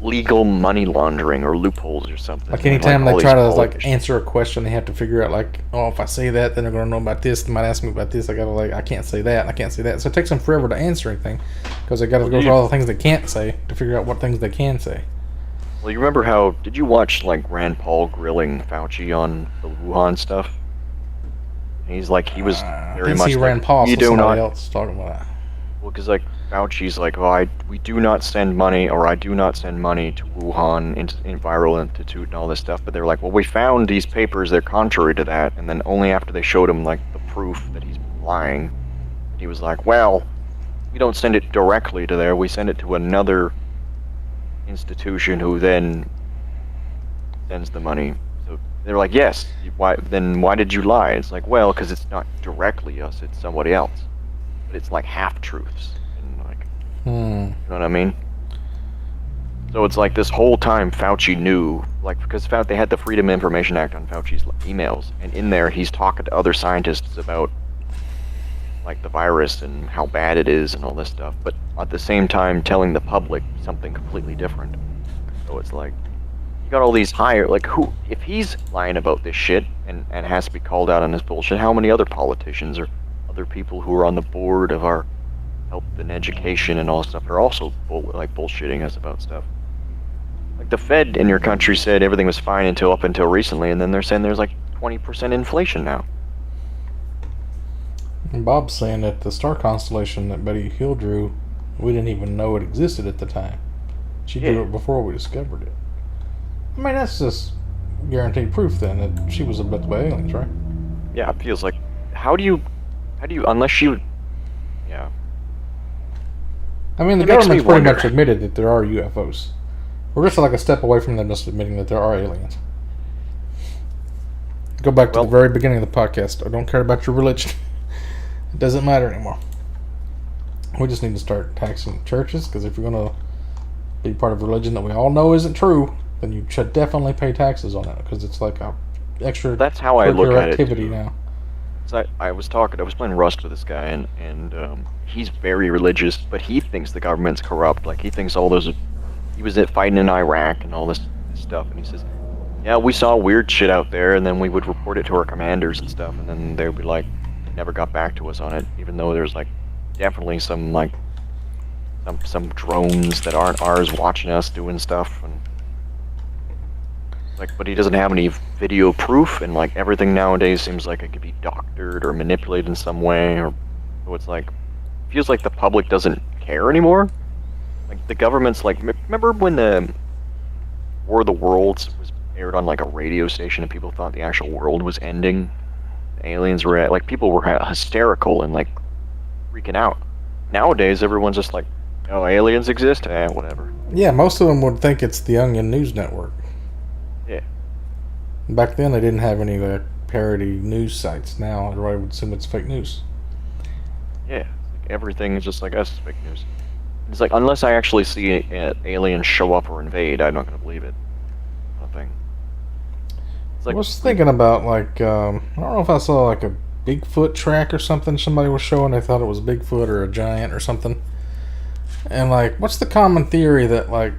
legal money laundering or loopholes or something. Like anytime they try to like answer a question, they have to figure out like, oh, if I say that, then they're going to know about this. They might ask me about this. I can't say that. I can't say that. So it takes them forever to answer anything because they got to go through all the things they can't say to figure out what things they can say. Well, you remember how? Did you watch like Rand Paul grilling Fauci on the Wuhan stuff? He's like, he was very much. Like, Rand Paul, so somebody else talking about that. Well, because like Fauci's like, oh, we do not send money, or I do not send money to Wuhan in Viral Institute and all this stuff. But they're like, well, we found these papers, they're contrary to that. And then only after they showed him like the proof that he's lying, he was like, well, we don't send it directly to there. We send it to another institution who then sends the money. So they're like, yes, why did you lie? It's like, well, because it's not directly us, it's somebody else. But it's like half-truths. And like, you know what I mean? So it's like this whole time Fauci knew, like, because they had the Freedom of Information Act on Fauci's emails, and in there he's talking to other scientists about like the virus and how bad it is and all this stuff, but at the same time telling the public something completely different. So it's like, you got all these like, who, if he's lying about this shit and has to be called out on his bullshit, how many other politicians or other people who are on the board of our health and education and all this stuff are also bullshitting us about stuff? Like the Fed in your country said everything was fine up until recently, and then they're saying there's like 20% inflation now. And Bob's saying that the star constellation that Betty Hill drew, we didn't even know it existed at the time. She drew it before we discovered it. I mean, that's just guaranteed proof then that she was abducted by aliens, right? Yeah, it feels like, how do you, unless you, yeah. I mean, the government's pretty much admitted that there are UFOs. We're just like a step away from them just admitting that there are aliens. Go back to the very beginning of the podcast. I don't care about your religion. It doesn't matter anymore. We just need to start taxing churches, because if you're going to be part of religion that we all know isn't true, then you should definitely pay taxes on it, because it's like a extra. That's how I look at activity it now. So I was playing Rust with this guy, and he's very religious, but he thinks the government's corrupt. Like, he thinks he was fighting in Iraq and all this stuff, and he says, yeah, we saw weird shit out there, and then we would report it to our commanders and stuff, and then they would be like, never got back to us on it, even though there's like definitely some drones that aren't ours watching us doing stuff, and like, but he doesn't have any video proof, and like everything nowadays seems like it could be doctored or manipulated in some way, or so it's like feels like the public doesn't care anymore. Like the government's like, remember when the War of the Worlds was aired on like a radio station and people thought the actual world was ending? Aliens were like, people were hysterical and like freaking out. Nowadays everyone's just like, oh, aliens exist? Whatever. Yeah, most of them would think it's the Onion News Network. Yeah. Back then they didn't have any parody news sites. Now everybody would assume it's fake news. Yeah, like everything is just like us, fake news. It's like, unless I actually see aliens show up or invade, I'm not going to believe it. Nothing. Like, I was thinking about, like, I don't know if I saw, like, a Bigfoot track or something somebody was showing. They thought it was Bigfoot or a giant or something. And, like, what's the common theory that, like,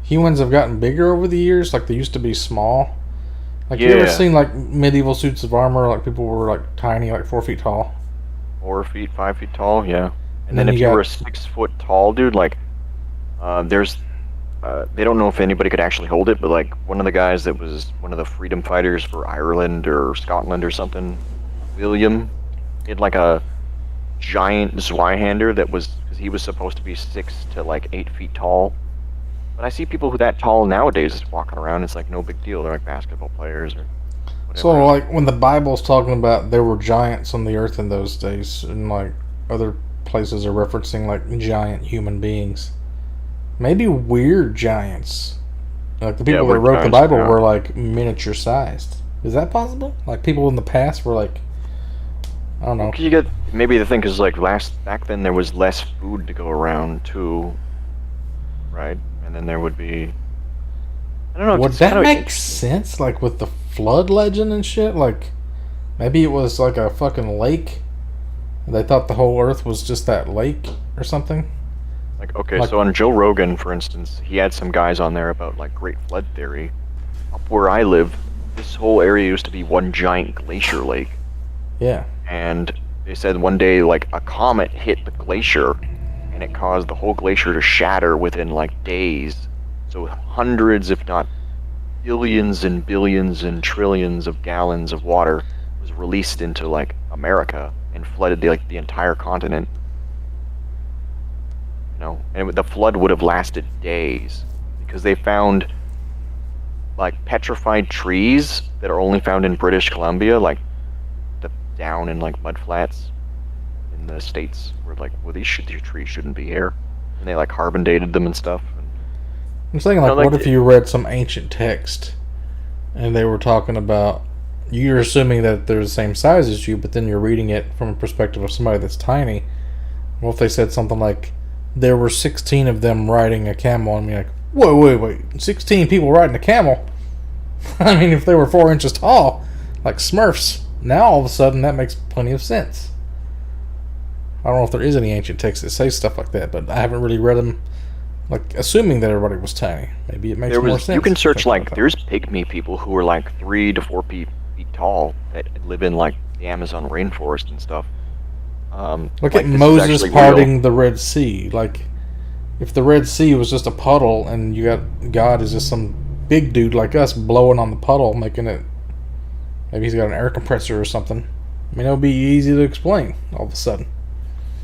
humans have gotten bigger over the years? Like, they used to be small? Like, you ever seen, like, medieval suits of armor? Like, people were, like, tiny, like 4 feet tall? 4 feet, 5 feet tall, yeah. And then if you were a 6 foot tall dude, like, they don't know if anybody could actually hold it, but like one of the guys that was one of the freedom fighters for Ireland or Scotland or something, William, he had like a giant Zweihander that was, because he was supposed to be 6 to like 8 feet tall. But I see people who that tall nowadays just walking around, it's like no big deal. They're like basketball players or whatever. So like when the Bible's talking about there were giants on the earth in those days, and like other places are referencing like giant human beings. Maybe weird giants. Like the people that wrote the Bible were like miniature sized. Is that possible? Like people in the past were like, I don't know. You get, maybe the thing is like back then there was less food to go around too, right? And then there would be, I don't know. Would that make sense? Like with the flood legend and shit? Like maybe it was like a fucking lake. They thought the whole earth was just that lake or something. Like, okay, so on Joe Rogan, for instance, he had some guys on there about, like, Great Flood Theory. Up where I live, this whole area used to be one giant glacier lake. Yeah. And they said one day, like, a comet hit the glacier, and it caused the whole glacier to shatter within, like, days. So hundreds, if not billions and billions and trillions of gallons of water was released into, like, America and flooded, the entire continent. You know, and the flood would have lasted days because they found like petrified trees that are only found in British Columbia, like down in like mudflats in the States, where like, well, these trees shouldn't be here, and they like carbon dated them and stuff. I'm saying like, what if you read some ancient text and they were talking about, you're assuming that they're the same size as you, but then you're reading it from a perspective of somebody that's tiny. What if they said something like, there were 16 of them riding a camel, and you're like, wait, 16 people riding a camel? I mean, if they were 4 inches tall, like Smurfs, now all of a sudden that makes plenty of sense. I don't know if there is any ancient texts that say stuff like that, but I haven't really read them, like, assuming that everybody was tiny. Maybe it makes more sense. You can search, like, there's pygmy people who are, like, 3 to 4 feet tall that live in, like, the Amazon rainforest and stuff. Look at Moses parting the Red Sea. Like, if the Red Sea was just a puddle and you got God is just some big dude like us blowing on the puddle, making it, maybe he's got an air compressor or something. I mean, it would be easy to explain all of a sudden.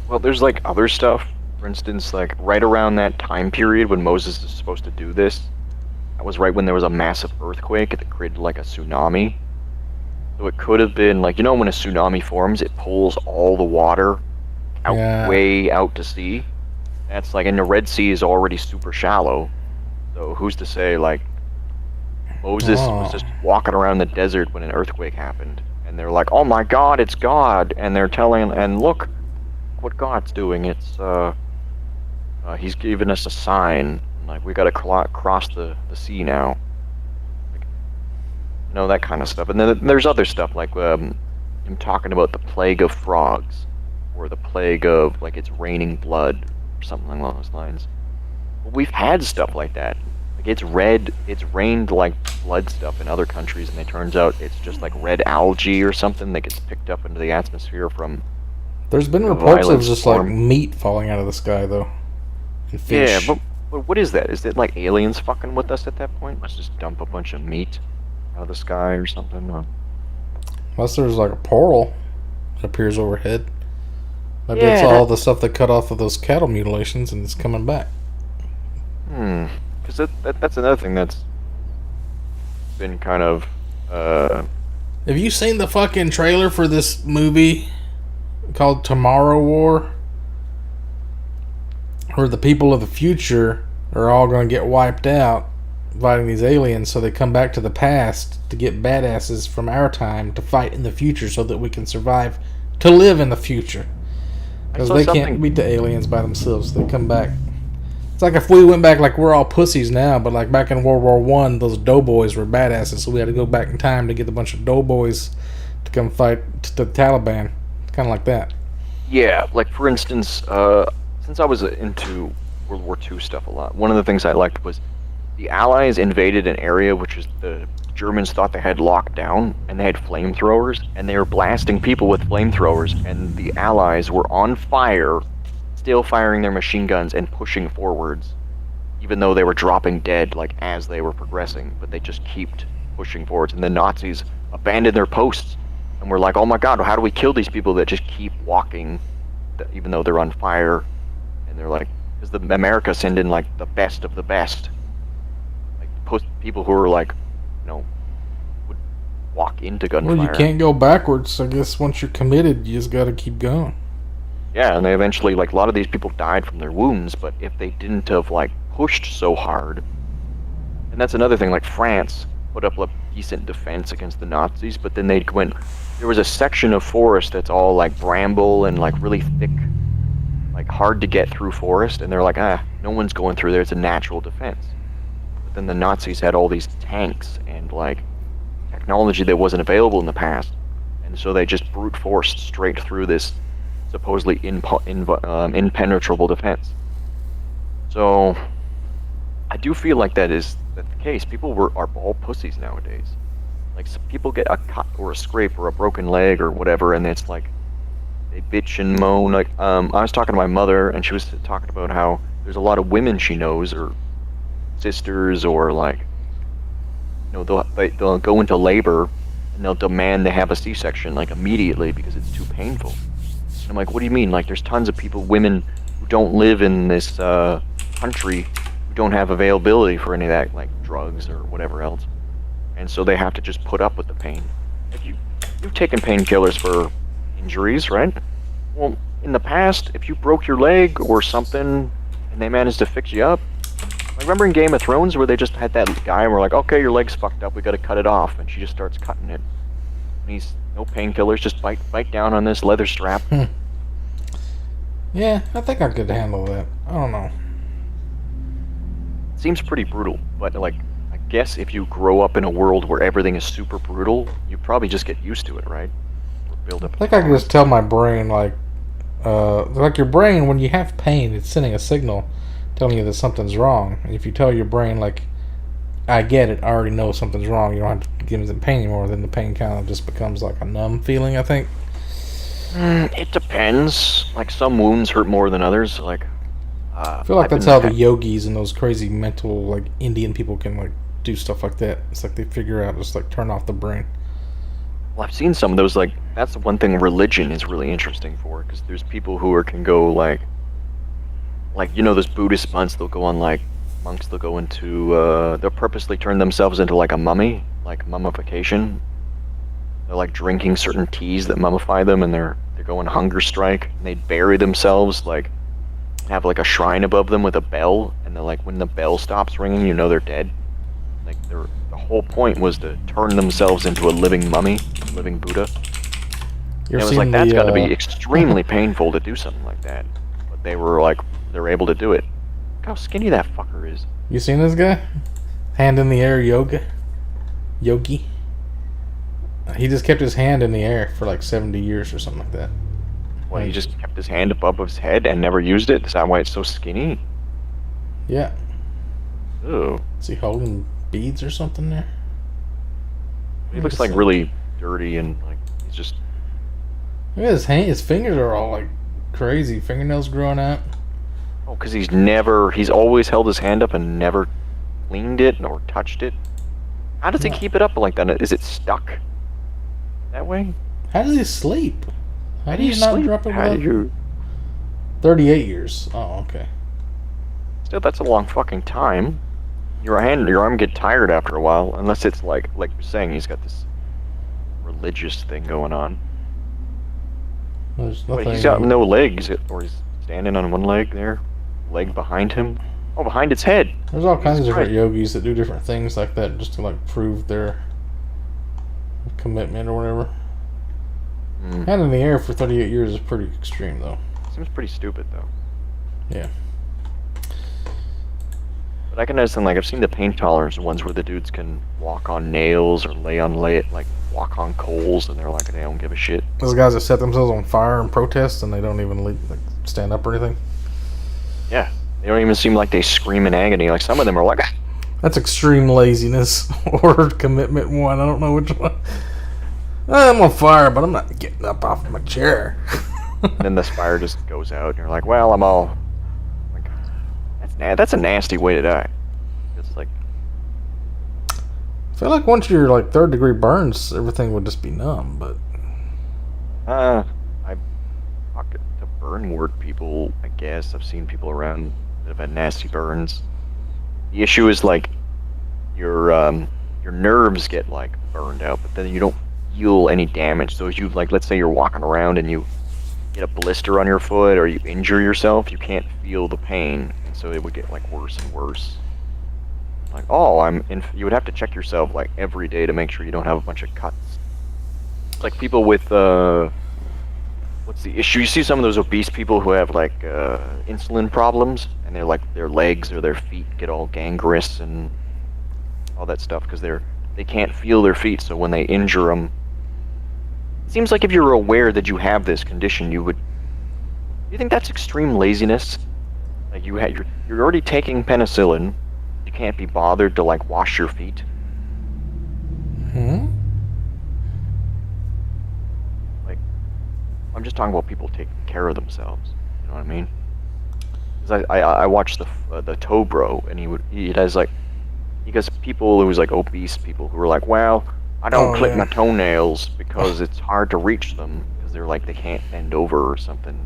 Well, there's like other stuff. For instance, like right around that time period when Moses is supposed to do this, that was right when there was a massive earthquake that created like a tsunami. So it could have been like, you know, when a tsunami forms, it pulls all the water out way out to sea. That's like, and the Red Sea is already super shallow. So who's to say, like, Moses was just walking around the desert when an earthquake happened, and they're like, "Oh my God, it's God!" And they're telling, and look what God's doing. It's He's giving us a sign. Like, we got to cross the sea now. Like, you know, that kind of stuff. And then there's other stuff like him talking about the plague of frogs, or the plague of, like, it's raining blood, or something along those lines. Well, we've had stuff like that. Like, it's rained like blood stuff in other countries, and it turns out it's just like red algae or something that gets picked up into the atmosphere from. There's been reports of just like meat falling out of the sky, though. And fish. Yeah, but what is that? Is it like aliens fucking with us at that point? Let's just dump a bunch of meat out of the sky or something. Unless there's like a portal that appears overhead. Maybe Yeah, it's all the stuff that cut off of those cattle mutilations and it's coming back. Because that's another thing that's been kind of. Have you seen the fucking trailer for this movie called Tomorrow War? Where the people of the future are all going to get wiped out fighting these aliens, so they come back to the past to get badasses from our time to fight in the future so that we can survive to live in the future. Because they can't beat the aliens by themselves, so they come back. It's like if we went back, like we're all pussies now, but like back in World War I, those doughboys were badasses, so we had to go back in time to get a bunch of doughboys to come fight the Taliban. Kind of like that. Yeah, like for instance, since I was into World War II stuff a lot, one of the things I liked was the Allies invaded an area which is the Germans thought they had locked down, and they had flamethrowers, and they were blasting people with flamethrowers, and the Allies were on fire, still firing their machine guns and pushing forwards, even though they were dropping dead like as they were progressing, but they just kept pushing forwards, and the Nazis abandoned their posts and were like, "Oh my God, how do we kill these people that just keep walking even though they're on fire?" And they're like, because the America send in like the best of the best, like people who are like, you know, would walk into gunfire. Well, you can't go backwards. I guess once you're committed, you just got to keep going. Yeah, and they eventually, like, a lot of these people died from their wounds, but if they didn't have, like, pushed so hard, and that's another thing, like, France put up a decent defense against the Nazis, but then they'd went, there was a section of forest that's all, like, bramble and, like, really thick, like, hard to get through forest, and they're like, no one's going through there, it's a natural defense. But then the Nazis had all these tanks and, like, technology that wasn't available in the past, and so they just brute forced straight through this supposedly impenetrable defense. So I do feel like that's the case. People are ball pussies nowadays. Like, some people get a cut or a scrape or a broken leg or whatever, and it's like they bitch and moan. Like, I was talking to my mother, and she was talking about how there's a lot of women she knows, or sisters, or like, you know, they'll go into labor and they'll demand they have a C-section like immediately because it's too painful. And I'm like, what do you mean? Like, there's tons of people, women who don't live in this country, who don't have availability for any of that, like drugs or whatever else, and so they have to just put up with the pain. Like, you've taken painkillers for injuries, right? Well, in the past, if you broke your leg or something and they managed to fix you up, like, remember in Game of Thrones where they just had that guy and were like, okay, your leg's fucked up, we gotta cut it off, and she just starts cutting it. And he's no painkillers, just bite down on this leather strap. Yeah, I think I could handle that. I don't know. Seems pretty brutal, but like, I guess if you grow up in a world where everything is super brutal, you probably just get used to it, right? Or build up. I think I can just tell my brain, like your brain, when you have pain, it's sending a signal telling you that something's wrong. And if you tell your brain, like, I get it, I already know something's wrong, you don't have to give it pain anymore, then the pain kind of just becomes like a numb feeling, I think. It depends. Like, some wounds hurt more than others. Like, I feel like that's how the yogis and those crazy mental, like, Indian people can, like, do stuff like that. It's like they figure out, just like turn off the brain. Well, I've seen some of those. Like, that's the one thing religion is really interesting for, because there's people who can go like, you know, those Buddhist monks, they'll go on, like, monks, they'll go into, they'll purposely turn themselves into like a mummy, like mummification. They're like drinking certain teas that mummify them, and they're going hunger strike, and they bury themselves, like, have like a shrine above them with a bell, and then like when the bell stops ringing, you know they're dead. Like the whole point was to turn themselves into a living mummy, living Buddha. And it was like that's got to be extremely painful to do something like that, but they were able to do it. Look how skinny that fucker is. You seen this guy? Hand in the air yogi. He just kept his hand in the air for like 70 years or something like that. Well, he just kept his hand above his head and never used it? Is that why it's so skinny? Yeah. Ooh. Is he holding beads or something there? He looks like really dirty and like he's just... Look at his hand. His fingers are all like crazy. Fingernails growing out. Oh, because he's always held his hand up and never cleaned it or touched it. How does he keep it up like that? Is it stuck that way? How does he sleep? How do you not sleep? drop it How do you... 38 years. Oh, okay. Still, that's a long fucking time. Your arm get tired after a while, unless it's like you're saying, he's got this religious thing going on. There's nothing... Wait, he's got no legs, or he's standing on one leg there, leg behind him. Oh, behind its head. There's all kinds of different yogis that do different things like that just to like prove their commitment or whatever. Hand in the air for 38 years is pretty extreme, though. Seems pretty stupid, though. Yeah. But I can understand, like, I've seen the paint tolerance ones where the dudes can walk on nails or walk on coals, and they're like, they don't give a shit. Those guys that set themselves on fire and protest, and they don't even stand up or anything. Yeah. They don't even seem like they scream in agony. Like, some of them are like... Ah! That's extreme laziness or commitment one. I don't know which one. I'm on fire, but I'm not getting up off my chair. And then the fire just goes out, and you're like, well, I'm all... Like, that's a nasty way to die. It's like... I feel like once you're like 3rd degree burns, everything would just be numb, but... I talked to burn ward people, I guess. I've seen people around that have had nasty burns. The issue is like your nerves get like burned out, but then you don't feel any damage. So if you let's say you're walking around and you get a blister on your foot or you injure yourself, you can't feel the pain, and so it would get like worse and worse. Like, you would have to check yourself like every day to make sure you don't have a bunch of cuts. Like people with what's the issue? You see some of those obese people who have like insulin problems, and they're like their legs or their feet get all gangrenous and all that stuff because they can't feel their feet. So when they injure them, it seems like if you're aware that you have this condition, you think that's extreme laziness? Like you're already taking penicillin, you can't be bothered to like wash your feet. Hmm. I'm just talking about people taking care of themselves. You know what I mean? Because I watched the Toe Bro, and he gets people who's like obese people who are like, well, I don't clip my toenails because it's hard to reach them because they're like they can't bend over or something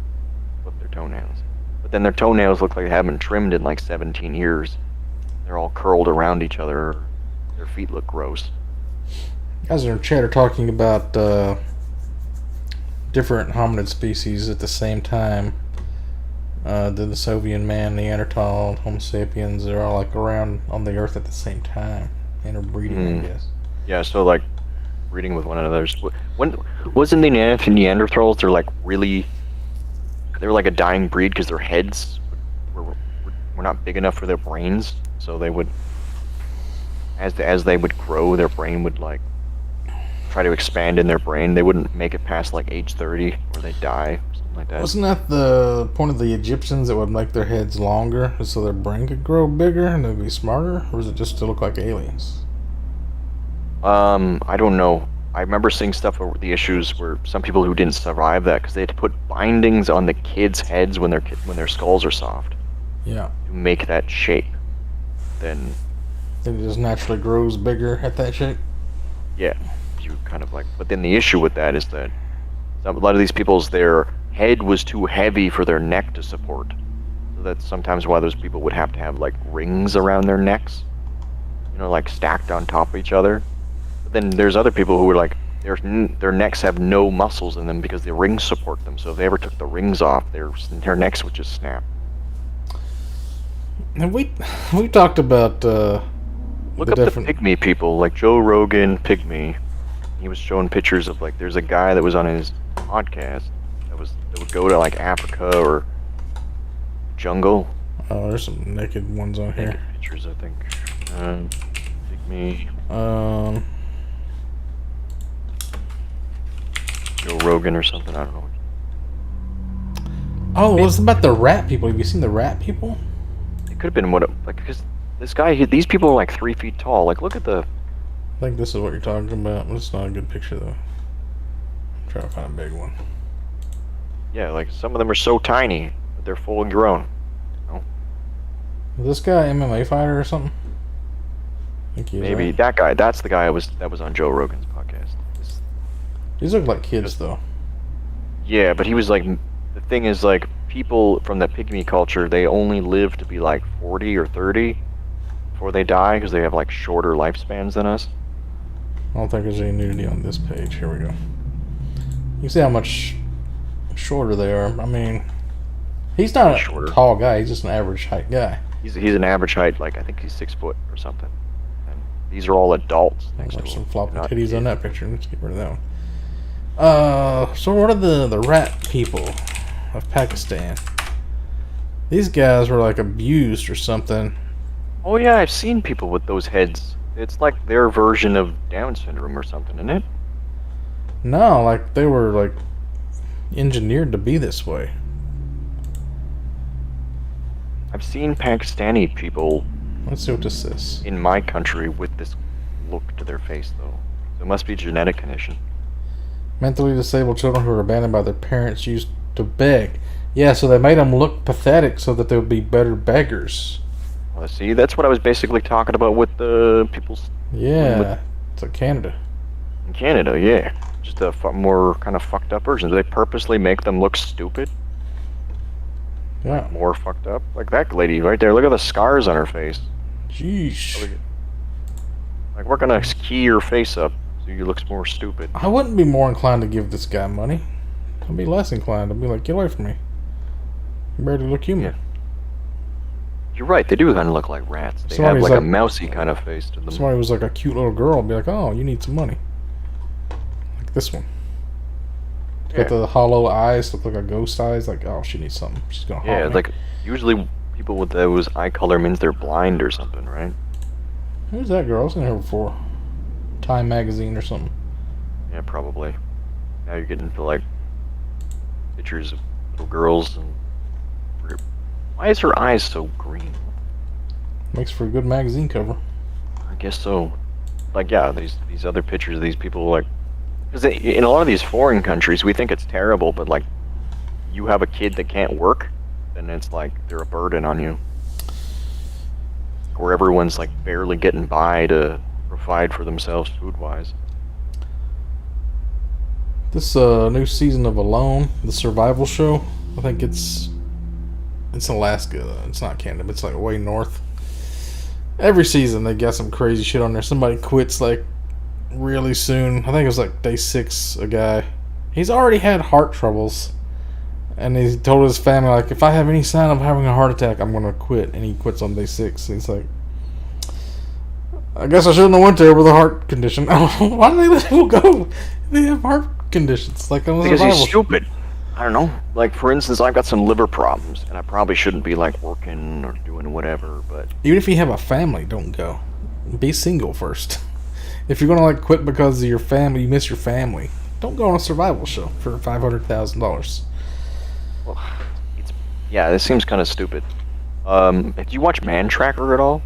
with their toenails. But then their toenails look like they haven't been trimmed in like 17 years. They're all curled around each other. Their feet look gross. Guys in our chat are talking about different hominid species at the same time. The Denisovans man, Neanderthal, Homo sapiens, they're all like around on the earth at the same time. Interbreeding, I guess. Yeah, so like breeding with one another. When wasn't the Neanderthals? They're like they were like a dying breed because their heads were not big enough for their brains. So they would, as they would grow, their brain would like try to expand in their brain. They wouldn't make it past like age 30 or they'd die, something like that. Wasn't that the point of the Egyptians that would make their heads longer so their brain could grow bigger and they'd be smarter? Or was it just to look like aliens? I don't know. I remember seeing stuff over the issues where some people who didn't survive that because they had to put bindings on the kids' heads when their skulls are soft. Yeah. To make that shape. Then it just naturally grows bigger at that shape? Yeah. You kind of like, but then the issue with that is that a lot of these people's their head was too heavy for their neck to support. So that's sometimes why those people would have to have like rings around their necks, you know, like stacked on top of each other. But then there's other people who are like their necks have no muscles in them because the rings support them. So if they ever took the rings off, their necks would just snap. And we talked about look up the pygmy people, like Joe Rogan pygmy. He was showing pictures of like there's a guy that was on his podcast that would go to like Africa or jungle. Oh, there's some naked ones on here. Naked pictures, I think. Pygmy. Joe Rogan or something. I don't know. Oh, what's about the rat people? Have you seen the rat people? It could have been because this guy, these people are like 3 feet tall. Like, look at the. I think this is what you're talking about. It's not a good picture though. I'm trying to find a big one. Yeah, like some of them are so tiny, but they're full grown. You know? Is this guy an MMA fighter or something? I think he is, Maybe right? that guy. That's the guy that was on Joe Rogan's podcast. These look like kids though. Yeah, but he was like. The thing is, like, people from the pygmy culture, they only live to be like 40 or 30 before they die because they have like shorter lifespans than us. I don't think there's any nudity on this page. Here we go. You can see how much shorter they are. I mean, he's not a tall guy. He's just an average height guy. He's an average height, like I think he's 6 foot or something. And these are all adults. There's some floppy titties on that picture. Let's get rid of that one. So what are the rat people of Pakistan? These guys were like abused or something. Oh yeah, I've seen people with those heads. It's like their version of Down syndrome or something, isn't it? No, like they were like engineered to be this way. I've seen Pakistani people. Let's see what this is. In my country with this look to their face though. So it must be a genetic condition. Mentally disabled children who are abandoned by their parents used to beg. Yeah, so they made them look pathetic so that they would be better beggars. Well, see, that's what I was basically talking about with the people's... Yeah, it's like Canada. In Canada, yeah. Just a more kind of fucked up version. Do they purposely make them look stupid? Yeah. Like more fucked up? Like that lady right there. Look at the scars on her face. Jeez. Like, we're gonna key your face up so you look more stupid. I wouldn't be more inclined to give this guy money. I'd be less inclined. I'd be like, get away from me. You barely look human. Yeah. You're right, they do kind of look like rats. They have like a mousy kind of face to them. Somebody was like a cute little girl, I'd be like, oh, you need some money. Like this one. Yeah. Got the hollow eyes, look like a ghost eyes, like, oh, she needs something. She's gonna Yeah, holler. like, usually people with those eye color means they're blind or something, right? Who's that girl? I was in here before. Time magazine or something. Yeah, probably. Now you're getting into like pictures of little girls and why is her eyes so green? Makes for a good magazine cover. I guess so. Like, yeah, these other pictures of these people, like, because in a lot of these foreign countries, we think it's terrible, but like, you have a kid that can't work, then it's like they're a burden on you. Or everyone's like barely getting by to provide for themselves food-wise. This new season of Alone, the survival show, I think it's Alaska. It's not Canada, but it's like way north. Every season they got some crazy shit on there. Somebody quits like really soon. I think it was like day 6, a guy. He's already had heart troubles. And he told his family, like, if I have any sign of having a heart attack, I'm going to quit. And he quits on day 6. And he's like, I guess I shouldn't have went there with a heart condition. Why do they let people go? They have heart conditions. Like, because he's stupid. I don't know. Like, for instance, I've got some liver problems, and I probably shouldn't be, like, working or doing whatever, but... Even if you have a family, don't go. Be single first. If you're going to, like, quit because of your family, you miss your family, don't go on a survival show for $500,000. Well, yeah, this seems kind of stupid. Do you watch Man Tracker at all?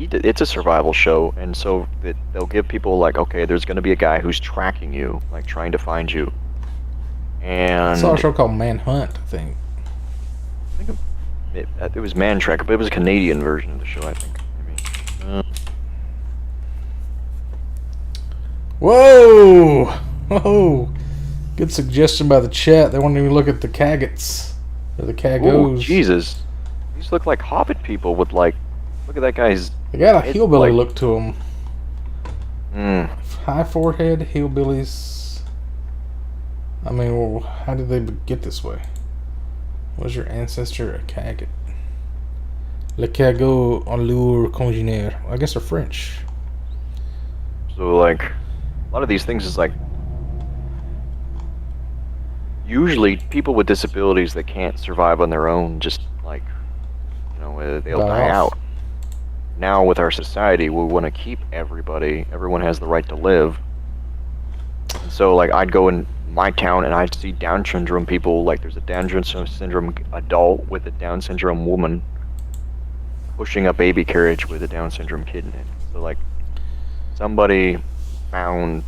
It's a survival show, and so they'll give people like, okay, there's going to be a guy who's tracking you, like trying to find you. And I saw a show called Manhunt, I think. It was Man Tracker, but it was a Canadian version of the show, I think. Whoa! Whoa! Good suggestion by the chat. They want to look at the Cagots. Or the Cagos. Oh, Jesus. These look like Hobbit people with like... Look at that guy's... They got a hillbilly look to them. Mm. High forehead, hillbillies. I mean, well, how did they get this way? Was your ancestor a Cagot? Le cagot en leur congénère. I guess they're French. So, like, a lot of these things is like, usually people with disabilities that can't survive on their own just, like, you know, they'll die out. Now with our society, we want to keep everyone has the right to live. So, like, I'd go in my town and I'd see Down syndrome people, like there's a Down syndrome adult with a Down syndrome woman pushing a baby carriage with a Down syndrome kid in it. So, like, somebody found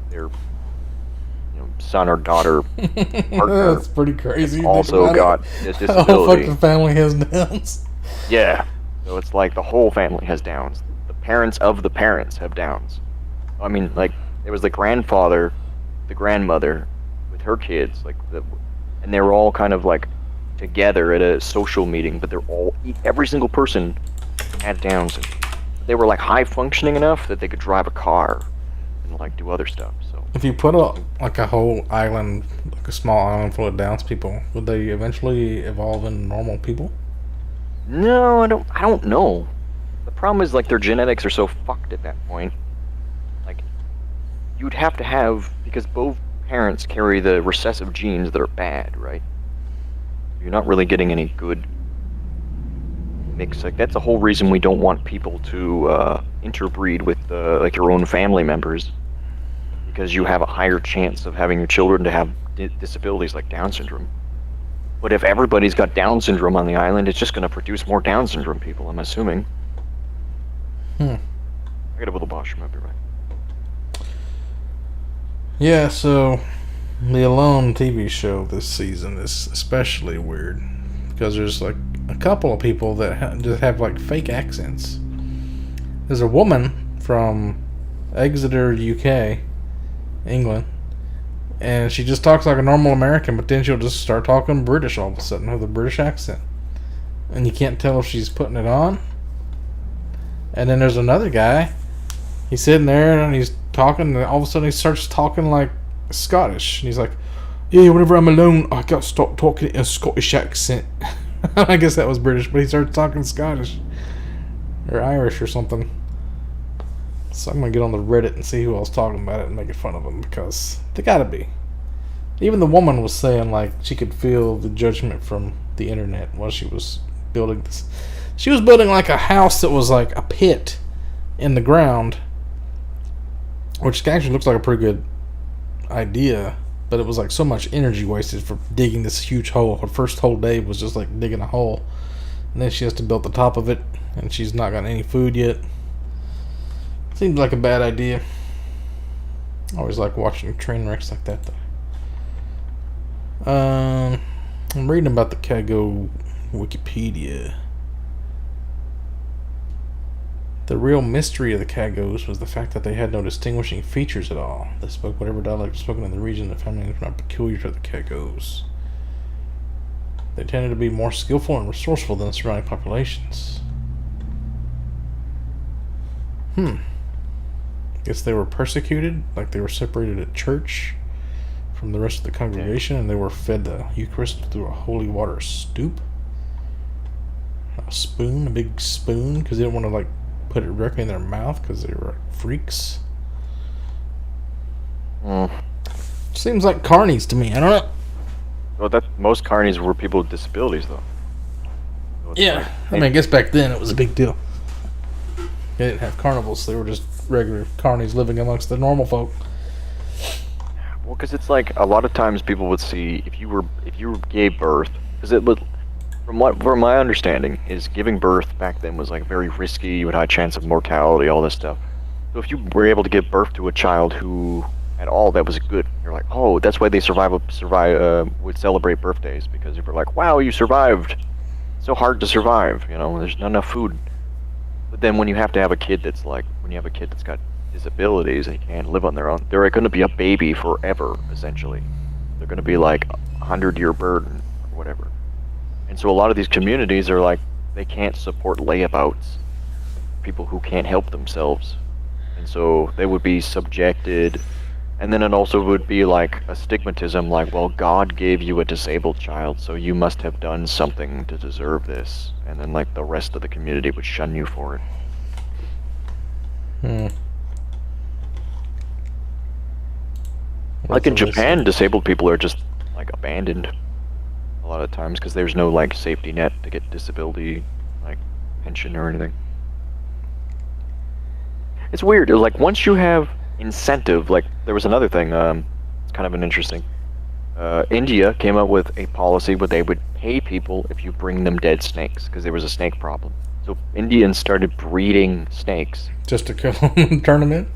their son or daughter partner. That's pretty crazy. Also got this disability. The whole fucking family has Downs. Yeah. So it's like the whole family has Downs. The parents of the parents have Downs. I mean, like, there was the grandfather, the grandmother with her kids, like, and they were all kind of like together at a social meeting, but every single person had Downs. They were like high functioning enough that they could drive a car and like do other stuff. So if you put a whole island, like a small island full of Downs people, would they eventually evolve into normal people? No, I don't know. The problem is, like, their genetics are so fucked at that point. Like, you'd have to have, because both parents carry the recessive genes that are bad, right? You're not really getting any good mix. Like, that's the whole reason we don't want people to interbreed with like your own family members, because you have a higher chance of having your children to have disabilities like Down syndrome. But if everybody's got Down syndrome on the island, it's just going to produce more Down syndrome people, I'm assuming. I gotta build a washroom, I'll be right. Yeah, so the Alone TV show this season is especially weird because there's like a couple of people that just have like fake accents. There's a woman from Exeter, UK, England, and she just talks like a normal American, but then she'll just start talking British all of a sudden with a British accent. And you can't tell if she's putting it on. And then there's another guy. He's sitting there and he's talking, and all of a sudden he starts talking like Scottish. And he's like, yeah, whenever I'm alone, I gotta stop talking in a Scottish accent. I guess that was British, but he starts talking Scottish. Or Irish or something. So I'm gonna get on the Reddit and see who else talking about it and make fun of them, because they gotta be. Even the woman was saying like she could feel the judgment from the internet while she was building this. She was building like a house that was like a pit in the ground, which actually looks like a pretty good idea, but it was like so much energy wasted for digging this huge hole. Her first whole day was just like digging a hole, and then she has to build the top of it, and she's not got any food yet. Seems like a bad idea. I always like watching train wrecks like that, though. I'm reading about the Cago Wikipedia. The real mystery of the Cagos was the fact that they had no distinguishing features at all. They spoke whatever dialect was spoken in the region. The family was not peculiar to the Cagos. They tended to be more skillful and resourceful than the surrounding populations. Guess they were persecuted, like they were separated at church from the rest of the congregation, and they were fed the Eucharist through a holy water stoup. A spoon, a big spoon, because they didn't want to like put it directly in their mouth because they were like freaks. Seems like carnies to me. I don't know. Well, most carnies were people with disabilities, though. So yeah, like, I mean, I guess back then it was a big deal. They didn't have carnivals; they were just regular carnies living amongst the normal folk. Well, because it's like a lot of times people would see if you gave birth, because it would. From my understanding, is giving birth back then was like very risky. You had a high chance of mortality, all this stuff. So if you were able to give birth to a child who had all that was good, you're like, oh, that's why they would celebrate birthdays, because they were like, wow, you survived. It's so hard to survive, you know. There's not enough food. But then when you have to have a kid that's got disabilities and can't live on their own, they're going to be a baby forever, essentially. They're going to be like a 100-year burden or whatever. And so a lot of these communities are like, they can't support layabouts, people who can't help themselves. And so they would be subjected And then it also would be like a stigmatism, like, well, God gave you a disabled child, so you must have done something to deserve this. And then like the rest of the community would shun you for it. Like in Japan, disabled people are just like abandoned a lot of times because there's no like safety net to get disability like pension or anything. It's weird. Like once you have incentive, like there was another thing. It's kind of an interesting. India came up with a policy where they would pay people if you bring them dead snakes because there was a snake problem. So Indians started breeding snakes just to kill them and turn them in.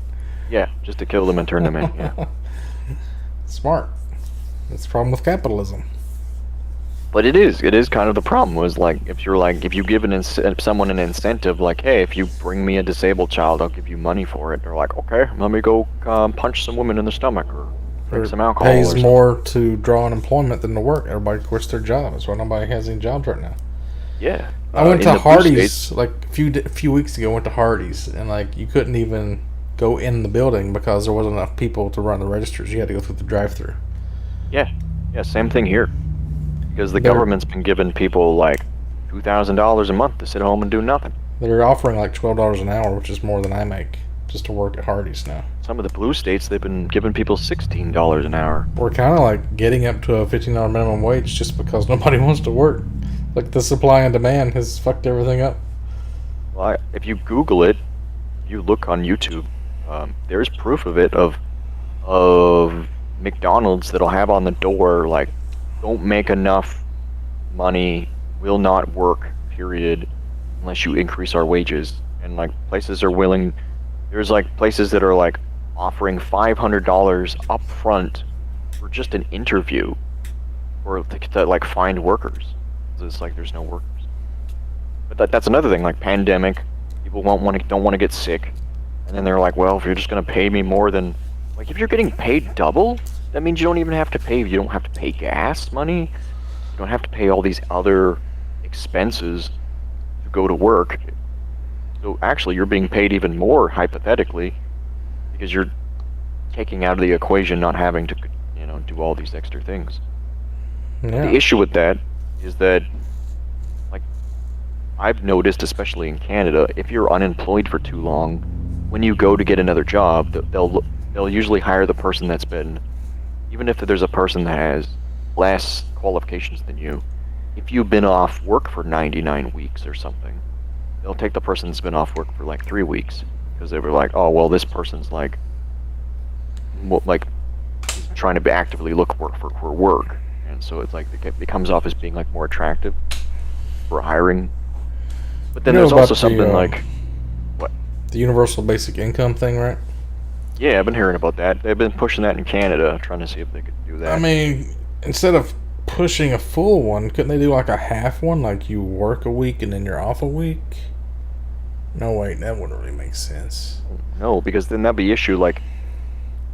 Yeah, just to kill them and turn them in. Yeah. Smart. That's the problem with capitalism. But it is kind of the problem. Was like if you give someone an incentive, like, hey, if you bring me a disabled child, I'll give you money for it. They're like, okay, let me go punch some women in the stomach or drink some alcohol. Pays more to draw unemployment than to work. Everybody quits their job. That's why nobody has any jobs right now. Yeah. I went to Hardee's like a few weeks ago. Went to Hardee's and like you couldn't even go in the building because there wasn't enough people to run the registers. You had to go through the drive-thru. Yeah, same thing here. Because the government's been giving people like $2,000 a month to sit home and do nothing. They're offering like $12 an hour, which is more than I make just to work at Hardee's now. Some of the blue states, they've been giving people $16 an hour. We're kind of like getting up to a $15 minimum wage just because nobody wants to work. Like the supply and demand has fucked everything up. Well, if you Google it, you look on YouTube, there's proof of it of McDonald's that'll have on the door like, don't make enough money, will not work, period, unless you increase our wages. And like places are willing, there's like places that are like offering $500 up front for just an interview or to like find workers. So it's like there's no workers. But that's another thing, like pandemic, people don't want to get sick. And then they're like, well, if you're just going to pay me more than, like if you're getting paid double, that means you don't even have to pay. You don't have to pay gas money. You don't have to pay all these other expenses to go to work. So actually, you're being paid even more hypothetically because you're taking out of the equation not having to, do all these extra things. Yeah. The issue with that is that, like, I've noticed, especially in Canada, if you're unemployed for too long, when you go to get another job, they'll usually hire the person that's been, even if there's a person that has less qualifications than you, if you've been off work for 99 weeks or something, they'll take the person that's been off work for like 3 weeks because they were like, oh, well, this person's like trying to actively look for work, and so it's like it comes off as being like more attractive for hiring. But then there's also something like what? The universal basic income thing, right? Yeah, I've been hearing about that. They've been pushing that in Canada, trying to see if they could do that. I mean, instead of pushing a full one, couldn't they do like a half one? Like you work a week and then you're off a week? No, wait, that wouldn't really make sense. No, because then that'd be issue. Like,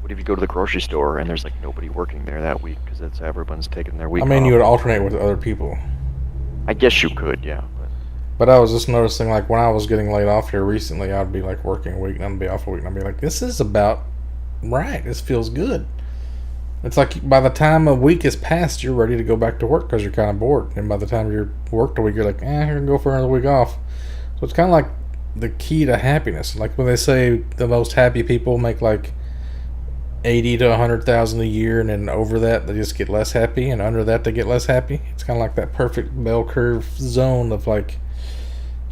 what if you go to the grocery store and there's like nobody working there that week because that's everyone's taking their week off? You would alternate with other people. I guess you could, yeah. But I was just noticing, like, when I was getting laid off here recently, I'd be, like, working a week, and I'd be off a week, and I'd be like, this is about right. This feels good. It's like, by the time a week is passed, you're ready to go back to work because you're kind of bored. And by the time you're worked a week, you're like, I'm going to go for another week off. So it's kind of like the key to happiness. Like, when they say the most happy people make, like, 80 to 100,000 a year, and then over that, they just get less happy, and under that, they get less happy. It's kind of like that perfect bell curve zone of, like,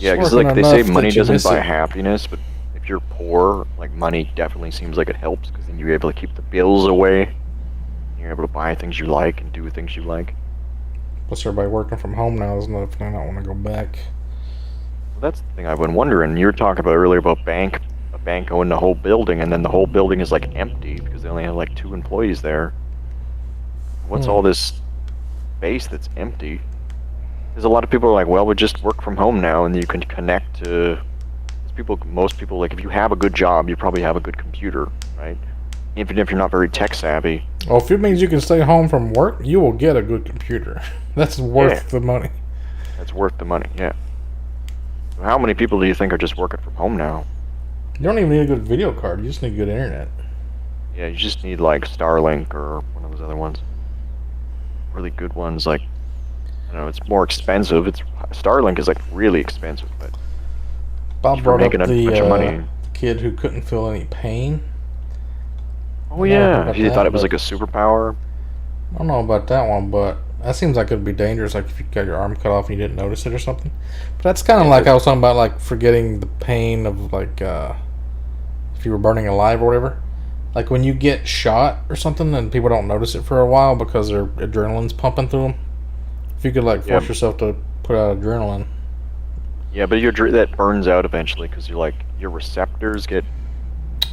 yeah, because like they say money doesn't buy happiness, but if you're poor, like money definitely seems like it helps because then you're able to keep the bills away. You're able to buy things you like and do things you like. Plus, everybody working from home now is not. I don't want to go back. Well, that's the thing I've been wondering. You were talking about earlier about a bank owning the whole building, and then the whole building is like empty because they only have like 2 employees there. What's all this space that's empty? Because a lot of people are like, well, we just work from home now, and you can connect to people. Most people, like, if you have a good job, you probably have a good computer, right? Even if you're not very tech savvy. Well, if it means you can stay home from work, you will get a good computer. That's worth the money. That's worth the money, yeah. So how many people do you think are just working from home now? You don't even need a good video card. You just need good internet. Yeah, you just need like Starlink or one of those other ones. Really good ones, like I don't know, it's more expensive. Starlink is like really expensive, but Bob brought up making a bunch of money. the kid who couldn't feel any pain. Oh yeah, he thought it was like a superpower. I don't know about that one, but that seems like it'd be dangerous, like if you got your arm cut off and you didn't notice it or something. But that's kind of like I was talking about, like forgetting the pain of like if you were burning alive or whatever. Like when you get shot or something and people don't notice it for a while because their adrenaline's pumping through them. If you could like force yourself to put out adrenaline. Yeah, but that burns out eventually because you're like your receptors get.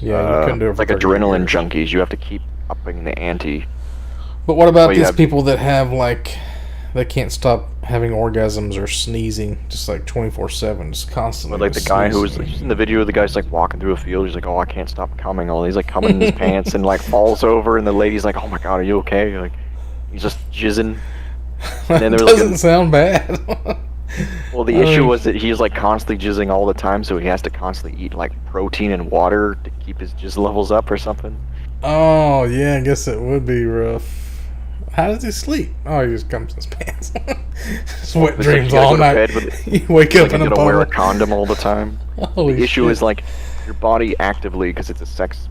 Yeah, you couldn't do it for like adrenaline junkies. You have to keep upping the ante. But what about these people that have like they can't stop having orgasms or sneezing just like 24/7, just constantly? But like the guy who was in the video, the guy's like walking through a field. He's like, "Oh, I can't stop coming." He's like coming in his pants and like falls over, and the lady's like, "Oh my god, are you okay?" Like he's just jizzing. And then doesn't sound bad. Well, the issue was that he's like constantly jizzing all the time, so he has to constantly eat like protein and water to keep his jizz levels up or something. Oh yeah, I guess it would be rough. How does he sleep? Oh, he just comes in his pants. Just wet dreams all night. You wake up in a wear a condom all the time. Holy the issue shit. is like your body actively, because it's a sex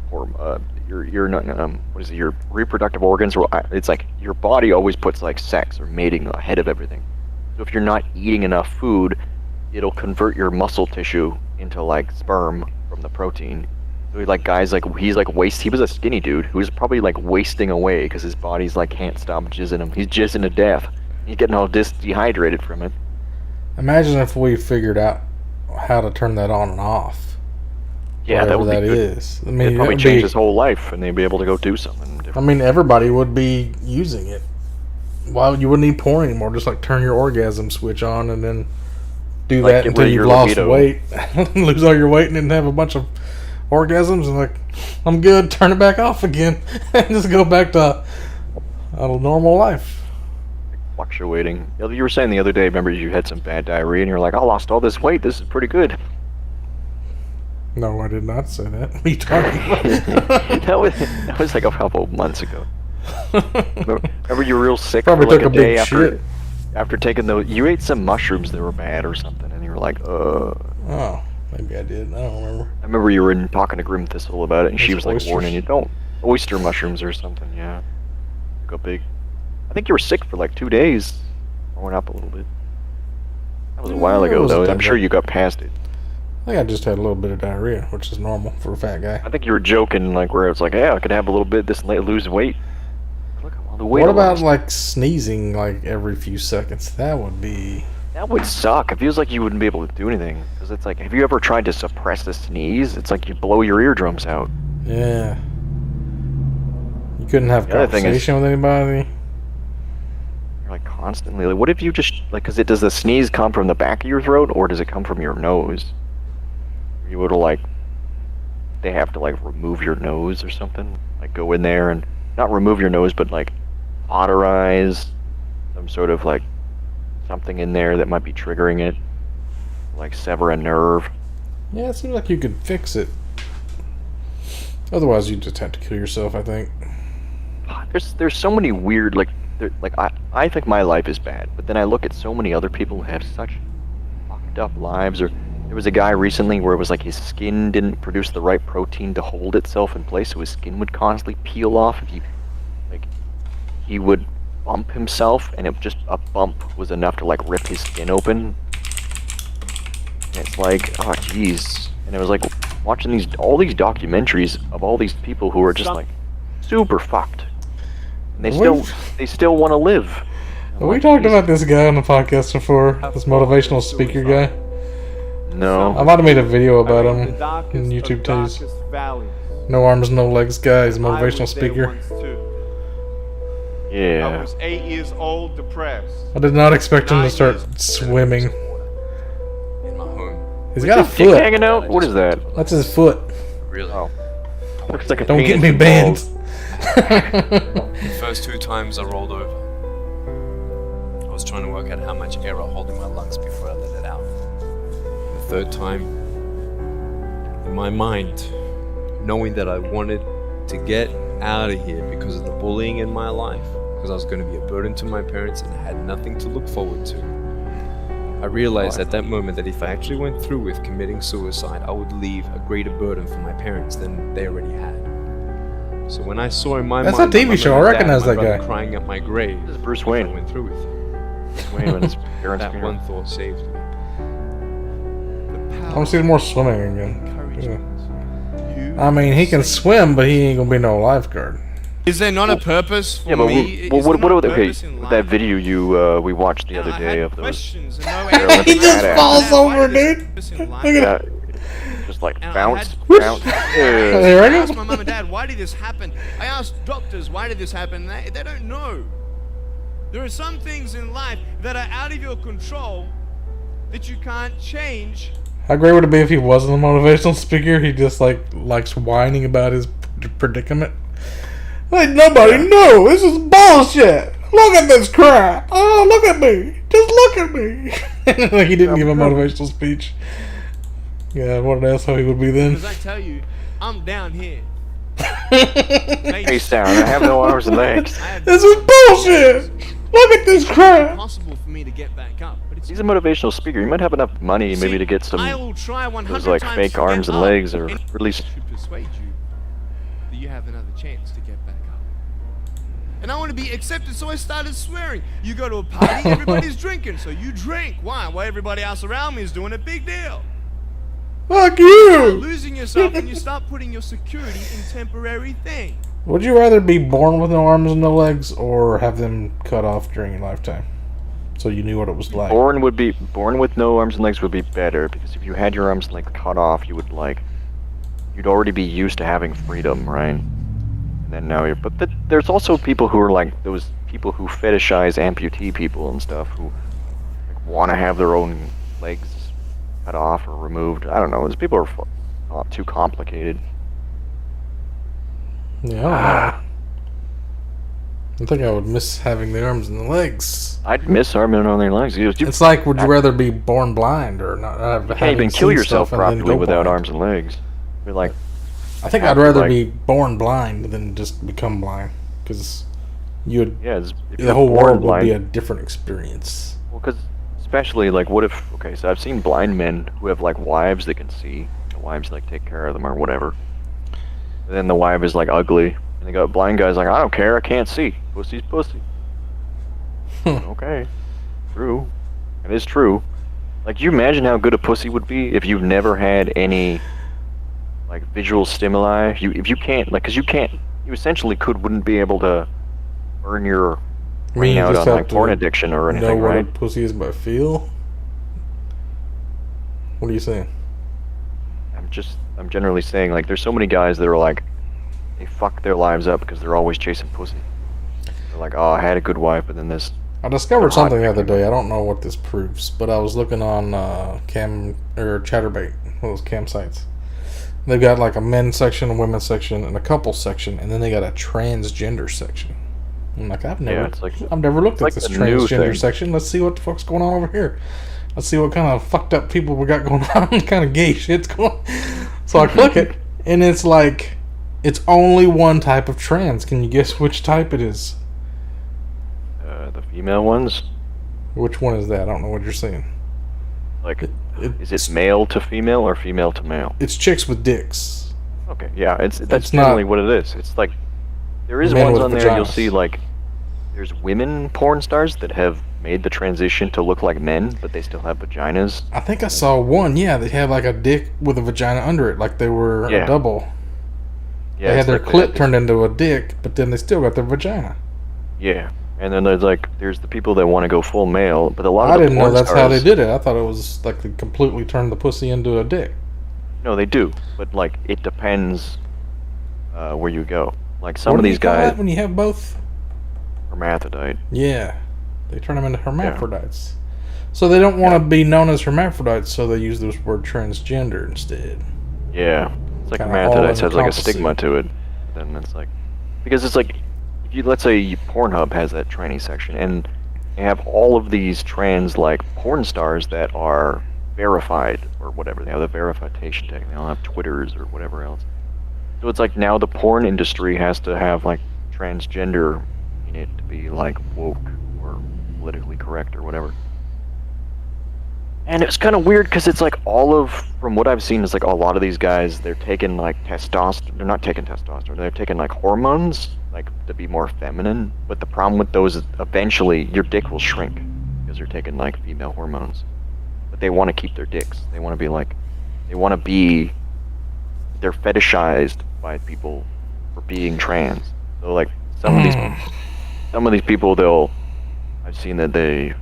hormone. Your what is it? Your reproductive organs. It's like your body always puts like sex or mating ahead of everything. So if you're not eating enough food, it'll convert your muscle tissue into like sperm from the protein. So like guys like he was a skinny dude who was probably like wasting away because his body's like can't stop jizzing him. He's jizzing to death. He's getting all dehydrated from it. Imagine if we figured out how to turn that on and off. Yeah, that would be good. Is. I mean, it'd probably change his whole life, and they'd be able to go do something different. I mean, everybody would be using it. Well, you wouldn't need porn anymore. Just like turn your orgasm switch on and then do Like, that get until rid of you've your lost libido. weight, lose all your weight, and then have a bunch of orgasms. And like, I'm good. Turn it back off again, and just go back to a normal life. Fluctuating. You were saying the other day, remember you had some bad diarrhea, and you're like, I lost all this weight. This is pretty good. No, I did not say that. What are you talking about? that was like a couple of months ago. Remember you were real sick Probably for like took a a day big after shit. after taking those. You ate some mushrooms that were bad or something, and you were like, Oh, maybe I did. I don't remember. I remember you were talking to Grim Thistle about it, and she Those was like oysters. warning you, don't oyster mushrooms or something. Yeah, go big. I think you were sick for like 2 days. I went up a little bit. That was a while it ago, wasn't though. that I'm sure bad. you got past it. I think I just had a little bit of diarrhea, which is normal for a fat guy. I think you were joking, like where it's like, yeah, I could have a little bit this late, lose weight. Look at all the weight. What I about lost. like sneezing like every few seconds? That would be. That would suck. It feels like you wouldn't be able to do anything. Because it's like, have you ever tried to suppress a sneeze? It's like you blow your eardrums out. Yeah. You couldn't have The other thing is- conversation with anybody. You're like constantly, like, what if you just, like, because does the sneeze come from the back of your throat or does it come from your nose? You would like, they have to like remove your nose or something? Like go in there and, not remove your nose, but like autorize some sort of like something in there that might be triggering it. Like sever a nerve. Yeah, it seems like you could fix it. Otherwise, you just have to kill yourself, I think. There's so many weird, like I think my life is bad, but then I look at so many other people who have such fucked up lives. Or there was a guy recently where it was like his skin didn't produce the right protein to hold itself in place, so his skin would constantly peel off. If he would bump himself, and it just a bump was enough to like rip his skin open. And it's like, oh jeez. And it was like watching all these documentaries of all these people who are just like super fucked. And they still want to live. We talked about this guy on the podcast before, this motivational speaker guy. No. I might have made a video about him in YouTube too. No arms, no legs guy. He's a motivational speaker. Yeah. I was 8 years old, depressed. I did not expect him to start swimming. In my home. He's got a Dick foot. hanging out? What is that? That's his foot. Really? Oh. Looks like a Don't get penis me and banned. balls. The first 2 times I rolled over, I was trying to work out how much air I hold in my lungs before I let it out. The third time, in my mind, knowing that I wanted to get out of here because of the bullying in my life, because I was going to be a burden to my parents and I had nothing to look forward to. I realized at that moment that if I actually went through with committing suicide, I would leave a greater burden for my parents than they already had. So when I saw in my That's mind a TV show. I recognize that guy. crying at my grave, This is Bruce Wayne. I went through with it. Bruce Wayne when his parents That funeral. one thought saved me. I want to see more swimming again. Yeah. I mean, he can swim, but he ain't gonna be no lifeguard. Is there not a purpose for Yeah, but me? what Is there not a okay, purpose in with that video you we watched the other day of those. He just falls over, dude. Look at Yeah, that. just like And bounce, I bounce. I asked my mum and dad, why did this happen? I asked doctors, why did this happen? They don't know. There are some things in life that are out of your control that you can't change. How great would it be if he wasn't a motivational speaker? He just likes whining about his predicament. Like nobody knows. This is bullshit. Look at this crap. Oh, look at me. Just look at me. Like he didn't give a motivational speech. Yeah, what an asshole he would be then. Because I tell you, I'm down here. Face down. I have no arms and legs. This is bullshit. Look at this crap. Impossible for me to get back up. But it's He's a motivational speaker. You might have enough money maybe to get some I will try 100 those like times fake to arms get and up legs, or and at least to persuade you that you have another chance to get back up. And I want to be accepted, so I started swearing. You go to a party, everybody's drinking, so you drink. Why? Well, everybody else around me is doing a big deal. Fuck You start you. losing yourself and you start putting your security in temporary things. Would you rather be born with no arms and no legs, or have them cut off during your lifetime, so you knew what it was like? born with no arms and legs would be better, because if you had your arms and legs cut off, you would you'd already be used to having freedom, right? And then now but there's also people who are like those people who fetishize amputee people and stuff, who want to have their own legs cut off or removed. I don't know. Those people are not too complicated. Yeah, I don't know. I think I would miss having the arms and the legs. I'd miss arms and their legs. It's like, would you rather be born blind or not? You can't even kill yourself properly without arms and legs. You're like, I think I'd rather be born blind than just become blind, because you would. Yeah, the whole world would be a different experience. Well, because especially what if? Okay, so I've seen blind men who have wives that can see. The wives take care of them or whatever. And then the wife is ugly, and they got blind guys I don't care, I can't see. Pussy's pussy. Okay, true. It is true. You imagine how good a pussy would be if you've never had any visual stimuli. If you can't because you essentially wouldn't be able to earn your brain out on porn addiction or anything, know what right? a pussy is by feel. What are you saying? I'm generally saying there's so many guys that are they fuck their lives up because they're always chasing pussy. They're oh, I had a good wife, but then this. I discovered something the other day. I don't know what this proves, but I was looking on Chatterbait, one of those campsites. They've got a men's section, a women's section, and a couples section, and then they got a transgender section. I'm I've never looked at this transgender section. Let's see what the fuck's going on over here. Let's see what kind of fucked up people we got going on. What kind of gay shit's going on. So I click it, and it's it's only one type of trans. Can you guess which type it is? The female ones. Which one is that? I don't know what you're saying. Is it male to female or female to male? It's chicks with dicks. Okay, yeah, that's generally what it is. It's there is ones on there. You'll see there's women porn stars that have made the transition to look like men, but they still have vaginas. I think I saw one. Yeah, they had a dick with a vagina under it, they were a double. Yeah, they had their clit turned into a dick, but then they still got their vagina. Yeah, and then there's the people that want to go full male, but a lot of I didn't know that's how they did it. I thought it was they completely turned the pussy into a dick. No, they do, but it depends where you go. Some of these guys when you have both. Hermaphrodite. Yeah, they turn them into hermaphrodites. So they don't want to be known as hermaphrodites, so they use this word transgender instead. Yeah, it's hermaphrodites has a stigma to it. Then it's because it's if you, let's say Pornhub has that tranny section, and they have all of these trans porn stars that are verified or whatever. They have the verification tag. They don't have Twitters or whatever else. So it's like now the porn industry has to have like transgender in it to be like woke or politically correct or whatever. And it's kind of weird because it's like from what I've seen, it's like a lot of these guys, they're taking like testosterone. They're not taking testosterone. They're taking like hormones, like to be more feminine. But the problem with those is eventually your dick will shrink because you're taking like female hormones. But they want to keep their dicks. They want to be like, they're fetishized by people for being trans. So like some of these people, I've seen that they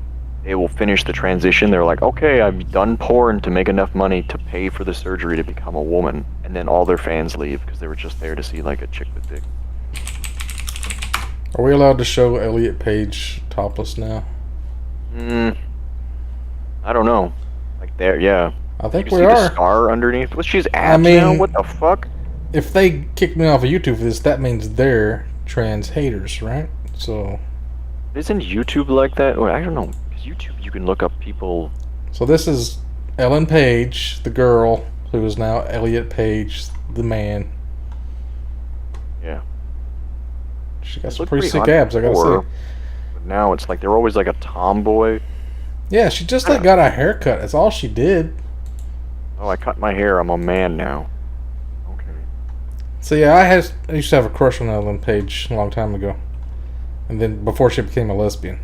will finish the transition. They're like, okay, I've done porn to make enough money to pay for the surgery to become a woman, and then all their fans leave because they were just there to see like a chick with dick. Are we allowed to show Elliot Page topless now? I don't know. Like there, yeah. I think you we see are. The scar underneath. What's she's abs now? What the fuck? If they kick me off of YouTube for this, that means they're trans haters, right? So. Isn't YouTube like that? Or I don't know. YouTube, you can look up people. So this is Ellen Page, the girl, who is now Elliot Page, the man. Yeah. She got some pretty sick abs, I gotta say. But now it's like they're always like a tomboy. Yeah, she just like got a haircut. That's all she did. Oh, I cut my hair. I'm a man now. Okay. So yeah, I used to have a crush on Ellen Page a long time ago, and then before she became a lesbian.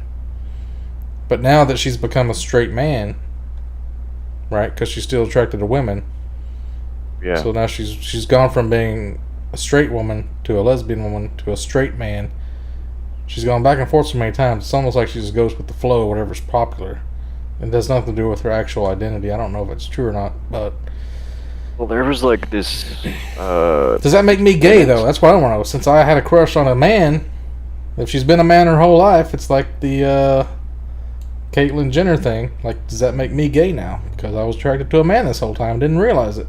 But now that she's become a straight man, right? Because she's still attracted to women. Yeah. So now she's gone from being a straight woman to a lesbian woman to a straight man. She's gone back and forth so many times. It's almost like she just goes with the flow, whatever's popular. It has nothing to do with her actual identity. I don't know if it's true or not, but. Well, there was like this. Does that make me gay though? That's what I want to know. Since I had a crush on a man, if she's been a man her whole life, it's like the. Caitlyn Jenner thing, like, does that make me gay now? Because I was attracted to a man this whole time, didn't realize it.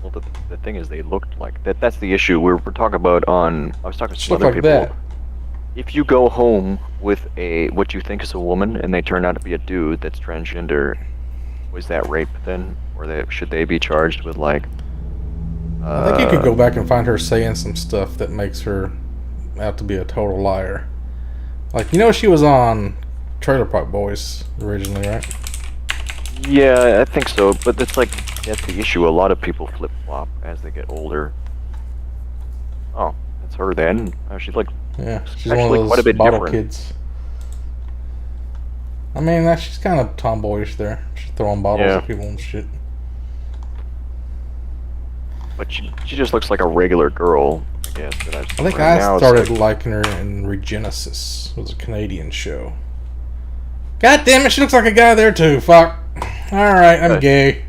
Well, the thing is, they looked like that. That's the issue we're talking about. I was talking to some other people. That. If you go home with what you think is a woman and they turn out to be a dude that's transgender, was that rape then, or should they be charged with like? I think you could go back and find her saying some stuff that makes her out to be a total liar. Like, she was on Trailer Park Boys originally, right? Yeah, I think so, but it's like, that's the issue. A lot of people flip-flop as they get older. Oh, that's her then? She's like, yeah, she's one of those quite a bit bottle different. kids. I mean, she's kind of tomboyish there. She's throwing bottles at people and shit. But she just looks like a regular girl, I guess. I think I started liking her in Regenesis. It was a Canadian show. God damn it, she looks like a guy there too. Fuck. Alright, I'm gay.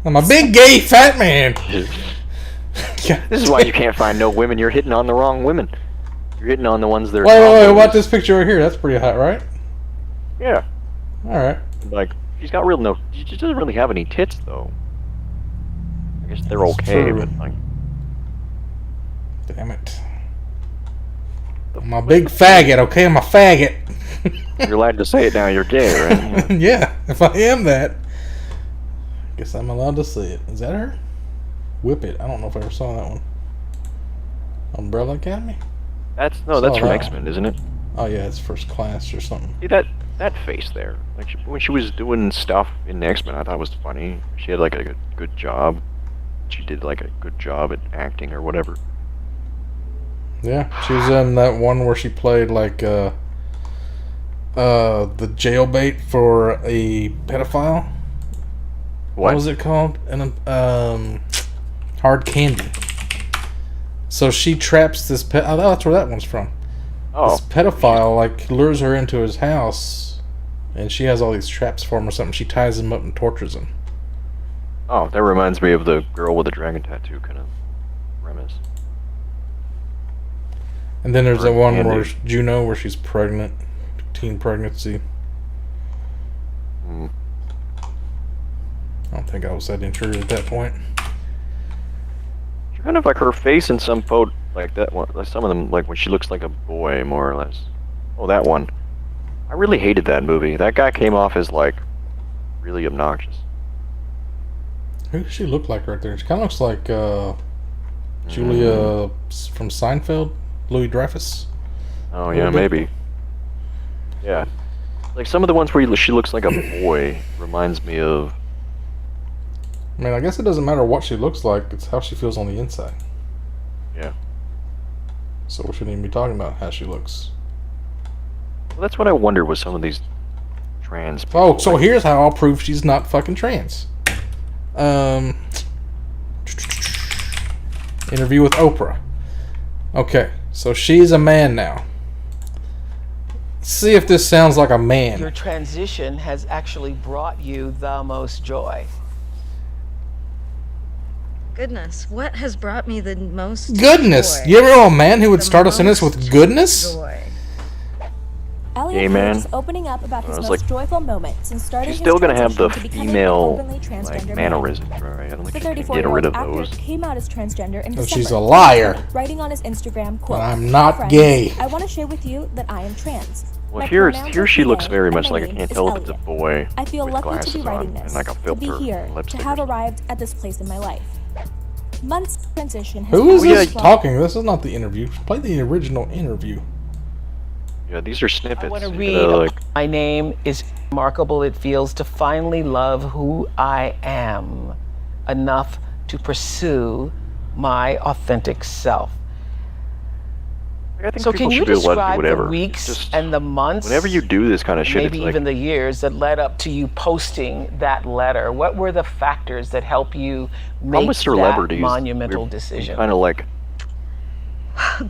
I'm a big gay fat man. This is why you can't find no women. You're hitting on the wrong women. You're hitting on the ones that are. Wait, what about this picture right here? That's pretty hot, right? Yeah. Alright. Like, she's got she doesn't really have any tits, though. I guess they're okay, but like. Damn it. I'm a big faggot, okay? I'm a faggot. You're allowed to say it now, you're gay, right? Yeah, if I am that. I guess I'm allowed to say it. Is that her? Whip It. I don't know if I ever saw that one. Umbrella Academy? That's from X-Men, isn't it? Oh yeah, it's First Class or something. See that face there. Like when she was doing stuff in X-Men, I thought it was funny. She had like a good job. She did like a good job at acting or whatever. Yeah, she was in that one where she played like the jailbait for a pedophile. What was it called? Hard Candy. So she traps this oh, that's where that one's from. Oh. This pedophile like lures her into his house, and she has all these traps for him or something. She ties him up and tortures him. Oh, that reminds me of the girl with the dragon tattoo kind of premise. And then there's that one where Juno, where she's pregnant, teen pregnancy. I don't think I was that intrigued at that point. Kind of like her face in some photo, like that one. Like some of them, like when she looks like a boy, more or less. Oh, that one. I really hated that movie. That guy came off as like really obnoxious. Who does she look like right there? She kind of looks like Julia from Seinfeld, Louis Dreyfus. Oh yeah, maybe. Yeah, like some of the ones where she looks like a boy reminds me of. I mean, I guess it doesn't matter what she looks like; it's how she feels on the inside. Yeah. So we shouldn't even be talking about how she looks. Well, that's what I wonder with some of these trans people. Oh, so here's how I'll prove she's not fucking trans. Interview with Oprah. Okay, so she's a man now. See if this sounds like a man. Your transition has actually brought you the most joy. Goodness, what has brought me the most Goodness! joy? You ever know a man who would start a sentence with goodness? Joy. Gay man. Is opening up about his most like, joyful moment since starting she's his still gonna have the transition to becoming an female openly transgender man. mannerisms, right? I don't The think she can 34-year-old get rid of actor those. came out as transgender in Oh, December. she's a liar. Writing on his Instagram, quote, I'm not "Friends, gay." I want to share with you that I am trans. Well, My here pronouns she are he, looks very and much my like I name can't is tell if it's a Elliot. boy I feel with lucky to glasses be writing on this, and like a to filter be here, and to lipstick. have arrived at this place in my life. Months of transition has Who is passed this from- talking? This is not the interview. Play the original interview. Yeah, these are snippets. I want to You read. gotta, like, My name is remarkable. It feels to finally love who I am enough to pursue my authentic self. I think So people can you should be allowed to do describe the whatever. weeks Just and the months, whenever you do this kind of shit, maybe it's like even the years that led up to you posting that letter? What were the factors that help you make almost celebrities. that monumental decision? Kind of like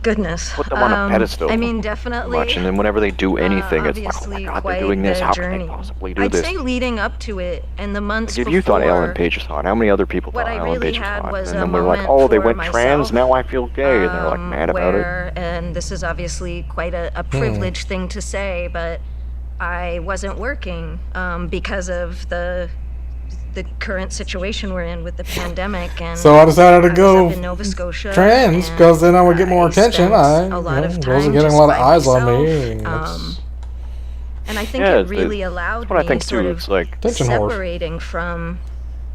Goodness. put them on a pedestal. I mean, too definitely. much, and then whenever they do anything, it's like, oh obviously my god, quite they're doing this. the How journey. can they possibly do I'd this? say leading up to it and the months Like, if before. you thought Ellen Page was hot, how many other people what thought I Ellen really Page was had hot? was And a then we're like, moment oh, they for went trans, myself, now I feel gay, and they're like mad about it. where, and this is obviously quite a privileged thing to say, but I wasn't working because of the current situation we're in with the pandemic, and So I decided to go was up in Nova Scotia, trans and because then I would get more attention. spent a lot of wasn't time getting a just lot of by eyes on me. myself, and I think Yeah, it really allowed that's what I me think sort too. of It's like Attention whore. separating from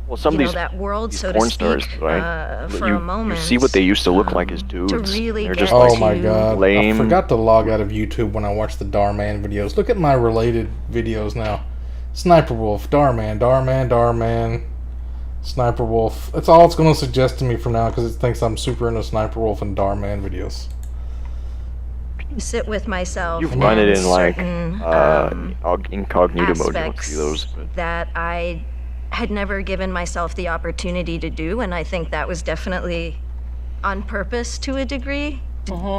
well, some you of know, these that world, these so to porn speak, stars, right? for you, a moment. you see what they used to look like as dudes. really they're get just Oh like my god. lame. I forgot to log out of YouTube when I watched the Darman videos. Look at my related videos now. Sniper Wolf, Darman, Sniper Wolf. That's all it's going to suggest to me from now because it thinks I'm super into Sniper Wolf and Darman videos. sit with myself. You've run it and in like certain, incognito mode. You don't aspects see those, but that I had never given myself the opportunity to do, and I think that was definitely on purpose to a degree,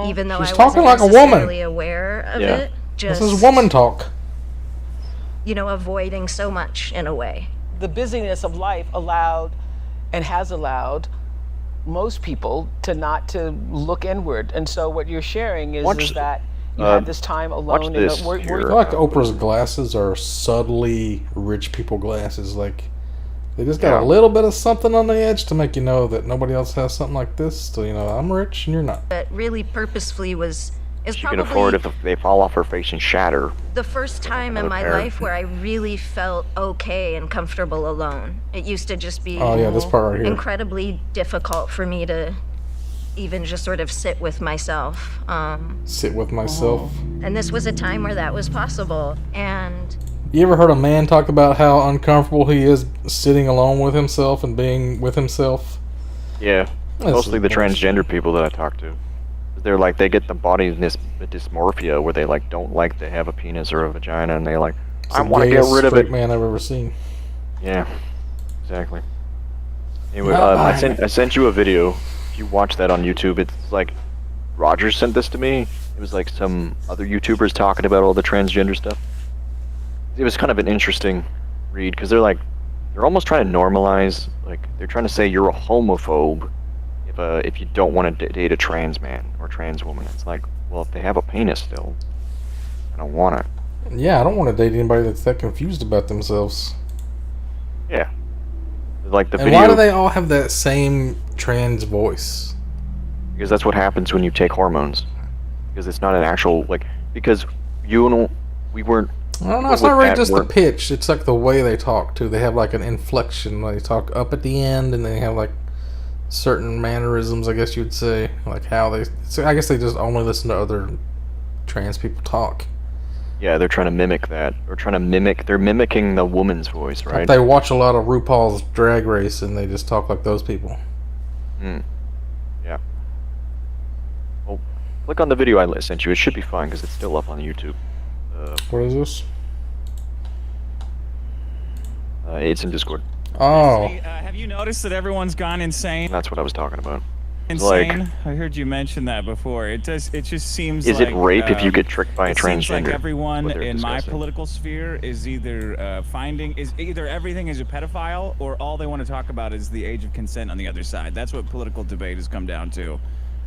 even though She's I talking wasn't like a woman. necessarily aware of Yeah. it. Just This is woman talk. you know, avoiding so much in a way. The busyness of life allowed and has allowed most people to not to look inward. And so what you're sharing is that you had this time alone. watch this I feel like Oprah's glasses are subtly rich people glasses. Like, they just got a little bit of something on the edge to make you know that nobody else has something like this. So, you know, I'm rich and you're not. But really purposefully is she can probably afford if they fall off her face and shatter. the first time in another my pair. life where I really felt okay and comfortable alone. It used to just be Oh, yeah, this part right here. incredibly difficult for me to even just sort of sit with myself. Sit with myself. And this was a time where that was possible. And You ever heard a man talk about how uncomfortable he is sitting alone with himself and being with himself? Yeah, That's mostly the bullshit. transgender people that I talk to. They're like, they get the body dysmorphia where they like don't like to have a penis or a vagina, and they like, It's I the want to get gayest rid of straight it. man I've ever seen. Yeah, exactly. Anyway, Not I mine. sent you a video. If you watch that on YouTube, it's like Roger sent this to me. It was like some other YouTubers talking about all the transgender stuff. It was kind of an interesting read because they're almost trying to normalize, like they're trying to say you're a homophobe if you don't want to date a trans man or trans woman. It's like, well, if they have a penis still, I don't want it. Yeah, I don't want to date anybody that's that confused about themselves. Yeah. Like the And video. why do they all have that same trans voice? Because that's what happens when you take hormones. Because it's not an actual, like, because you know, we weren't. I don't know, it's not really just the pitch. It's like the way they talk, too. They have like an inflection. They talk up at the end, and they have like certain mannerisms, I guess you would say, like how they. So I guess they just only listen to other trans people talk. Yeah, they're trying to mimic that. They're mimicking the woman's voice, right? Like they watch a lot of RuPaul's Drag Race and they just talk like those people. Yeah. Well, click on the video I sent you. It should be fine because it's still up on YouTube. What is this? It's in Discord. Oh. Have you noticed that everyone's gone insane? That's what I was talking about. Insane? Like, I heard you mention that before. It just seems like... Is it rape if you get tricked by a transgender? It seems like everyone in my political sphere is either either everything is a pedophile or all they want to talk about is the age of consent on the other side. That's what political debate has come down to.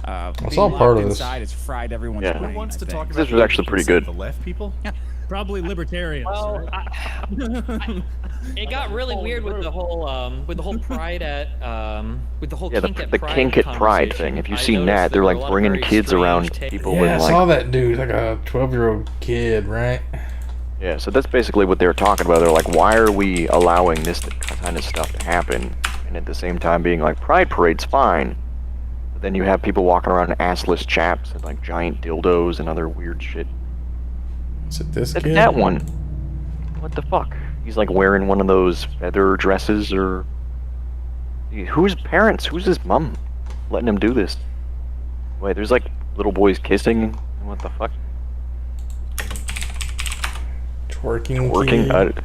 It's all part of this. Inside, it's fried everyone's brain. Who wants to talk about this was actually pretty good. The left people? Probably libertarians. Well, right? It got really weird with the whole pride at with the whole kink at pride thing. If you've seen that, they're like bringing kids around people with I like. saw that dude, like a 12-year-old kid, right? Yeah, so that's basically what they were talking about. They're like, why are we allowing this kind of stuff to happen? And at the same time being like, pride parade's fine. But then you have people walking around assless chaps and like giant dildos and other weird shit. Is it this kid? That one. What the fuck? He's like wearing one of those feather dresses or... Who's parents? Who's his mom letting him do this? Wait, there's like little boys kissing? What the fuck? Twerking.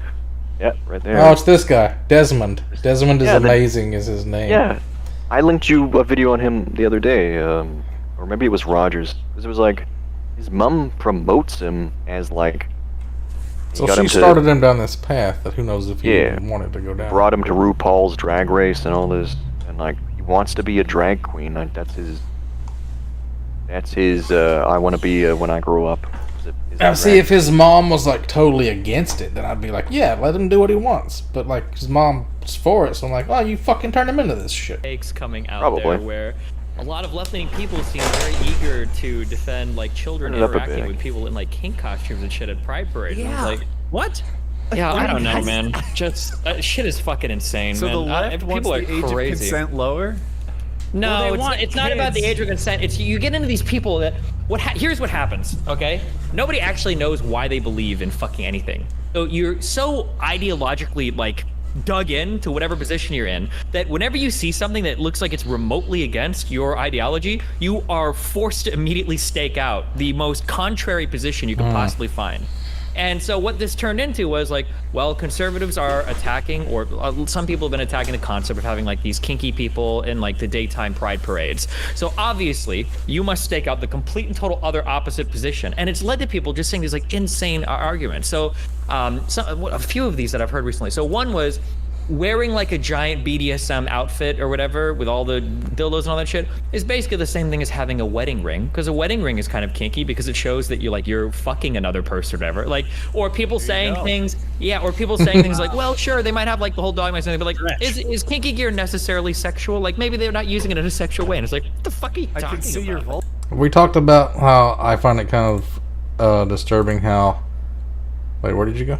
Yeah, right there. Oh, it's this guy. Desmond. Desmond is amazing is his name. Yeah. I linked you a video on him the other day. Or maybe it was Rogers. Because it was like... His mom promotes him as like... So she started him down this path that who knows if he even wanted to go down. Brought him to RuPaul's Drag Race and all this. And like, he wants to be a drag queen. Like, that's his, I want to be when I grow up. Now see, if his mom was like totally against it, then I'd be like, yeah, let him do what he wants. But like, his mom's for it, so I'm like, oh, you fucking turn him into this shit. Takes coming out there where a lot of left-leaning people seem very eager to defend like children interacting with people in like kink costumes and shit at Pride Parade. Yeah. And I was like, what? Yeah, I don't know, man. Just shit is fucking insane, so man. The left wants people are the age crazy. of consent lower? No, it's not about the age of consent. It's you get into these people that here's what happens, okay? Nobody actually knows why they believe in fucking anything. So you're so ideologically like dug into whatever position you're in that whenever you see something that looks like it's remotely against your ideology, you are forced to immediately stake out the most contrary position you can possibly find. And so what this turned into was like, well, conservatives are attacking, or some people have been attacking the concept of having like these kinky people in like the daytime pride parades. So obviously, you must stake out the complete and total other opposite position. And it's led to people just saying these like insane arguments. So a few of these that I've heard recently. So one was wearing like a giant BDSM outfit or whatever with all the dildos and all that shit is basically the same thing as having a wedding ring, because a wedding ring is kind of kinky because it shows that you're fucking another person or whatever. Like, or people saying things, or people saying things like, well, sure, they might have like the whole dogma thing, but like, is kinky gear necessarily sexual? Like, maybe they're not using it in a sexual way, and it's like, what the fuck are you talking about? I can see your vault. We talked about how I find it kind of disturbing how... Wait, where did you go?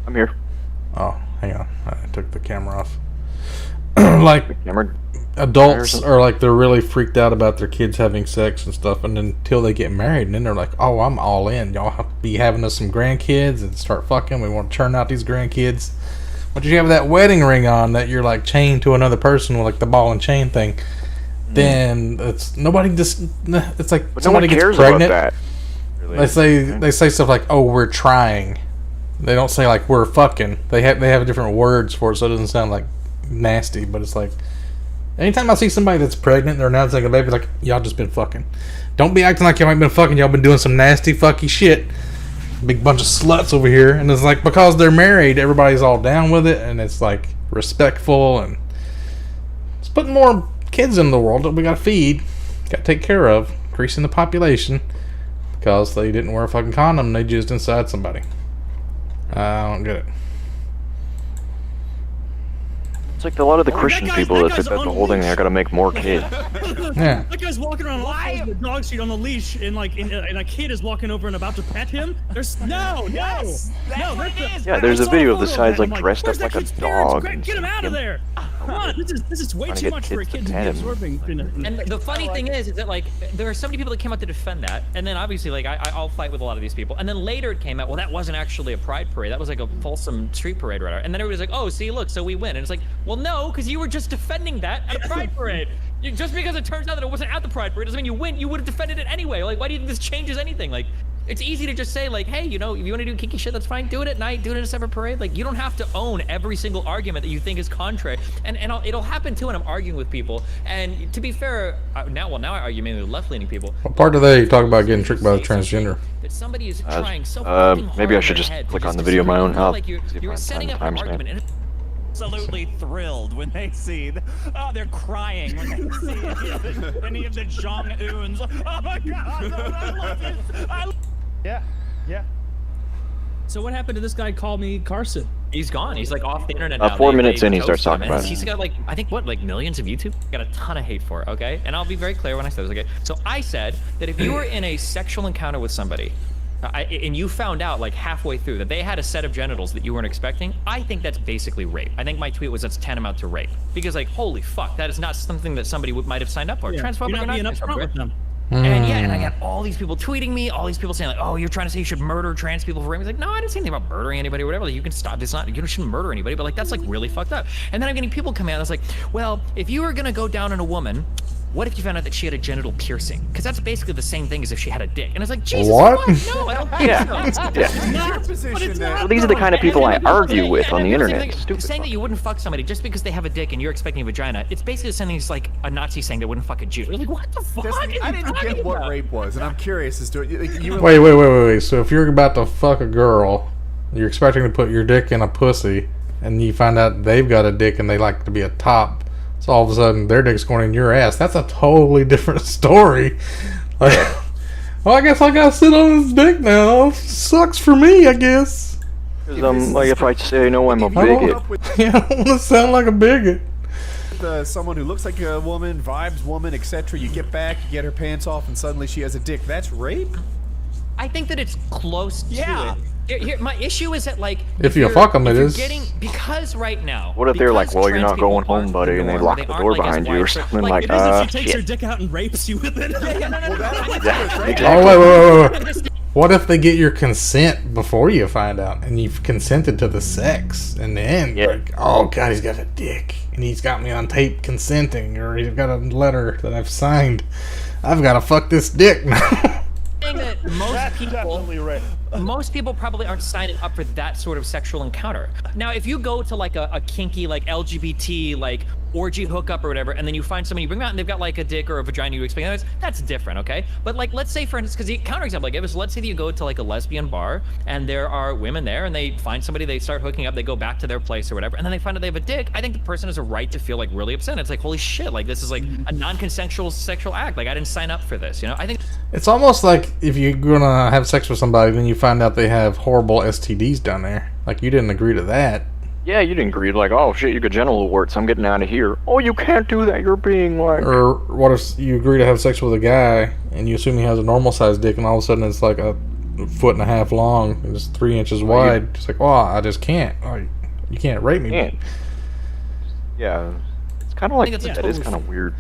I'm here. Oh, hang on. I took the camera off. Like, adults are like, they're really freaked out about their kids having sex and stuff, and then until they get married, and then they're like, oh, I'm all in. Y'all have to be having us some grandkids and start fucking. We want to churn out these grandkids. But you have that wedding ring on that you're like chained to another person with like the ball and chain thing. Then it's nobody just. It's like but somebody no one cares gets pregnant. About that. Really. They say stuff like, "Oh, we're trying." They don't say like we're fucking. They have different words for it, so it doesn't sound like nasty. But it's like, anytime I see somebody that's pregnant, they're announcing a baby, like, y'all just been fucking. Don't be acting like y'all ain't been fucking. Y'all been doing some nasty fucky shit. Big bunch of sluts over here, and it's like because they're married, everybody's all down with it, and it's like respectful, and it's putting more kids in the world that we gotta feed, gotta take care of, increasing the population because they didn't wear a fucking condom and they jizzed inside somebody. I don't get it. It's like a lot of the Christian people that said that the whole thing they're gonna make more kids. Yeah. That guy's walking around with the dog seat on the leash, and like, and a kid is walking over and about to pet him. There's no. Yeah, there's a video of the sides like dressed up like a dog. Get him out of there! Come on, this is way too much for a kid to be absorbing. And the funny thing is that like there are so many people that came out to defend that, and then obviously like I'll fight with a lot of these people, and then later it came out, well, that wasn't actually a pride parade, that was like a Folsom street parade, right? And then everybody's like, oh, see, look, so we win, and it's like, well, no, because you were just defending that at a pride parade. Just because it turns out that it wasn't at the pride parade doesn't mean you win. You would have defended it anyway. Like, why do you think this changes anything? Like, it's easy to just say like, hey, you know, if you want to do kinky shit, that's fine. Do it at night. Do it in a separate parade. Like, you don't have to own every single argument that you think is contrary. And it'll happen too when I'm arguing with people. And to be fair, now I argue mainly with left-leaning people. What part do they talk about getting tricked by the transgender? That somebody is trying so fucking hard maybe I should just click on the video of my own help. Like you're setting up an argument. And absolutely thrilled when they see they're crying when they see any of the Jong-uns. Oh my god, I love this. Yeah. So what happened to this guy called me Carson? He's gone. He's like off the internet now. 4 minutes in, he starts talking about it. He's got like, I think what, like millions of YouTube? Got a ton of hate for it, okay? And I'll be very clear when I say this, okay? So I said that if you were in a sexual encounter with somebody, and you found out like halfway through that they had a set of genitals that you weren't expecting, I think that's basically rape. I think my tweet was that's tantamount to rape. Because like, holy fuck, that is not something that somebody might have signed up for. Yeah, Transphobic you're not being upfront with them. And yeah, and I got all these people tweeting me, all these people saying like, oh, you're trying to say you should murder trans people for rape. It's like, no, I didn't say anything about murdering anybody or whatever. Like, you can stop. It's not, you shouldn't murder anybody, but like, that's like really fucked up. And then I'm getting people coming out that's like, well, if you were gonna go down on a woman, what if you found out that she had a genital piercing? Because that's basically the same thing as if she had a dick. And it's like, Jesus, what? No, I don't think so. Well, these are the kind of people I argue with on the internet. Stupid. Saying that you wouldn't fuck somebody just because they have a dick and you're expecting a vagina, it's basically something that's like a Nazi saying they wouldn't fuck a Jew. You're like, what the fuck? I didn't get what rape was, and I'm curious as to like, you. Wait. So if you're about to fuck a girl, you're expecting to put your dick in a pussy, and you find out they've got a dick and they like to be a top. So all of a sudden, their dick's going in your ass. That's a totally different story. Like, well, I guess I gotta sit on his dick now. Sucks for me, I guess. Like if I say no, I'm a bigot. Yeah, I don't want to sound like a bigot. Someone who looks like a woman, vibes woman, etc. You get back, you get her pants off, and suddenly she has a dick. That's rape? I think that it's close to it. Here, my issue is that like if you fuck them, it is. Because right now. What if they're like, well, you're not going home, buddy, and they lock the door behind you or something like that? She takes her dick out and rapes you with it. Oh wait. What if they get your consent before you find out, and you've consented to the sex, and then like, oh god, he's got a dick, and he's got me on tape consenting, or he's got a letter that I've signed. I've got to fuck this dick now. That most people probably aren't signing up for that sort of sexual encounter. Now, if you go to like a kinky, like LGBT, like orgy hookup or whatever, and then you find somebody, you bring them out and they've got like a dick or a vagina you expect, that's different, okay? But like, let's say for instance, because the counterexample I give is, let's say that you go to like a lesbian bar and there are women there and they find somebody, they start hooking up, they go back to their place or whatever, and then they find out they have a dick. I think the person has a right to feel like really upset. It's like, holy shit, like this is like a non-consensual sexual act. Like I didn't sign up for this, you know? I think it's almost like if you're gonna have sex with somebody, then you find out they have horrible STDs down there. Like you didn't agree to that. Yeah, you didn't agree. Like, oh shit, you got genital warts. I'm getting out of here. Oh, you can't do that. You're being like. Or what if you agree to have sex with a guy and you assume he has a normal sized dick, and all of a sudden it's like a 1.5 feet long, and it's 3 inches wide. It's like, well, I just can't. Oh, you can't rape me. Yeah, it's kind of like that is kind of weird.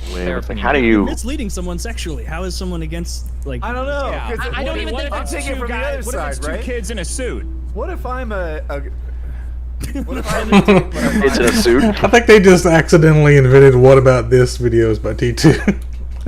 It's like, how do you misleading someone sexually? How is someone against like? I don't know. Yeah. I don't even think it's take it from the other side, right? Two kids in a suit. What if I'm what if it's in a suit? I think they just accidentally invented "What About This" videos by T2.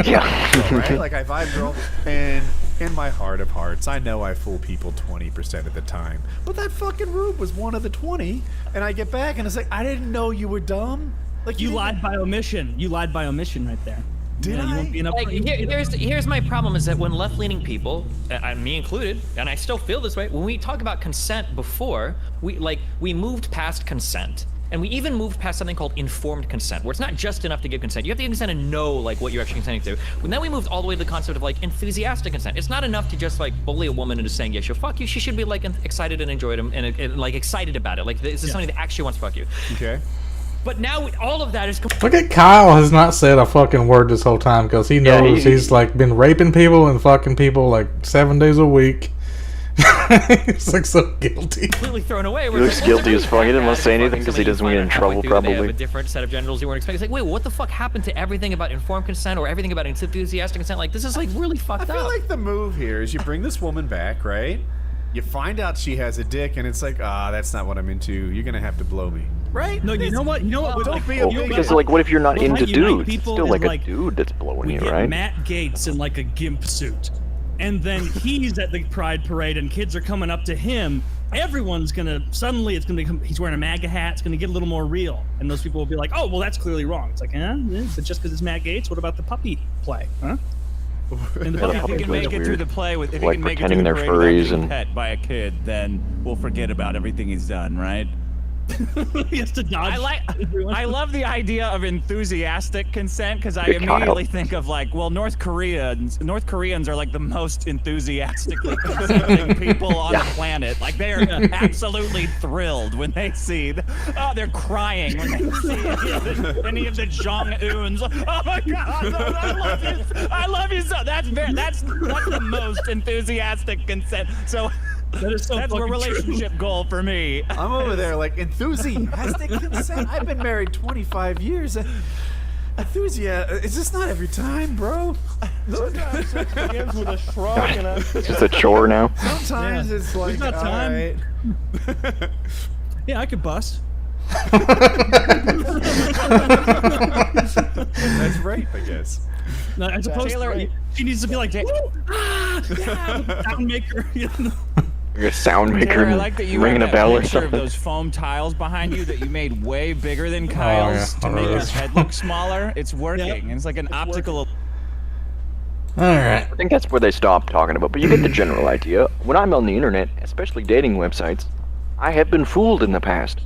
Yeah. Right? Like I vibe girl, and in my heart of hearts, I know I fool people 20% of the time. But that fucking rube was one of the 20, and I get back and it's like, I didn't know you were dumb. Like you lied by omission. You lied by omission right there. Did I? You won't be enough. Like, here's my problem is that when left-leaning people, and me included, and I still feel this way, when we talk about consent before, we moved past consent. And we even moved past something called informed consent, where it's not just enough to give consent. You have to give consent and know like what you're actually consenting to. And then we moved all the way to the concept of like enthusiastic consent. It's not enough to just like bully a woman into saying yes, she'll fuck you. She should be like excited and enjoyed him and like excited about it. Like this is something that actually wants to fuck you. Okay. But now all of that is. Look at Kyle has not said a fucking word this whole time because he knows he's like been raping people and fucking people like 7 days a week. He's like so guilty. Completely thrown away. He looks guilty as fuck. He didn't want to say anything because he doesn't want to get in trouble, They probably. have a different set of genitals you weren't expecting. It's like, wait, what the fuck happened to everything about informed consent or everything about enthusiastic consent? Like, this is like really fucked up. I feel like the move here is you bring this woman back, right? You find out she has a dick, and it's like, that's not what I'm into. You're gonna have to blow me, right? No, you know what? You know what? Don't be Well, because like, what if you're not into dudes? It's people still is like a like, dude that's blowing We you, get right? Matt Gaetz in like a gimp suit, and then he's at the Pride Parade, and kids are coming up to him. Everyone's gonna suddenly it's gonna become he's wearing a MAGA hat. It's gonna get a little more real, and those people will be like, "Oh, well, that's clearly wrong." It's like, is it just because it's Matt Gaetz? What about the puppy play? Huh? And if he can make it through the play with, if like he can make it pretending through the they're parade furries without being and pet by a kid, then we'll forget about everything he's done, right? He has to dodge. I love the idea of enthusiastic consent because I Hey, Kyle. immediately think of like, well, North Koreans are like the most enthusiastically consenting people on the planet. Like they are absolutely thrilled when they see, they're crying when they see any of the Jong-uns. Oh my God, I love you so. That's the most enthusiastic consent. So. That's a relationship goal for me. I'm over there like enthusiastic consent. I've been married 25 years. Enthusiasm. It's just not every time, bro. It's just a chore now. Sometimes it's like, There's not time. all right. Yeah, I could bust. That's rape, I guess. No, as opposed to she needs to be like, sound maker. You're a sound maker, Taylor, I like that you ringing a have bell that or picture of something. those foam tiles behind you that you made way bigger than Kyle's to make his head look smaller. It's working. It's like an optical. Alright. I think that's where they stopped talking about, but you get the general idea. When I'm on the internet, especially dating websites, I have been fooled in the past.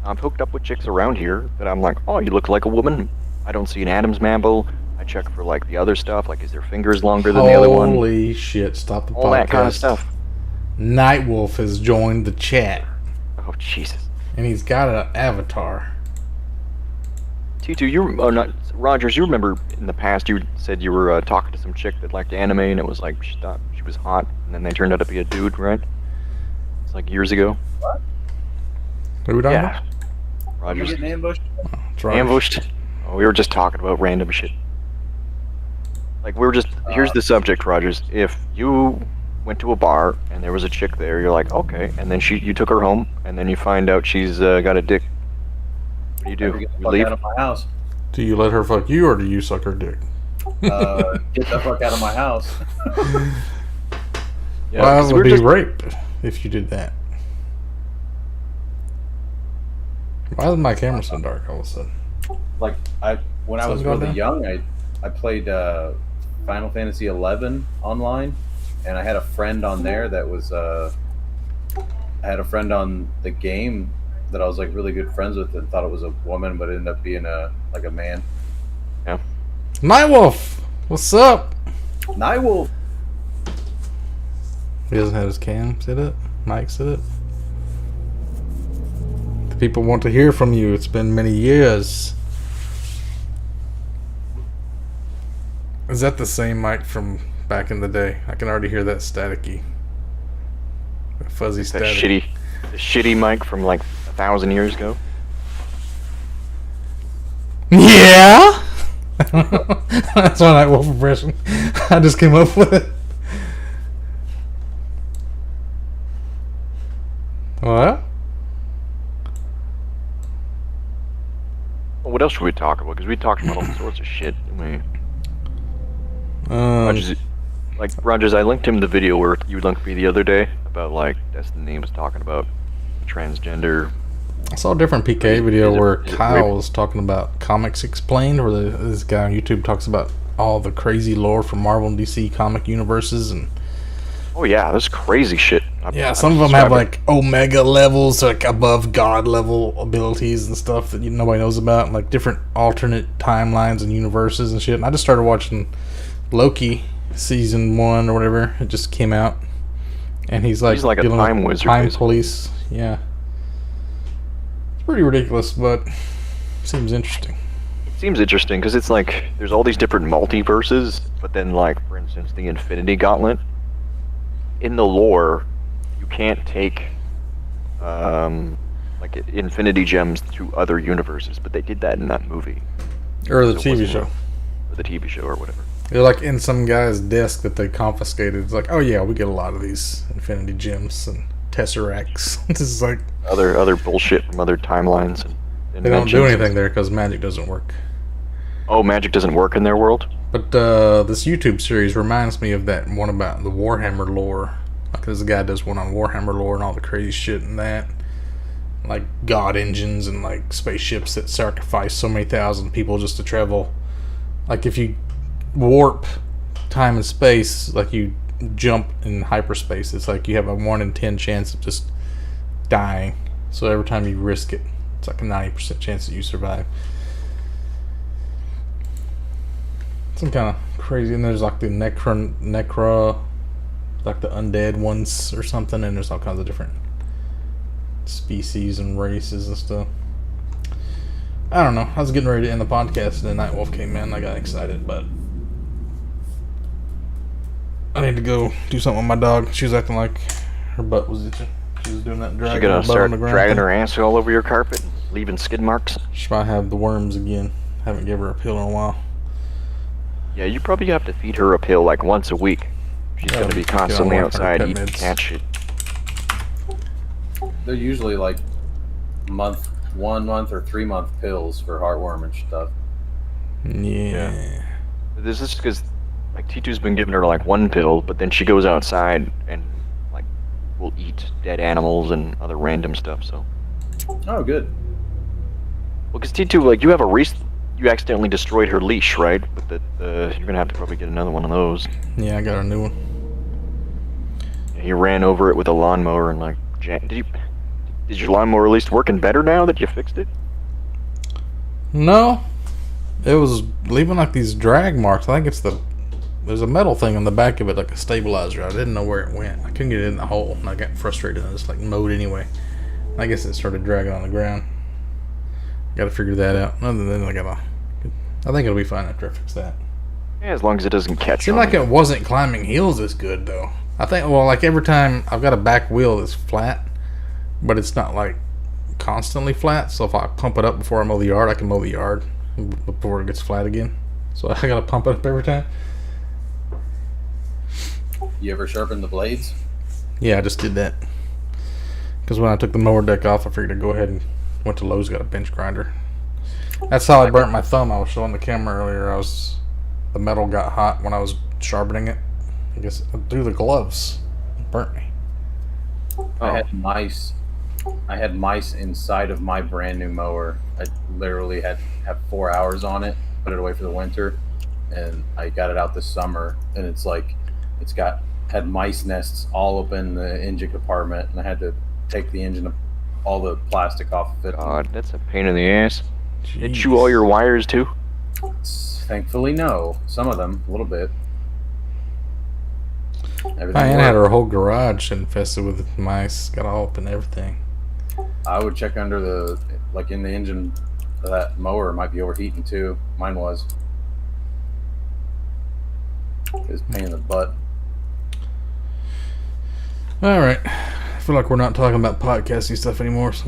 I've hooked up with chicks around here that I'm like, oh, you look like a woman. I don't see an Adam's mammal. I check for like the other stuff, like is their fingers longer than the other one? Holy shit, stop the podcast. All that kind of stuff. Nightwolf has joined the chat. Oh, Jesus. And he's got an avatar. T2, Rogers, you remember in the past you said you were talking to some chick that liked anime and it was like she thought she was hot and then they turned out to be a dude, right? It's like years ago. What? Who done Yeah. You Rogers. getting ambushed? Ambushed? Oh, we were just talking about random shit. Like, we were just... Here's the subject, Rogers. If you went to a bar and there was a chick there, you're like, okay, and then you took her home, and then you find out she's got a dick. What do you do? Get the You fuck leave? out of my house. Do you let her fuck you or do you suck her dick? Get the fuck out of my house. Yeah, well, 'cause that we're would be just- rape if you did that. Why is my camera so dark all of a sudden? Like when I was Something going really down? young, I played Final Fantasy 11 online, and I had a friend on there that was I had a friend on the game that I was like really good friends with and thought it was a woman, but it ended up being a man. Yeah. Nightwolf! What's up? Nightwolf. He doesn't have his cam set up? Mic set up? The people want to hear from you. It's been many years. Is that the same mic from back in the day? I can already hear that staticky. That fuzzy That static. shitty mic from like 1,000 years ago. Yeah? That's my Nightwolf impression. I just came up with it. What? Well, what else should we talk about? Because we talked about all sorts of shit. Didn't we? Rogers, I linked him the video where you linked me the other day about like Destiny was talking about transgender. I saw a different PK video where Kyle was talking about Comics Explained, where this guy on YouTube talks about all the crazy lore from Marvel and DC comic universes, and Oh yeah, that's crazy shit. some of them have like Omega levels, like above God level abilities and stuff that nobody knows about, and like different alternate timelines and universes and shit. And I just started watching Loki season 1 or whatever. It just came out, and he's like a dealing time with wizard, time basically. police. Yeah, it's pretty ridiculous, but seems interesting. It seems interesting because it's like there's all these different multiverses, but then like for instance the Infinity Gauntlet in the lore, you can't take like infinity gems to other universes, but they did that in that movie. Or the TV show. Or the TV show or whatever. They're like in some guy's desk that they confiscated. It's like, oh yeah, we get a lot of these infinity gems and tesseracts. This is like other bullshit from other timelines. And they don't do anything there because magic doesn't work. Oh, magic doesn't work in their world? But this YouTube series reminds me of that one about the Warhammer lore. Like this guy does one on Warhammer lore and all the crazy shit in that. Like god engines and like spaceships that sacrifice so many thousand people just to travel. Like if you warp time and space, like you jump in hyperspace, it's like you have a 1 in 10 chance of just dying. So every time you risk it, it's like a 90% chance that you survive. Some kind of crazy, and there's like the necra, like the undead ones or something, and there's all kinds of different species and races and stuff. I don't know. I was getting ready to end the podcast and then Nightwolf came in. I got excited, but I need to go do something with my dog. She was acting like her butt was itching. She was doing that dragging She's gonna her butt start on the ground dragging thing. her ass all over your carpet, leaving skid marks. She might have the worms again. Haven't given her a pill in a while. Yeah, you probably have to feed her a pill like once a week. She's gonna be constantly outside eating cat shit. They're usually like 1 month or 3 month pills for heartworm and stuff. Yeah. This is because like T2's been giving her like one pill, but then she goes outside and like will eat dead animals and other random stuff. So. Oh, good. Well, because T2, like you have you accidentally destroyed her leash, right? But you're gonna have to probably get another one of those. Yeah, I got a new one. He ran over it with a lawnmower and like, did your lawnmower at least working better now that you fixed it? No, it was leaving like these drag marks. I think there's a metal thing on the back of it, like a stabilizer. I didn't know where it went. I couldn't get it in the hole, and I got frustrated. I just like mowed anyway. I guess it started dragging on the ground. Got to figure that out. Other than that, I think it'll be fine after I fix that. Yeah, as long as it doesn't catch. Seemed like it wasn't climbing hills as good though. I think, well, like every time I've got a back wheel that's flat, but it's not like constantly flat. So if I pump it up before I mow the yard, I can mow the yard before it gets flat again. So I gotta pump it up every time. You ever sharpen the blades? Yeah, I just did that. Because when I took the mower deck off, I figured I'd go ahead and went to Lowe's, got a bench grinder. That's how I burnt my thumb. I was showing the camera earlier. The metal got hot when I was sharpening it. I guess through the gloves, it burnt me. I had mice inside of my brand new mower. I literally had 4 hours on it, put it away for the winter, and I got it out this summer, and it's like had mice nests all up in the engine compartment, and I had to take the engine, all the plastic off of it. God, that's a pain in the ass. Did it chew all your wires too? Thankfully, no. Some of them, a little bit. Diane had her whole garage infested with mice, got all up and everything. I would check under in the engine of that mower. It might be overheating too. Mine was. It was a pain in the butt. Alright. I feel like we're not talking about podcasting stuff anymore. So